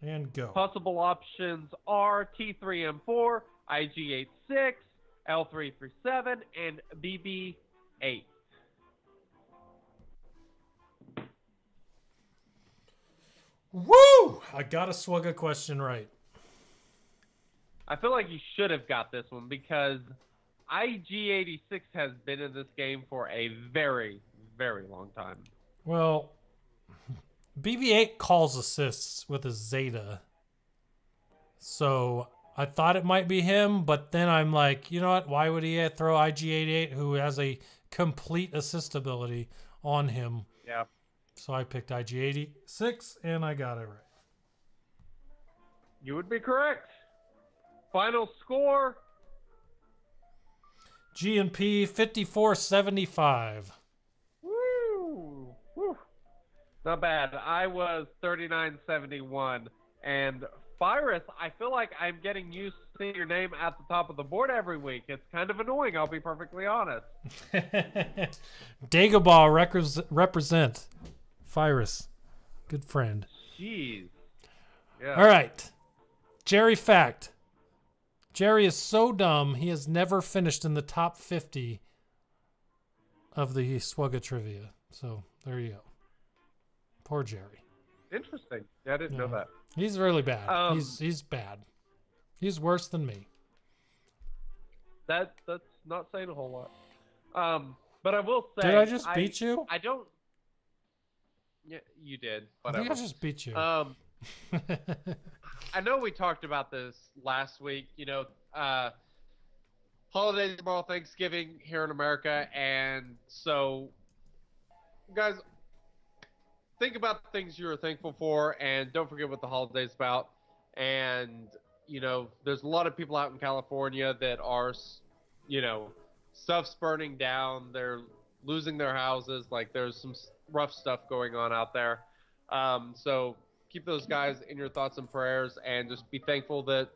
And go. Possible options are T3M4, IG86, L337, and BB8. Woo! I got a Swugga question right. I feel like you should have got this one because IG86 has been in this game for a very, very long time. Well, BB-8 calls assists with a Zeta. So I thought it might be him, but then I'm like, you know what? Why would he throw IG-88, who has a complete assist ability, on him? Yeah. So I picked IG-86, and I got it right. You would be correct. Final score. G&P 5475. Woo! Woo! Not bad. I was 3971. And Virus, I feel like I'm getting used to seeing your name at the top of the board every week. It's kind of annoying, I'll be perfectly honest. Dagobah represent. Virus. Good friend. Jeez. Yeah. All right. Jerry fact. Jerry is so dumb, he has never finished in the top 50 of the Swugga trivia. So, there you go. Poor Jerry. Interesting. Yeah, I didn't know that. He's really bad. He's bad. He's worse than me. That's not saying a whole lot. But I will say... Did I just beat you? I don't... Yeah, you did. I think I just beat you. I know we talked about this last week. You know, holidays tomorrow, Thanksgiving here in America, and so, guys, think about the things you're thankful for, and don't forget what the holiday's about. And you know, there's a lot of people out in California that are, you know, stuff's burning down. They're losing their houses. Like, there's some rough stuff going on out there. So keep those guys in your thoughts and prayers, and just be thankful that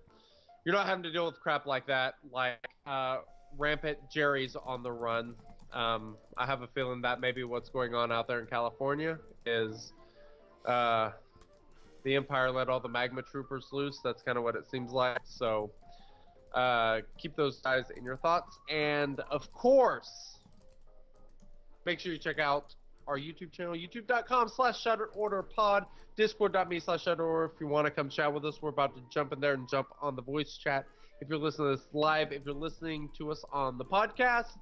you're not having to deal with crap like that, like rampant Jerry's on the run. I have a feeling that maybe what's going on out there in California is the Empire let all the magma troopers loose. That's kind of what it seems like. So keep those guys in your thoughts. And, of course, make sure you check out our YouTube channel, youtube.com/shutterorderpod, discord.me/shutterorder. If you want to come chat with us, we're about to jump in there and jump on the voice chat. If you're listening to this live, if you're listening to us on the podcast,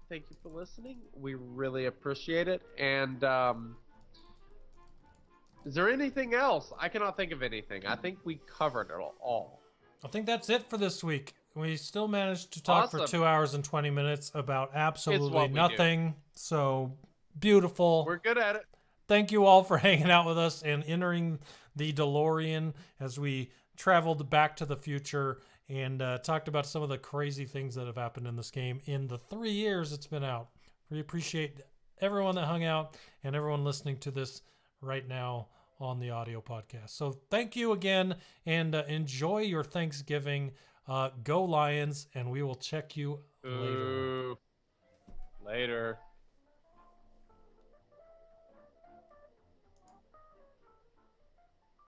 thank you for listening. We really appreciate it. And is there anything else? I cannot think of anything. I think we covered it all. I think that's it for this week. We still managed to talk for 2 hours and 20 minutes about absolutely nothing. So beautiful. We're good at it. Thank you all for hanging out with us and entering the DeLorean as we traveled back to the future and talked about some of the crazy things that have happened in this game in the 3 years it's been out. We appreciate everyone that hung out and everyone listening to this right now on the audio podcast. So thank you again, and enjoy your Thanksgiving. Go Lions, and we will check you later. Later.